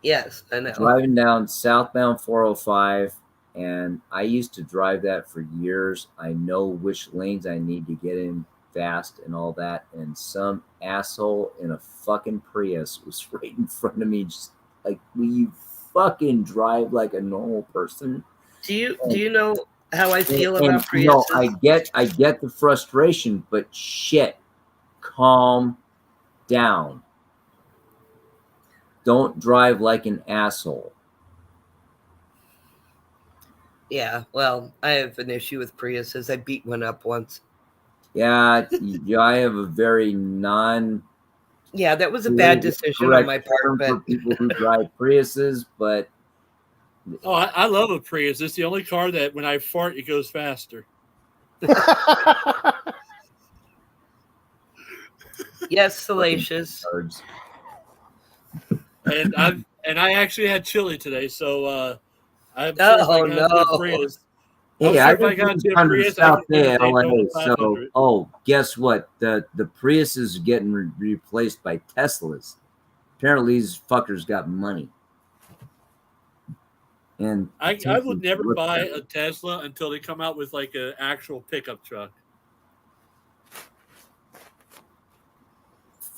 Yes, I know. Driving down southbound 405, and I used to drive that for years. I know which lanes I need to get in fast and all that, and some asshole in a fucking Prius was right in front of me, just like, will you fucking drive like a normal person? Do you know how I feel about Priuses? No, I get the frustration, but shit, calm down. Don't drive like an asshole. Yeah, well, I have an issue with Priuses. I beat one up once. Yeah, I have a very Yeah, that was a bad decision on my part. But for people who drive Priuses, but oh, I love a Prius. It's the only car that when I fart, it goes faster. Yes, salacious. And I actually had chili today, so I'm sure if I got into a Prius. Hey, I got to Prius, South Bay, LA. So, guess what? The Priuses are getting replaced by Teslas. Apparently, these fuckers got money. And I would never buy a Tesla until they come out with like an actual pickup truck.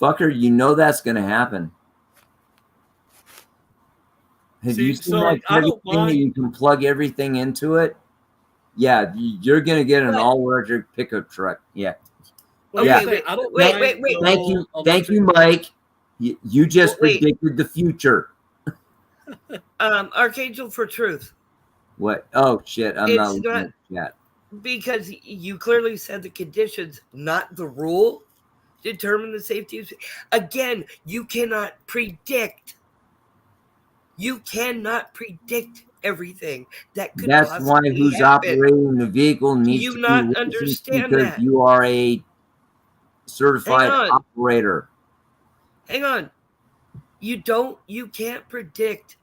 Fucker, you know that's going to happen. Have you seen that thing that you can plug everything into it? Yeah, you're going to get an all-electric pickup truck. Yeah. Well, yeah. Wait. Thank you, Mike. You just predicted the future. Archangel for Truth. What? Oh, shit. I'm not looking at that. Because you clearly said the conditions, not the rule, determine the safety. Again, you cannot predict. You cannot predict everything that could That's why who's happen. operating the vehicle needs Do you to not be understand because that? you are a certified operator. Hang on. You can't predict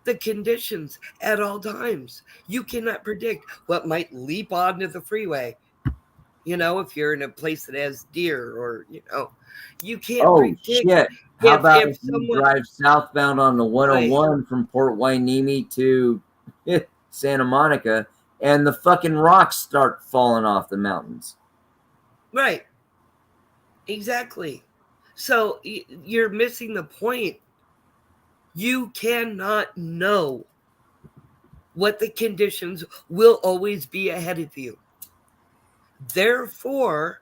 the conditions at all times. You cannot predict what might leap onto the freeway. If you're in a place that has deer or, you can't predict. Shit. How about if you drive southbound on the 101 from Port Hueneme to Santa Monica and the fucking rocks start falling off the mountains? Right. Exactly. So you're missing the point. You cannot know what the conditions will always be ahead of you. Therefore,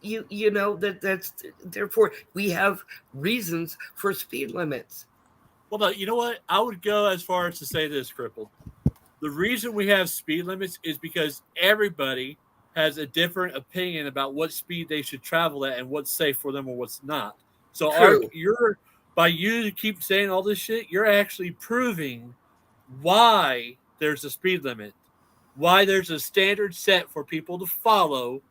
you know that's therefore we have reasons for speed limits. Well, no, you know what? I would go as far as to say this, Crippled. The reason we have speed limits is because everybody has a different opinion about what speed they should travel at and what's safe for them or what's not. So, True. by you keep saying all this shit, you're actually proving why there's a speed limit, why there's a standard set for people to follow.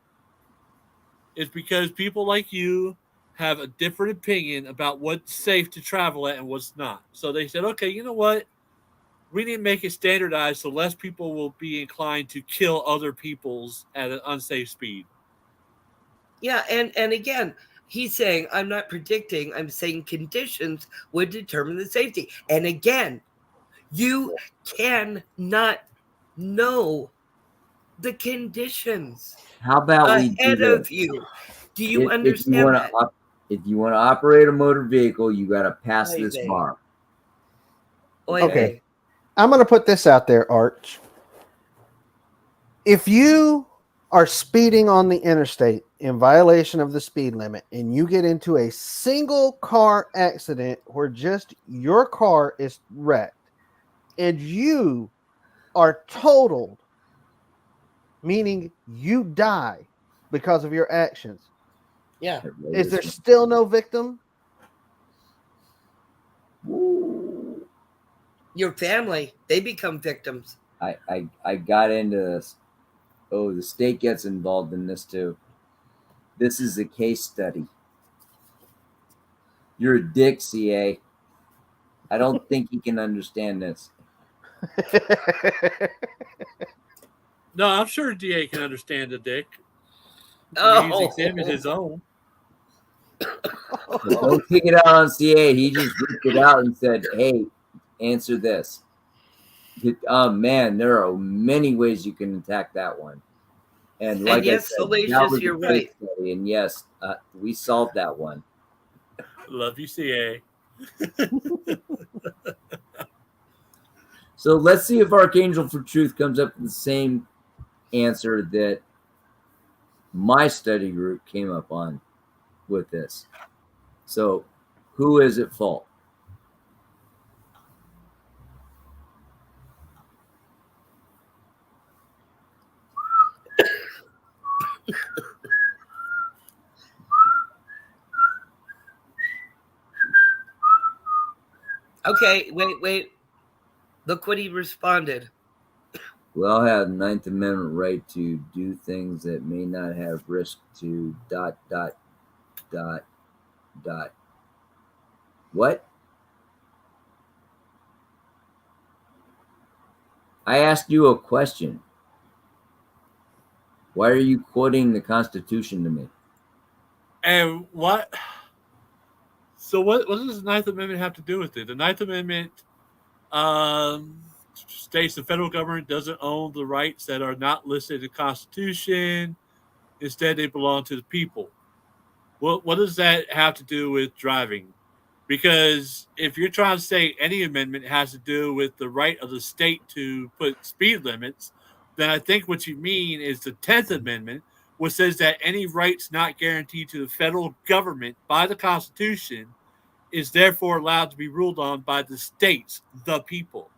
Is because people like you have a different opinion about what's safe to travel at and what's not. So they said, okay, you know what? We need to make it standardized so less people will be inclined to kill other people's at an unsafe speed. Yeah, and again, he's saying I'm not predicting, I'm saying conditions would determine the safety. And again, you cannot know the conditions How about we do ahead this? of you. Do you If you understand want that? to if you want to operate a motor vehicle, you got to pass Oy this vey. bar. Oy Okay. vey. I'm going to put this out there, Arch. If you are speeding on the interstate in violation of the speed limit and you get into a single car accident where just your car is wrecked and you are totaled, meaning you die because of your actions, Yeah. is there still no victim? Your family, they become victims. I got into this. Oh, the state gets involved in this too. This is a case study. You're a dick, CA. I don't think you can understand this. No, I'm sure DA can understand the dick. He's examined his own. So don't take it out on CA. He just ripped it out and said, "Hey, answer this." Man, there are many ways you can attack that one. And like yes, I said, that Salacious, was you're a case right. study, and yes, we solved that one. Love you, CA. So let's see if Archangel for Truth comes up with the same answer that my study group came up on with this. So who is at fault? Okay, wait. Look what he responded. We all have Ninth Amendment right to do things that may not have risk to ... What? I asked you a question. Why are you quoting the Constitution to me? And what? So what does the Ninth Amendment have to do with it? The Ninth Amendment states the federal government doesn't own the rights that are not listed in the Constitution. Instead, they belong to the people. What does that have to do with driving? Because if you're trying to say any amendment has to do with the right of the state to put speed limits, then I think what you mean is the 10th Amendment, which says that any rights not guaranteed to the federal government by the Constitution is therefore allowed to be ruled on by the states, the people.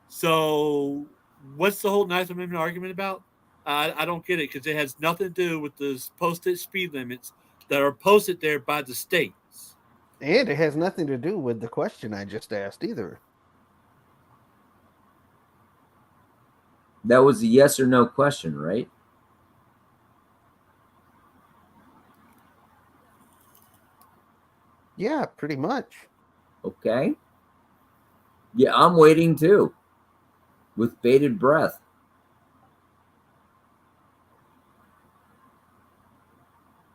So what's the whole Ninth Amendment argument about? I don't get it because it has nothing to do with the posted speed limits that are posted there by the states. And it has nothing to do with the question I just asked either. That was a yes or no question, right? Yeah, pretty much. Okay. Yeah, I'm waiting too, with bated breath.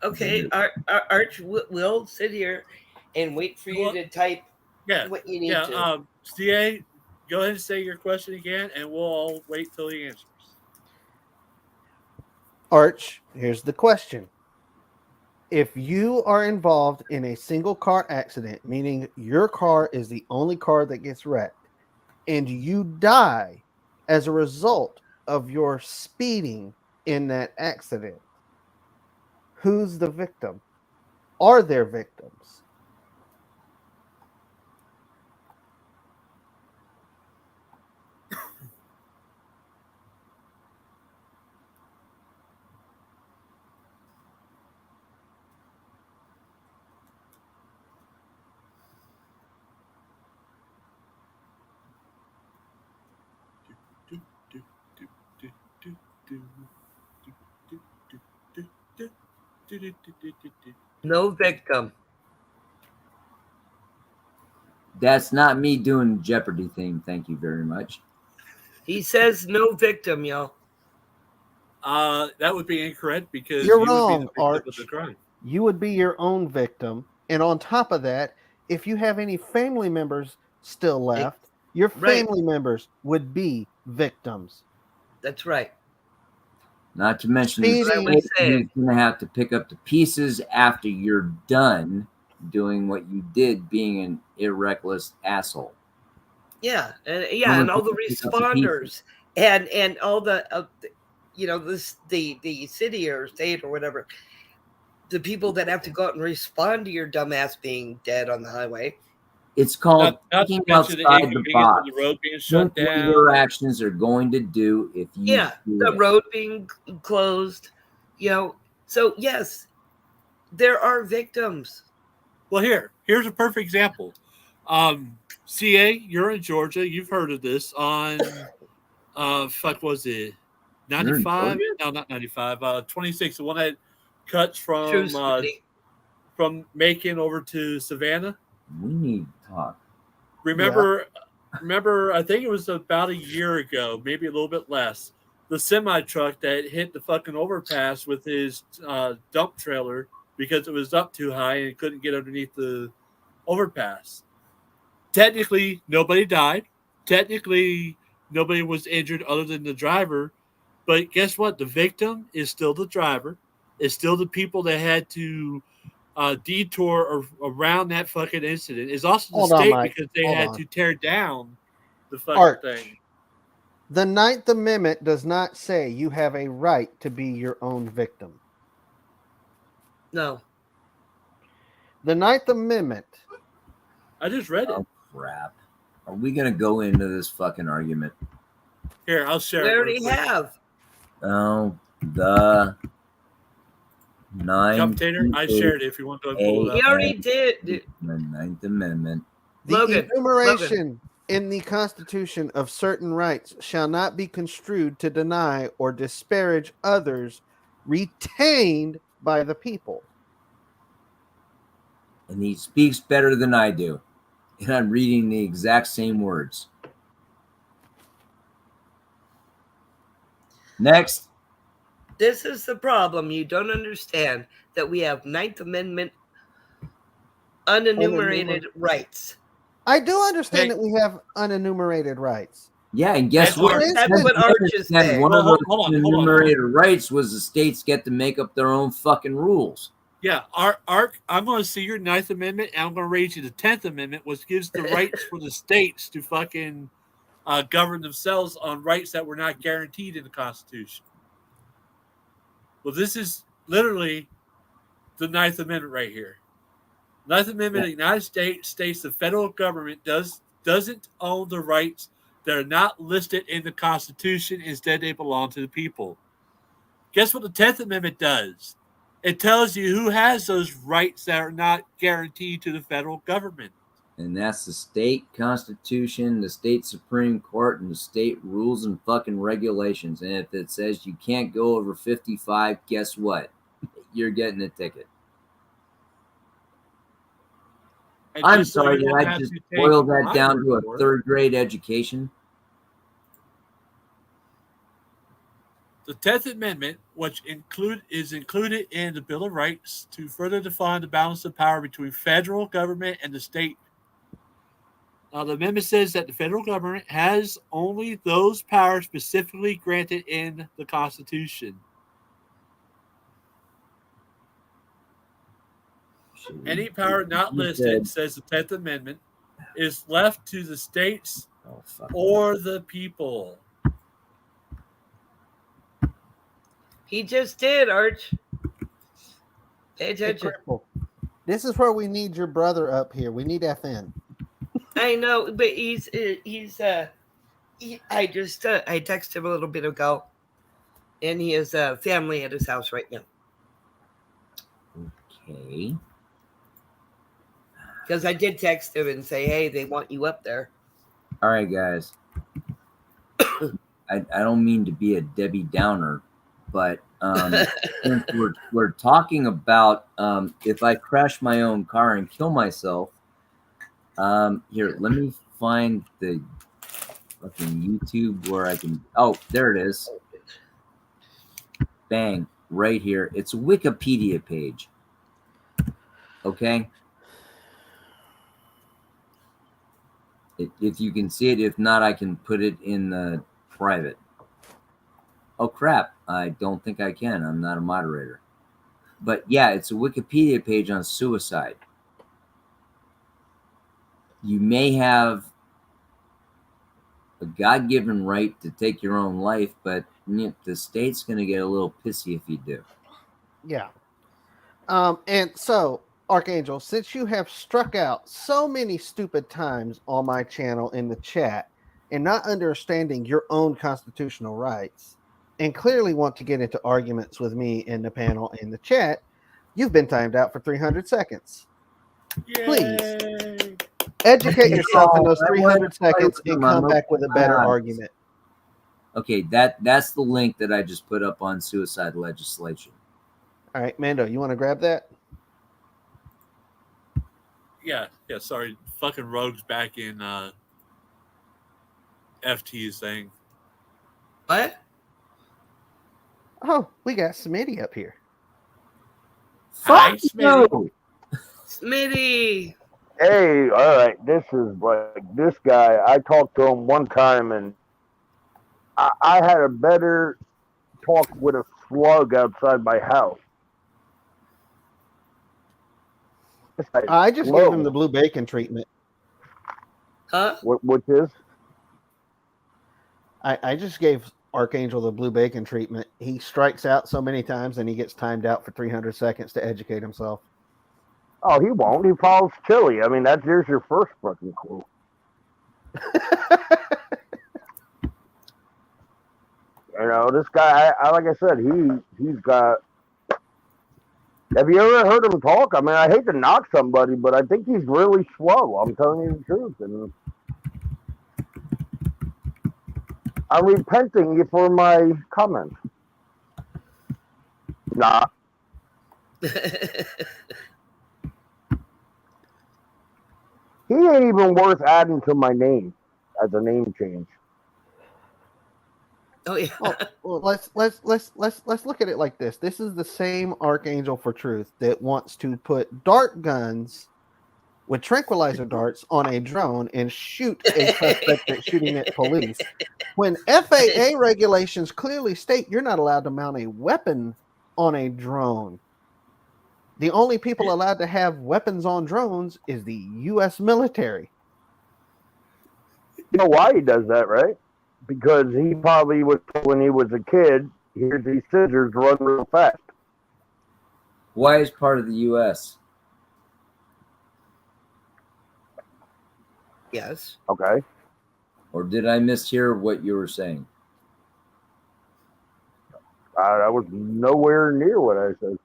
Okay, Arch, we'll sit here and wait for you to type what you need to. CA, go ahead and say your question again, and we'll all wait till he answers. Arch, here's the question. If you are involved in a single car accident, meaning your car is the only car that gets wrecked, and you die as a result of your speeding in that accident, who's the victim? Are there victims? No victim. That's not me doing the Jeopardy theme. Thank you very much. He says no victim, y'all. That would be incorrect because You're you would be the wrong, victim Arch. of the crime. You would be your own victim. And on top of that, if you have any family members still left, your Right. family members would be victims. That's right. Not to mention the Speeding. state who's going to have to pick up the pieces after you're done doing what you did, being an irreckless asshole. Yeah, and Someone's and all the gonna pick up the pieces. responders, and all the the city or state or whatever, the people that have to go out and respond to your dumbass being dead on the highway. It's called Not to thinking mention the outside the inconvenience box. of the road being Think shut what down. your actions are going to do if you Yeah, do the it. road being closed, So yes, there are victims. Well, here's a perfect example. CA, you're in Georgia. You've heard of this on fuck was it 95? No, not 95. 26. The one that cuts True, from sweetie. from Macon over to Savannah. We need to talk. Remember, I think it was about a year ago, maybe a little bit less. The semi truck that hit the fucking overpass with his dump trailer because it was up too high and couldn't get underneath the overpass. Technically, nobody died. Technically, nobody was injured other than the driver. But guess what? The victim is still the driver. It's still the people that had to detour around that fucking incident. It's also the Hold on, state Mike. because they Hold had on. to tear down the fucking Arch. thing. The Ninth Amendment does not say you have a right to be your own victim. No. The Ninth Amendment. I just read it. Oh, crap. Are we going to go into this fucking argument? Here, I'll share We it. already have. Oh, the Commentator, I shared it if you want to pull it up. He already did. The Ninth Amendment. The Logan, enumeration in the Constitution of certain rights shall not be construed to deny or disparage others retained by the people. And he speaks better than I do. And I'm reading the exact same words. Next. This is the problem. You don't understand that we have Ninth Amendment unenumerated rights. I do understand that we have unenumerated rights. Yeah, and guess what? That's what Arch is saying. One of those hold on. enumerated rights was the states get to make up their own fucking rules. Yeah, Ark, I'm going to see your Ninth Amendment, and I'm going to raise you the 10th Amendment, which gives the rights for the states to fucking govern themselves on rights that were not guaranteed in the Constitution. Well, this is literally the Ninth Amendment right here. Ninth Amendment of the United States states the federal government doesn't own the rights that are not listed in the Constitution. Instead, they belong to the people. Guess what the 10th Amendment does? It tells you who has those rights that are not guaranteed to the federal government. And that's the state constitution, the state Supreme Court, and the state rules and fucking regulations. And if it says you can't go over 55, guess what? You're getting a ticket. And I'm just so sorry, you did don't I have just to take boil that my down to word a for it. third grade education? The 10th Amendment, which is included in the Bill of Rights to further define the balance of power between federal government and the state. The amendment says that the federal government has only those powers specifically granted in the Constitution. Any power not listed, says the 10th Amendment, is left to the states or the people. He just did, Arch. Pay Hey, attention. Cripple, this is where we need your brother up here. We need FN. I know, but I texted him a little bit ago, and he has family at his house right now. Okay. Because I did text him and say, hey, they want you up there. All right, guys. I don't mean to be a Debbie Downer, but since we're talking about if I crash my own car and kill myself, here, let me find the fucking YouTube where I can. Oh, there it is. Bang, right here. It's a Wikipedia page. Okay. If you can see it, if not, I can put it in the private. Oh crap! I don't think I can. I'm not a moderator. But yeah, it's a Wikipedia page on suicide. You may have a God-given right to take your own life, but the state's going to get a little pissy if you do. Yeah. And so, Archangel, since you have struck out so many stupid times on my channel in the chat and not understanding your own constitutional rights and clearly want to get into arguments with me in the panel in the chat, you've been timed out for 300 seconds. Please educate yourself in those 300 seconds and come back with a better argument. Okay, that's the link that I just put up on suicide legislation. All right, Mando, you want to grab that? Yeah, sorry. Fucking Rogue's back in FT's thing. What? Oh, we got Smitty up here. Hi, Smitty. Smitty. Hey, all right. This is like this guy. I talked to him one time, and I had a better talk with a slug outside my house. I just gave him the blue bacon treatment. Huh? Which is? I just gave Archangel the blue bacon treatment. He strikes out so many times and he gets timed out for 300 seconds to educate himself. Oh, he won't. He follows Chili. I mean, there's your first fucking clue. You know, this guy, like I said, he's got. Have you ever heard him talk? I mean, I hate to knock somebody, but I think he's really slow. I'm telling you the truth. And I'm repenting for my comments. Nah. He ain't even worth adding to my name as a name change. Oh yeah. Well, let's look at it like this. This is the same Archangel for Truth that wants to put dart guns with tranquilizer darts on a drone and shoot a suspect that's shooting at police. When FAA regulations clearly state you're not allowed to mount a weapon on a drone. The only people allowed to have weapons on drones is the U.S. military. You know why he does that, right? Because he probably was, when he was a kid, here's these scissors run real fast. Why is part of the U.S.? Yes. Okay. Or did I mishear what you were saying? That was nowhere near what I said.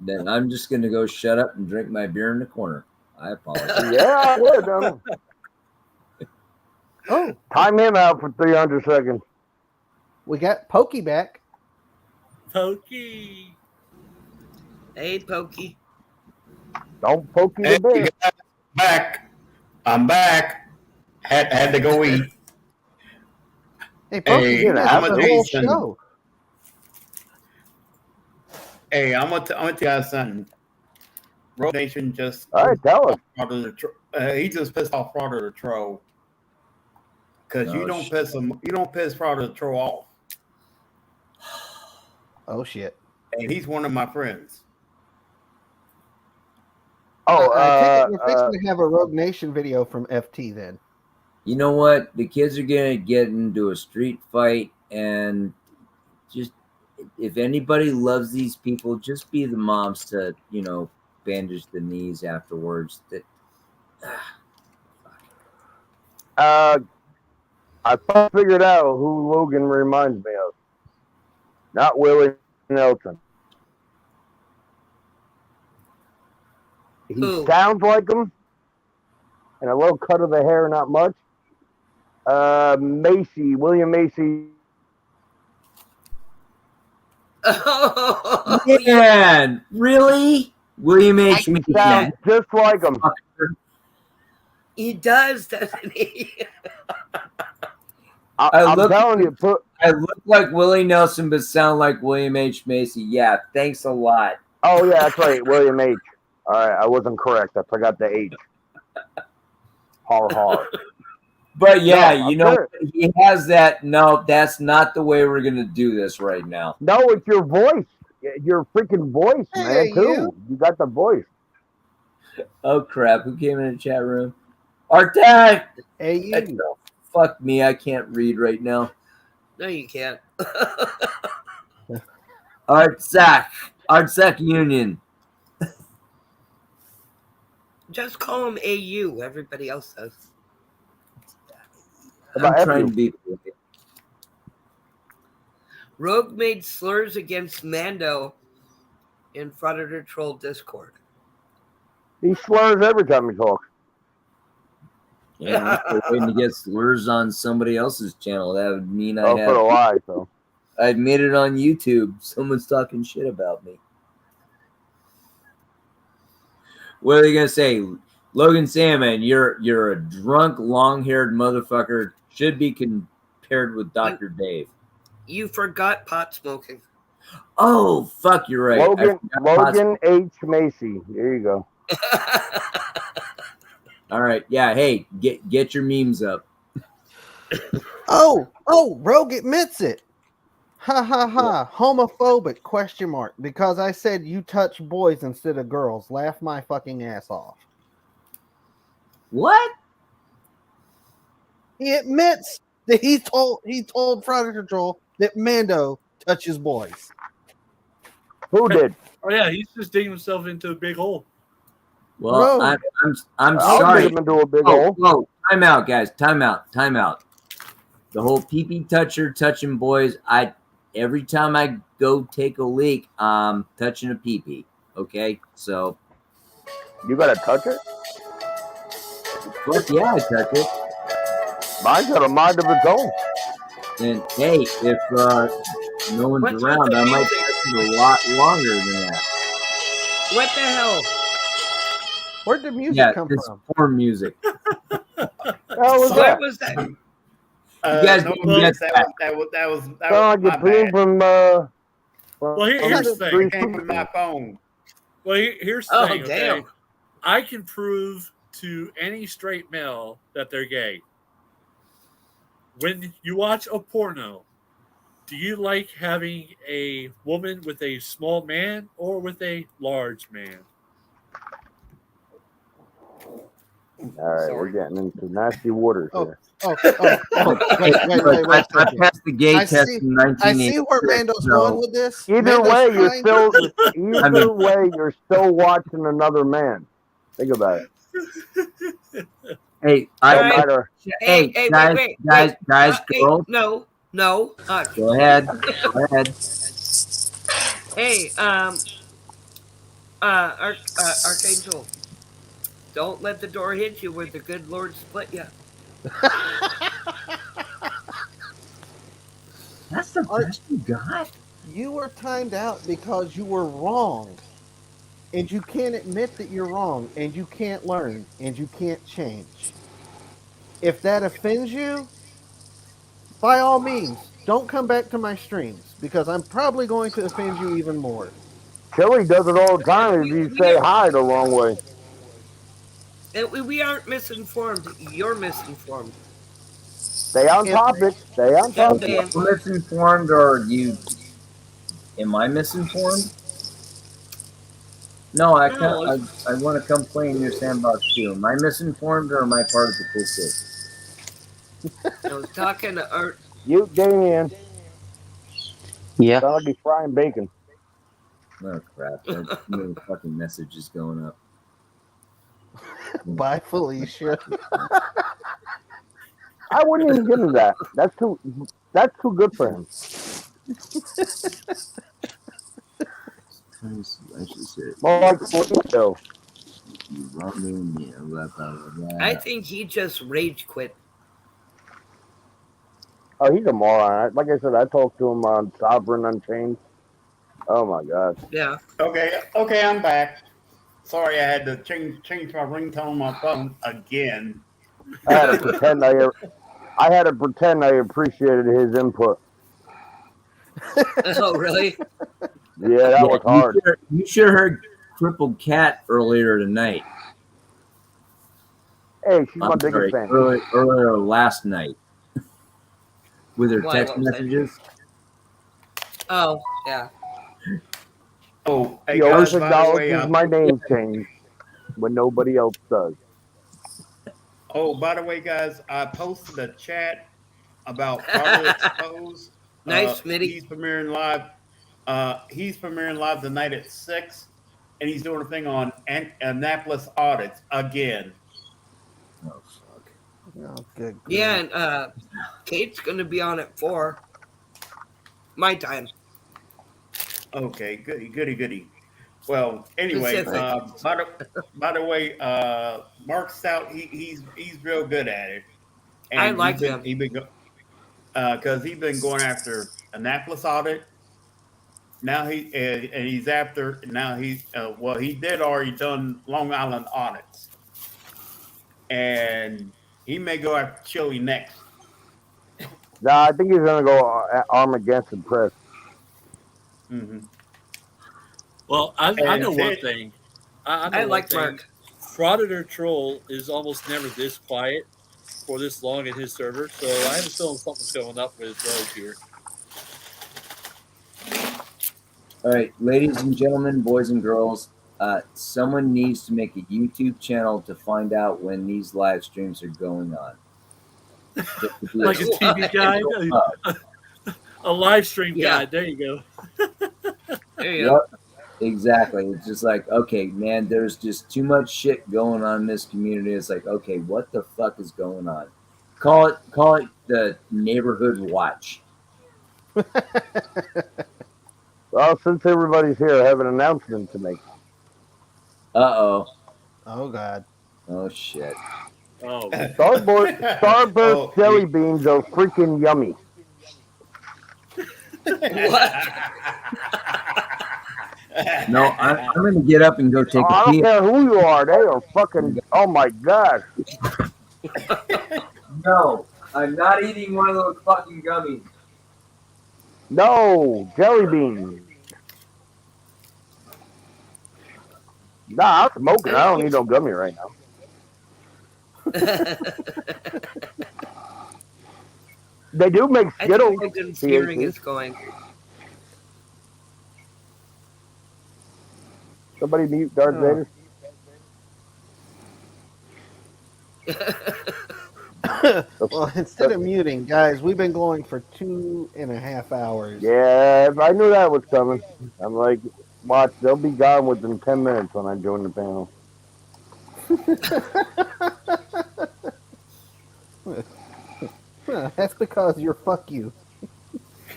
Then I'm just going to go shut up and drink my beer in the corner. I apologize. Yeah, I would. Oh, time him out for 300 seconds. We got Pokey back. Pokey. Hey, Pokey. Don't Pokey the bear. Back. I'm back. Had to go eat. Hey, Pokey, you missed I'm the whole show. Hey, I'm gonna tell you something. Road Nation just all right. Tell us. He just pissed off Fraud of the Troll because you don't piss him. You don't piss Fraud of the Troll off. Oh shit! And he's one of my friends. I take it we're fixing to have a Rogue Nation video from FT then. You know what? The kids are gonna get into a street fight, and just if anybody loves these people, just be the moms to bandage the knees afterwards. That I figured out who Logan reminds me of. Not Willie Nelson. He sounds like him, and a little cut of the hair, not much. William Macy. Man, really? William H. He Macy. sounds just like him. He does, doesn't he? I'm telling you, I look like Willie Nelson, but sound like William H. Macy. Yeah, thanks a lot. Oh yeah, that's right, William H. All right, I wasn't correct. I forgot the H. Har. But yeah, No, he has that. No, that's not the way we're gonna do this right now. No, it's your voice. Your freaking voice, man. Too. You got the voice. Oh crap! Who came in the chat room? Artek. Hey, fuck me! I can't read right now. No, you can't. Artsec Union. Just call him AU. Everybody else does. I'm trying to be. Rogue made slurs against Mando in Frauditor Troll Discord. He slurs every time he talks. Yeah, I'm waiting to get slurs on somebody else's channel. That would mean I for a lie, so. I'd made it on YouTube. Someone's talking shit about me. What are they gonna say? Logan Salmon, you're a drunk, long-haired motherfucker. Should be compared with Dr. Dave. You forgot pot smoking. Oh, fuck, you're right. Logan H. Macy. There you go. All right. Yeah, hey, get your memes up. Oh, Rogue admits it. Ha ha ha. Homophobic question mark. Because I said you touch boys instead of girls. Laugh my fucking ass off. What? He admits that he told Frauditor Control that Mando touches boys. Who did? Oh yeah, he's just digging himself into a big hole. Well, Bro. I'm I'll sorry. dig him into a big hole. Whoa, time out, guys. Time out. The whole pee-pee toucher touching boys. Every time I go take a leak, I'm touching a pee-pee. Okay, so You gotta touch it? fuck yeah, I touch it. Mine's got a mind of its own. And hey, if no one's What's around, with the I might music? touch it a lot longer than that. What the hell? Where'd the music Yeah, come it's from? porn music. What was that? You guys no didn't bugs, get that was Sound like my you came bad. from Well, here's the thing. It came from my phone. Well, here's the Oh, thing. Okay? damn. I can prove to any straight male that they're gay. When you watch a porno, do you like having a woman with a small man or with a large man? All right, we're getting into nasty waters here. Wait. I passed the gay test in 1986. I see where Mando's going with this. Either Mando's way, you're trying- still watching another man. Think about it. Hey, No matter. Hey, wait. guys, Hey, girls. no. Go ahead. Hey, Archangel, don't let the door hit you where the good Lord split you. That's the best you got? You were timed out because you were wrong. And you can't admit that you're wrong. And you can't learn. And you can't change. If that offends you, by all means, don't come back to my streams. Because I'm probably going to offend you even more. Chili does it all the time if you say hi the wrong way. We aren't misinformed. You're misinformed. Stay on topic. Stay on topic. man. I'm misinformed, or you? Am I misinformed? No, I No, want to come play in your sandbox too. Am I misinformed or am I part of the cool kid? I was talking to Art. You, Damien. Yeah. Sound like he's frying bacon. Oh crap! There's too many fucking messages going up. Bye, Felicia. I wouldn't even give him that. That's too good for him. I should say. More like Felicia. You wrong me, blah, blah, blah, blah. I think he just rage quit. Oh, he's a moron. Like I said, I talked to him on Sovereign Unchained. Oh my god. Yeah. Okay, I'm back. Sorry, I had to change my ringtone on my phone again. I had to pretend I appreciated his input. Oh, really? Yeah, that was hard. You should have heard Crippled Cat earlier tonight. Hey, she's my biggest fan. Earlier last night. With her Why, text what was that? messages. Oh, yeah. Oh, hey He guys, always by the way, acknowledges my name change when nobody else does. oh, by the way, guys, I posted a chat about Auto Exposed. Nice, Smitty. He's premiering live. He's premiering live tonight at 6, and he's doing a thing on Annapolis audits again. Oh fuck! Oh, good. Yeah, and Kate's gonna be on at 4. My time. Okay, goody. Well, anyway, Specific. by the way, Mark Stout, he's real good at it. And I like him. Because he's been going after Annapolis audit. Now he's after he did already done Long Island audits, and he may go after Chile next. Nah, I think he's gonna go Armageddon Press. Mm-hmm. Well, I know one thing. I like Mark. Frauditor Troll is almost never this quiet for this long in his server, so I have a feeling something's going up with Rogue here. All right, ladies and gentlemen, boys and girls, someone needs to make a YouTube channel to find out when these live streams are going on. Like a TV guide, a live stream guide. There you go. There you go. Exactly. It's just like, okay, man, there's just too much shit going on in this community. It's like, okay, what the fuck is going on? Call it the neighborhood watch. Well, since everybody's here, I have an announcement to make. Uh-oh. Oh, God. Oh, shit. Oh. Starburst jelly beans are freaking yummy. What? No, I'm going to get up and go take I a don't pee. care who you are. They are fucking... Oh, my God. No, I'm not eating one of those fucking gummies. No, jelly beans. Nah, I'm smoking. I don't need no gummy right now. They do make Skittles. I think Logan's hearing is going. Somebody mute Darth Vader. Well, instead of muting, guys, we've been going for 2.5 hours. Yeah, I knew that was coming. I'm like, watch, they'll be gone within 10 minutes when I join the panel. That's because you're fuck you.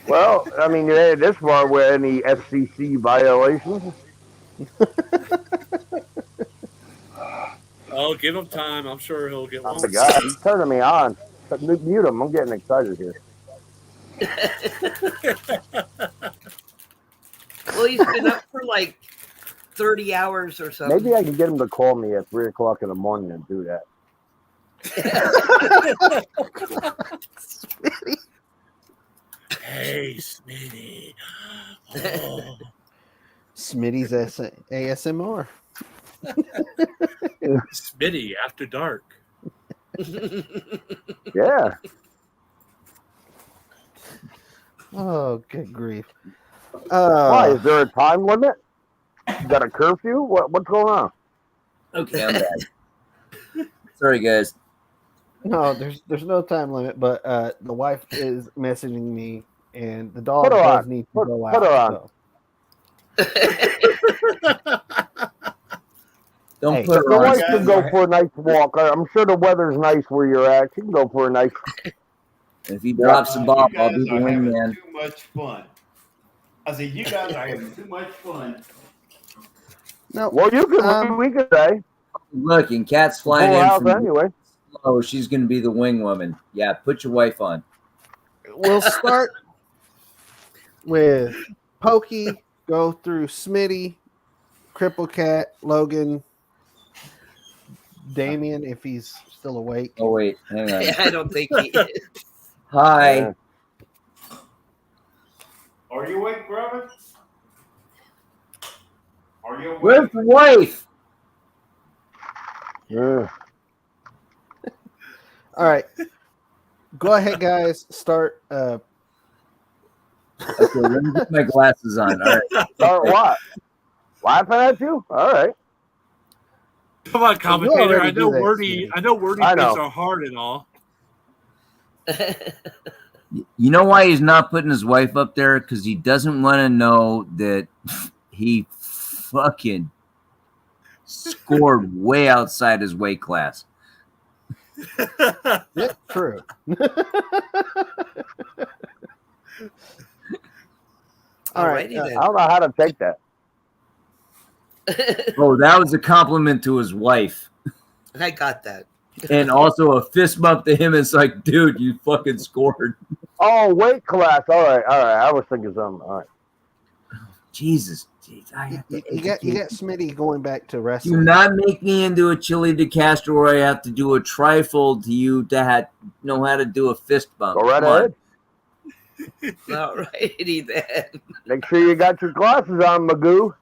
Well, I mean, you had this far with any FCC violations. Oh, give him time. I'm sure he'll get one. Oh my God, he's turning me on. Mute him. I'm getting excited here. Well, he's been up for like 30 hours or something. Maybe I can get him to call me at 3 o'clock in the morning and do that. Hey, Smitty. Oh. Smitty's ASMR. Smitty after dark. Yeah. Oh, good grief. Why? Is there a time limit? You got a curfew? What's going on? Okay, I'm back. Sorry, guys. No, there's no time limit, but the wife is messaging me, and the dog Put her does on. need to Put go her out. on. So. Don't Hey, put her The on. wife guys can go are- for a nice walk. I'm sure the weather's nice where you're at. She can go for a nice. If he drops the ball, you I'll guys be the are having wingman. too much fun. I said, you guys are having too much fun. no. Well, you can. We could say Look, and Cat's flying full in house from anyway. slow. She's going to be the wing woman. Yeah, put your wife on. We'll start with Pokey, go through Smitty, Cripple Cat, Logan, Damien, if he's still awake. Oh, wait. Hang on. I don't think he is. Hi. Yeah. Are you awake, brother? Are you awake? Where's the wife? Yeah. All right. Go ahead, guys. Start. Okay, let me get my glasses on. All right. Start what? Laughing at you? All right. Come on, commentator. already I know do that, Wordy. Smitty. I know Wordy I bits know. are hard and all. You know why he's not putting his wife up there? Because he doesn't want to know that he fucking scored way outside his weight class. Yeah, true. All right. Alrighty then. I don't know how to take that. Oh, that was a compliment to his wife. I got that. And also a fist bump to him. It's like, dude, you fucking scored. Oh, weight class. All right. I was thinking something. All right. Jesus. Jeez, I have to You got Smitty going back to Do wrestling. not make me into a Chili de Castro where I have to do a trifold to you to know how to do a fist bump. Go right Come on. ahead. Alrighty then. Make sure you got your glasses on, Magoo.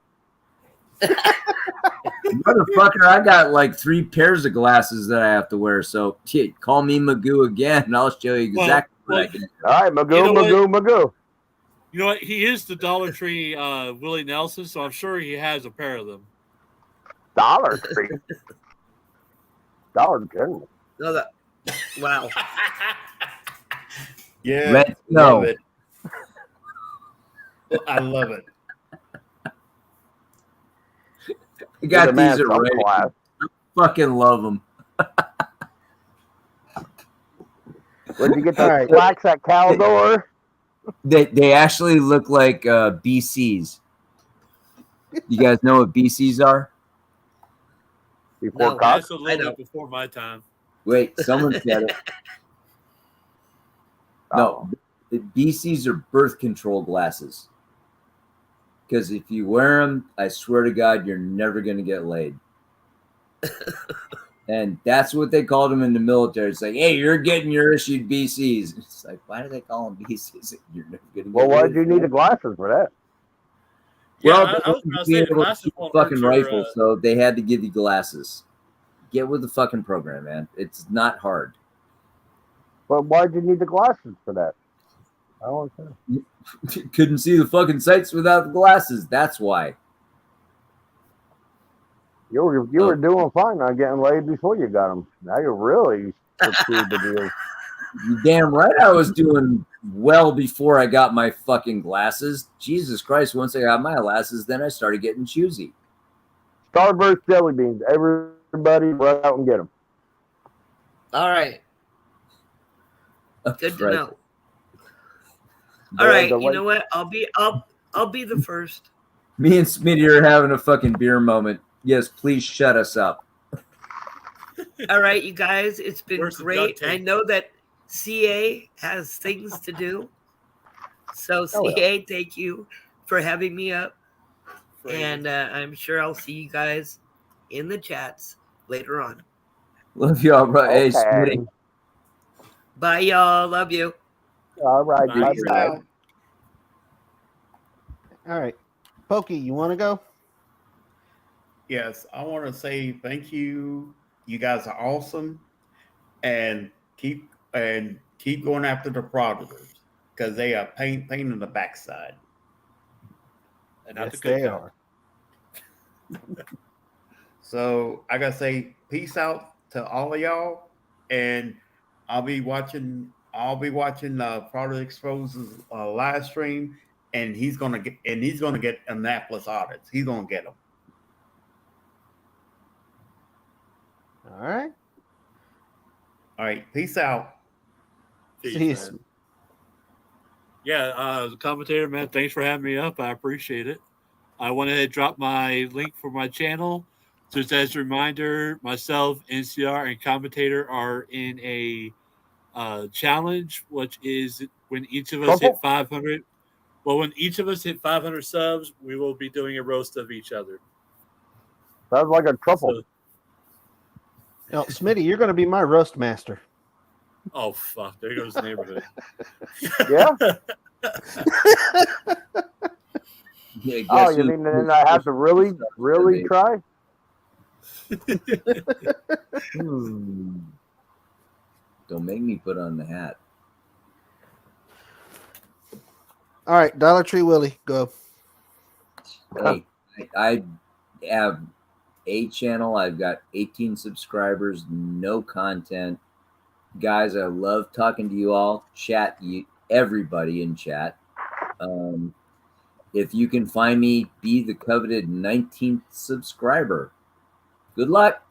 Motherfucker, I got like 3 pairs of glasses that I have to wear. So, shit, call me Magoo again, and I'll show you exactly what I can do. All right, Magoo, You know Magoo. You know what? He is the Dollar Tree Willie Nelson, so I'm sure he has a pair of them. Dollar Tree. Dollar General. No, that. Wow. Yeah. Let's love go. it. I love it. I got the man these some already. class. I fucking love them. Where'd you get All the right. slacks at Caldor? They actually look like BCs. You guys know what BCs are? Before No. Cox? That's a little bit before my time. Wait, someone said it. No, the BCs are birth control glasses. Because if you wear them, I swear to God, you're never going to get laid. And that's what they called them in the military. It's like, hey, you're getting your issued BCs. It's like, why do they call them BCs? You're never going to get Well, why laid. did you need the glasses for that? Well, Yeah, I was they gonna wanted to be say the able to glasses shoot a won't fucking hurt your, rifle, so they had to give you glasses. Get with the fucking program, man. It's not hard. But why'd you need the glasses for that? I don't understand. Couldn't see the fucking sights without the glasses. That's why. You were doing fine on getting laid before you got them. Now you're really pursued the deal. You damn right I was doing well before I got my fucking glasses. Jesus Christ, once I got my glasses, then I started getting choosy. Starburst jelly beans. Everybody run out and get them. All right. Good to Right. know. All right. You know what? I'll be the first. Me and Smitty are having a fucking beer moment. Yes, please shut us up. All right, you guys. It's been Where's the great. duct tape? I know that CA has things to do. So Oh, yeah. CA, thank you for having me up. And I'm sure I'll see you guys in the chats later on. Love y'all, bro. Hey, Okay. Smitty. Bye, y'all. Love you. All right. Bye. Bye. All right. Pokey, you want to go? Yes, I want to say thank you. You guys are awesome, and keep going after the fraudsters because they are pain in the backside. And not Yes, the good they kind. are. So I gotta say peace out to all of y'all, and I'll be watching Product Expose's live stream, and he's gonna get Annapolis audits. He's gonna get them. All right. All right. Peace out. Peace. Yeah, the commentator, man, thanks for having me up. I appreciate it. I went ahead and dropped my link for my channel. Just as a reminder, myself, NCR, and commentator are in a challenge, which is when each of us hit 500. Well, when each of us hit 500 subs, we will be doing a roast of each other. Sounds like a truffle. So, Oh, Smitty, you're going to be my roast master. oh, fuck. There goes the neighborhood. Yeah? Yeah, Oh, you mean then I have to really try? Don't make me put on the hat. All right, Dollar Tree Willie, go. Hey, I have a channel. I've got 18 subscribers, no content. Guys, I love talking to you all. Everybody in chat. If you can find me, be the coveted 19th subscriber. Good luck.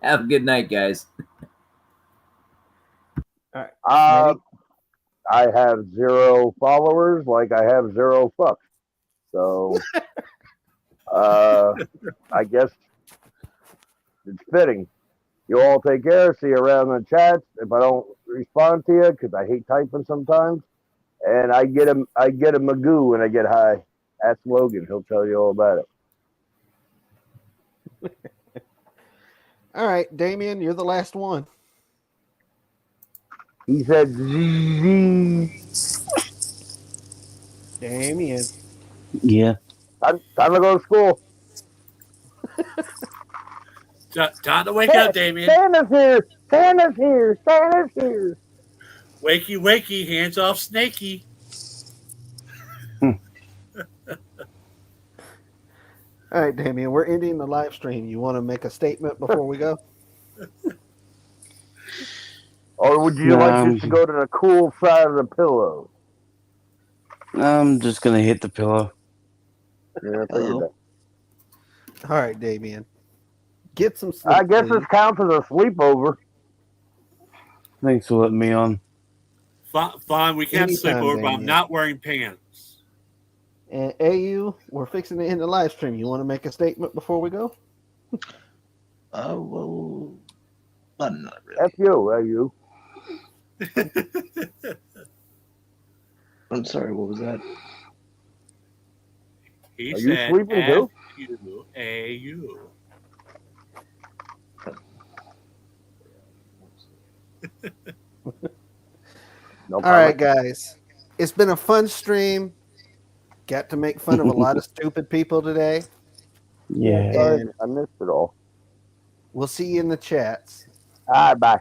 Have a good night, guys. All right. I have 0 followers, like I have 0 fucks. So, I guess it's fitting. You all take care. See you around the chats. If I don't respond to you, because I hate typing sometimes, and I get a magoo when I get high. Ask Logan; he'll tell you all about it. All right, Damien, you're the last one. He said, "ZZ." Damien. Yeah. Time to go to school. Time to wake up, Damien. Santa's here. Santa's here. Santa's here. Wakey, wakey, hands off Snakey. All right, Damien, we're ending the live stream. You want to make a statement before we go? Or would you like just to go to the cool side of the pillow? I'm just going to hit the pillow. Yeah, I figured that. All right, Damien. Get some sleep. I guess this counts as a sleepover. Thanks for letting me on. Fine, we can't sleep Anytime, over, but I'm Damien. not wearing pants. And AU, we're fixing to end the live stream. You want to make a statement before we go? Well, not really. F you, I'm sorry, what was that? He Are you said, sleeping too? AU. No All right, guys. It's been a fun stream. Got to make fun of a lot of stupid people today. Yeah. Sorry, And I missed it all. we'll see you in the chats. All right, bye.